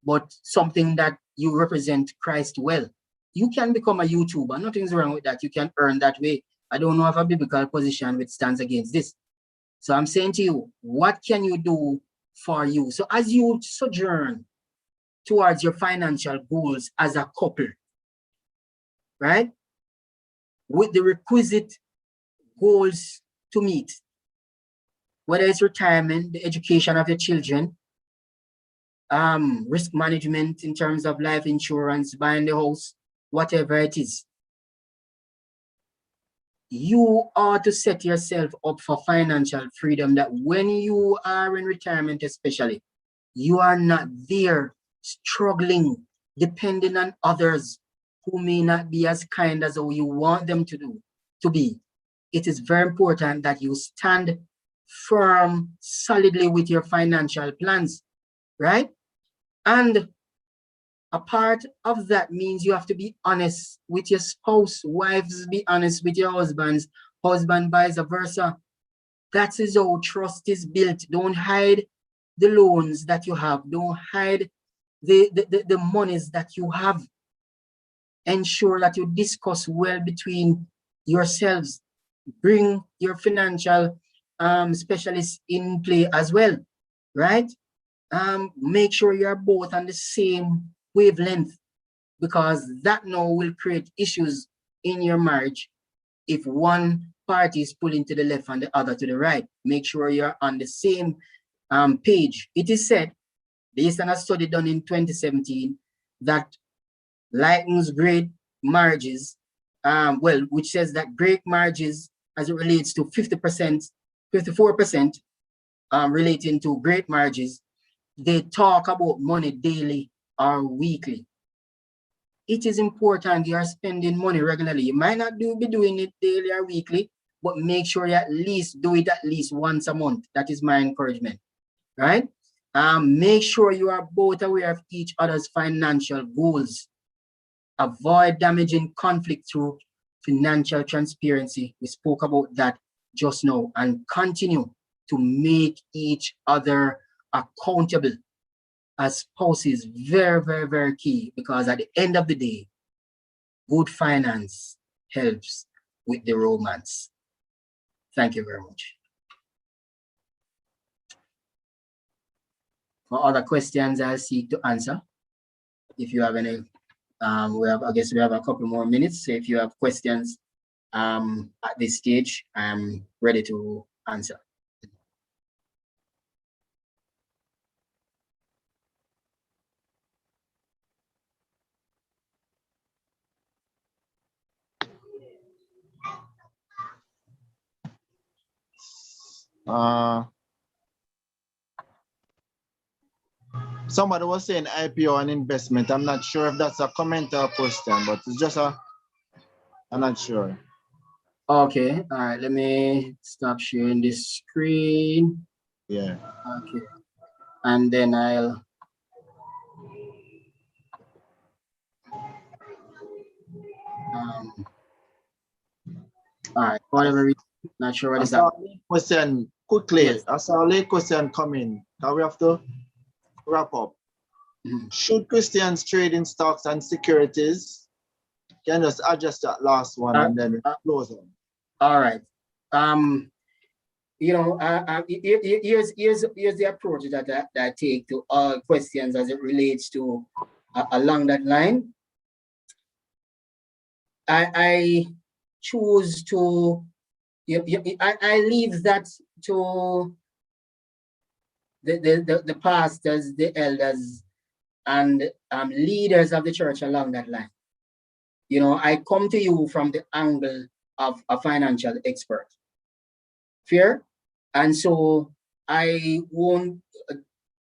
but something that you represent Christ well. You can become a YouTuber. Nothing's wrong with that. You can earn that way. I don't know if a biblical position which stands against this. So I'm saying to you, what can you do for you? So as you sojourn towards your financial goals as a couple, right? With the requisite goals to meet, whether it's retirement, the education of your children, risk management in terms of life insurance, buying the house, whatever it is, you ought to set yourself up for financial freedom, that when you are in retirement especially, you are not there struggling, depending on others who may not be as kind as how you want them to be. It is very important that you stand firm, solidly with your financial plans, right? And a part of that means you have to be honest with your spouse. Wives, be honest with your husbands. Husband, vice versa. That is how trust is built. Don't hide the loans that you have. Don't hide the monies that you have. Ensure that you discuss well between yourselves. Bring your financial specialists in play as well, right? Make sure you're both on the same wavelength, because that now will create issues in your marriage if one party is pulling to the left and the other to the right. Make sure you're on the same page. It is said, based on a study done in 2017, that lightens great marriages, which says that great marriages, as it relates to 50%, 54% relating to great marriages, they talk about money daily or weekly. It is important you are spending money regularly. You might not be doing it daily or weekly, but make sure you at least do it at least once a month. That is my encouragement, right? Make sure you are both aware of each other's financial goals. Avoid damaging conflict through financial transparency. We spoke about that just now, and continue to make each other accountable as spouses. Very, very, very key, because at the end of the day, good finance helps with the romance. Thank you very much. For other questions, I'll seek to answer. If you have any, I guess we have a couple more minutes. So if you have questions at this stage, I'm ready to answer. Somebody was saying IPO and investment. I'm not sure if that's a comment or a question, but it's just I'm not sure. Okay, all right, let me stop sharing this screen. Yeah. Okay, and then I'll all right, whatever reason, not sure what is that. Question quickly. Yes. I saw a late question coming. Now we have to wrap up. Should Christians trade in stocks and securities? Can just adjust that last one and then close on. All right. You know, here's the approach that I take to all questions as it relates to along that line. I choose to I leave that to the pastors, the elders, and leaders of the church along that line. You know, I come to you from the angle of a financial expert. Fair? And so I won't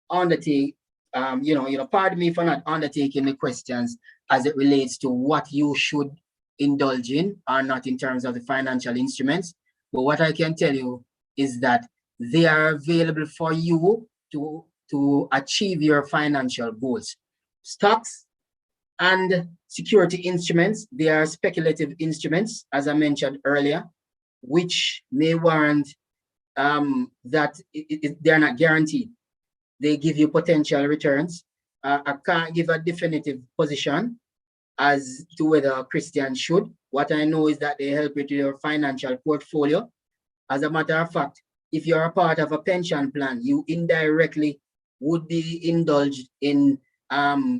undertake, pardon me for not undertaking the questions as it relates to what you should indulge in or not in terms of the financial instruments. But what I can tell you is that they are available for you to achieve your financial goals. Stocks and security instruments, they are speculative instruments, as I mentioned earlier, which may warrant that they're not guaranteed. They give you potential returns. I can't give a definitive position as to whether a Christian should. What I know is that they help with your financial portfolio. As a matter of fact, if you're a part of a pension plan, you indirectly would be indulged in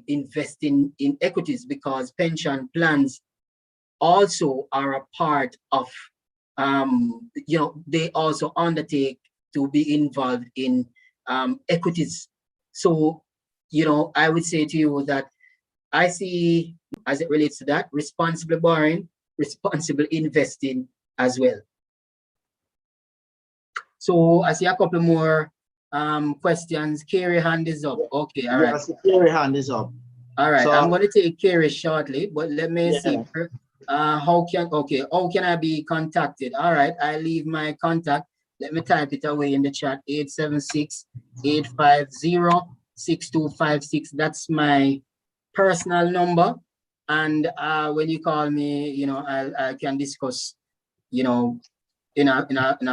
investing in equities, because pension plans also are a part of, they also undertake to be involved in equities. So, I would say to you that I see, as it relates to that, responsible borrowing, responsible investing as well. So I see a couple more questions. Carrie hand is up. Okay, all right. Yes, Carrie hand is up. All right, so, I'm going to take Carrie shortly, but let me see. How can I be contacted? All right, I leave my contact. Let me type it away in the chat. 876-850-6256. That's my personal number. And when you call me, I can discuss, in a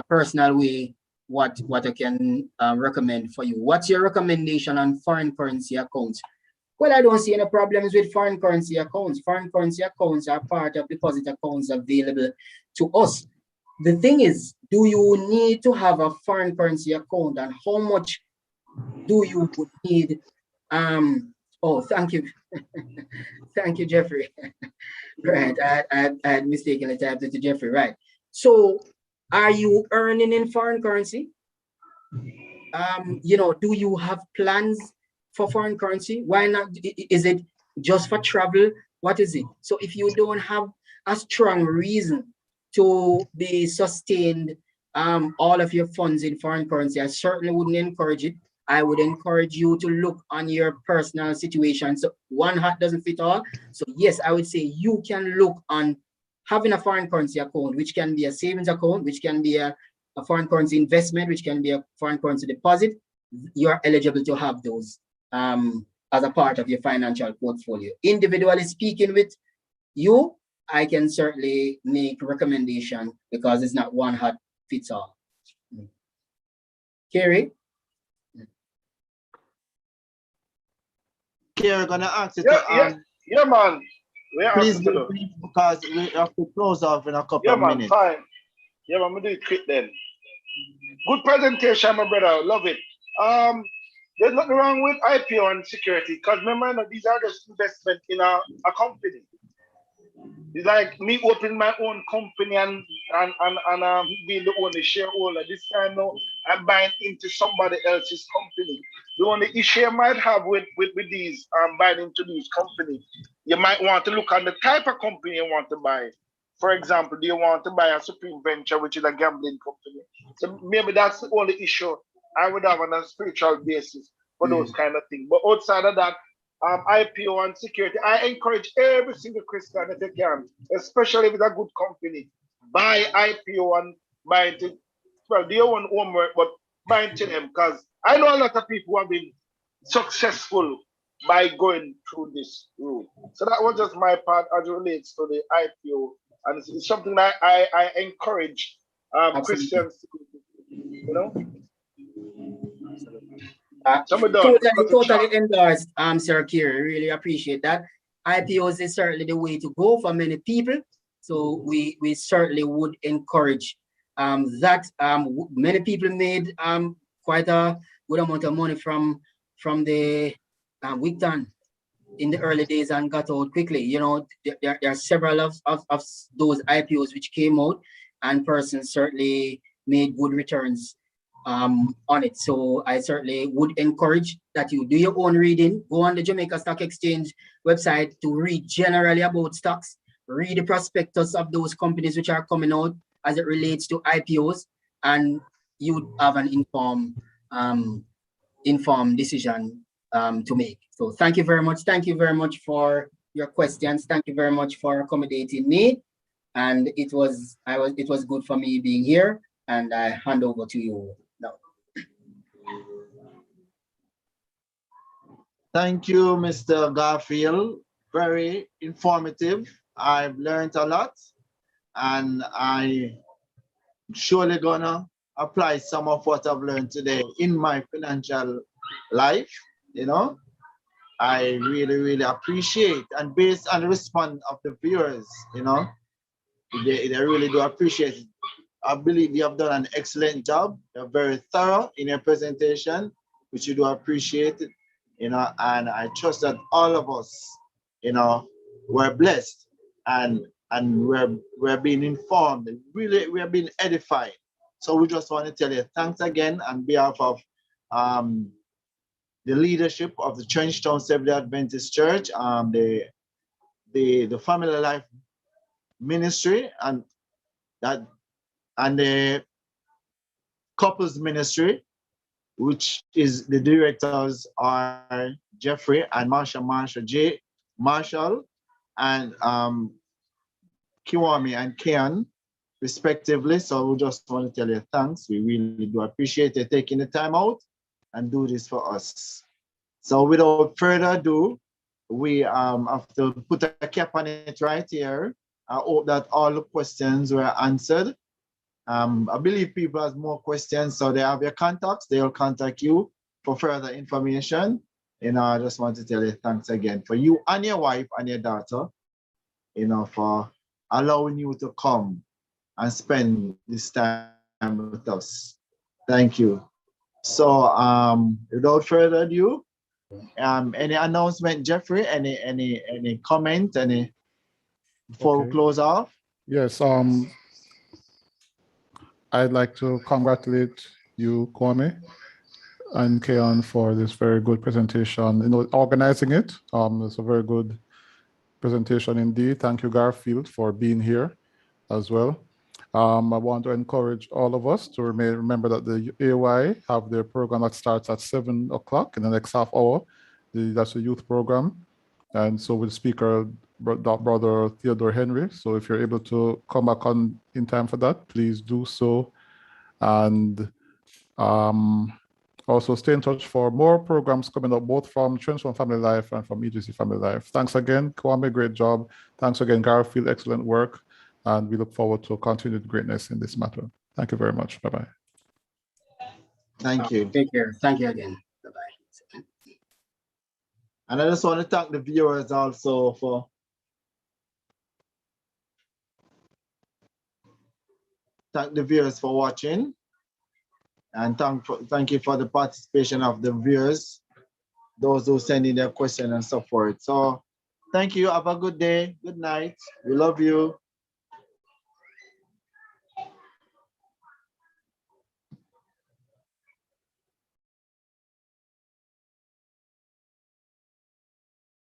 personal way, what I can recommend for you. What's your recommendation on foreign currency accounts? Well, I don't see any problems with foreign currency accounts. Foreign currency accounts are part of deposit accounts available to us. The thing is, do you need to have a foreign currency account, and how much do you need? Oh, thank you. Thank you, Jeffrey. Right, I had mistakenly typed it to Jeffrey, right. So are you earning in foreign currency? Do you have plans for foreign currency? Why not? Is it just for travel? What is it? So if you don't have a strong reason to be sustained all of your funds in foreign currency, I certainly wouldn't encourage it. I would encourage you to look on your personal situation. So one hat doesn't fit all. So yes, I would say you can look on having a foreign currency account, which can be a savings account, which can be a foreign currency investment, which can be a foreign currency deposit, you're eligible to have those as a part of your financial portfolio. Individually speaking with you, I can certainly make recommendation because it's not one hat fits all. Kerry? Kerry, gonna ask you Yeah, to yeah, man. We are please asking to be do. brief because we have to close off in a couple Yeah, of man, minutes. fine. Yeah, man, we do it quick then. Good presentation, my brother. Love it. There's nothing wrong with IPO and security because remember, these are just investment in a company. It's like me opening my own company and being the only shareholder. This time now, I'm buying into somebody else's company. The only issue I might have with these buying into these companies, you might want to look at the type of company you want to buy. For example, do you want to buy a Supreme Venture, which is a gambling company? So maybe that's the only issue I would have on a spiritual basis for those kind of things. But outside of that, IPO and security, I encourage every single Christian that they can, especially with a good company, buy IPO and buy into, well, do your own homework, but buy into them because I know a lot of people who have been successful by going through this route. So that was just my part as it relates to the IPO. And it's something that I encourage Christians to do, you know? Totally endorsed, Sir Kiri. Really appreciate that. IPOs is certainly the way to go for many people. So we certainly would encourage that. Many people made quite a good amount of money from the Wigton in the early days and got out quickly. You know, there are several of those IPOs which came out and persons certainly made good returns on it. So I certainly would encourage that you do your own reading, go on the Jamaica Stock Exchange website to read generally about stocks, read the prospectus of those companies which are coming out as it relates to IPOs, and you would have an informed decision to make. So thank you very much. Thank you very much for your questions. Thank you very much for accommodating me. And it was good for me being here, and I hand over to you now. Thank you, Mr. Garfield. Very informative. I've learned a lot, and I surely gonna apply some of what I've learned today in my financial life. You know, I really, really appreciate, and based on the response of the viewers, you know, they really do appreciate it. I believe you have done an excellent job. You're very thorough in your presentation, which you do appreciate it, you know, and I trust that all of us, you know, we're blessed and we're being informed. Really, we're being edified. So we just want to tell you thanks again on behalf of the leadership of the Trenchtown Seventh-day Adventist Church, the Family Life Ministry, and the Couples Ministry, which is the directors are Jeffrey and Marshall, Marshall, and Kiwami and Kian, respectively. So we just want to tell you thanks. We really do appreciate you taking the time out and do this for us. So without further ado, we have to put a cap on it right here. I hope that all the questions were answered. I believe people have more questions, so they have your contacts. They'll contact you for further information. You know, I just want to tell you thanks again for you and your wife and your daughter, you know, for allowing you to come and spend this time with us. Thank you. So without further ado, any announcement, Jeffrey? Any comment? Before we close off? Yes. I'd like to congratulate you, Kwame, and Keon for this very good presentation. You know, organizing it. It's a very good presentation indeed. Thank you, Garfield, for being here as well. I want to encourage all of us to remember that the AY have their program that starts at 7 o'clock in the next half hour. That's a youth program. and so will Speaker Brother Theodore Henry. So if you're able to come back on in time for that, please do so. And also stay in touch for more programs coming up, both from Transform Family Life and from EGC Family Life. Thanks again, Kwame, great job. Thanks again, Garfield, excellent work. And we look forward to continued greatness in this matter. Thank you very much. Bye-bye. Thank you. Take care. Thank you again. Bye-bye. And I just want to thank the viewers also for watching. And thank you for the participation of the viewers, those who send in their questions and so forth. So thank you. Have a good day. Good night. We love you.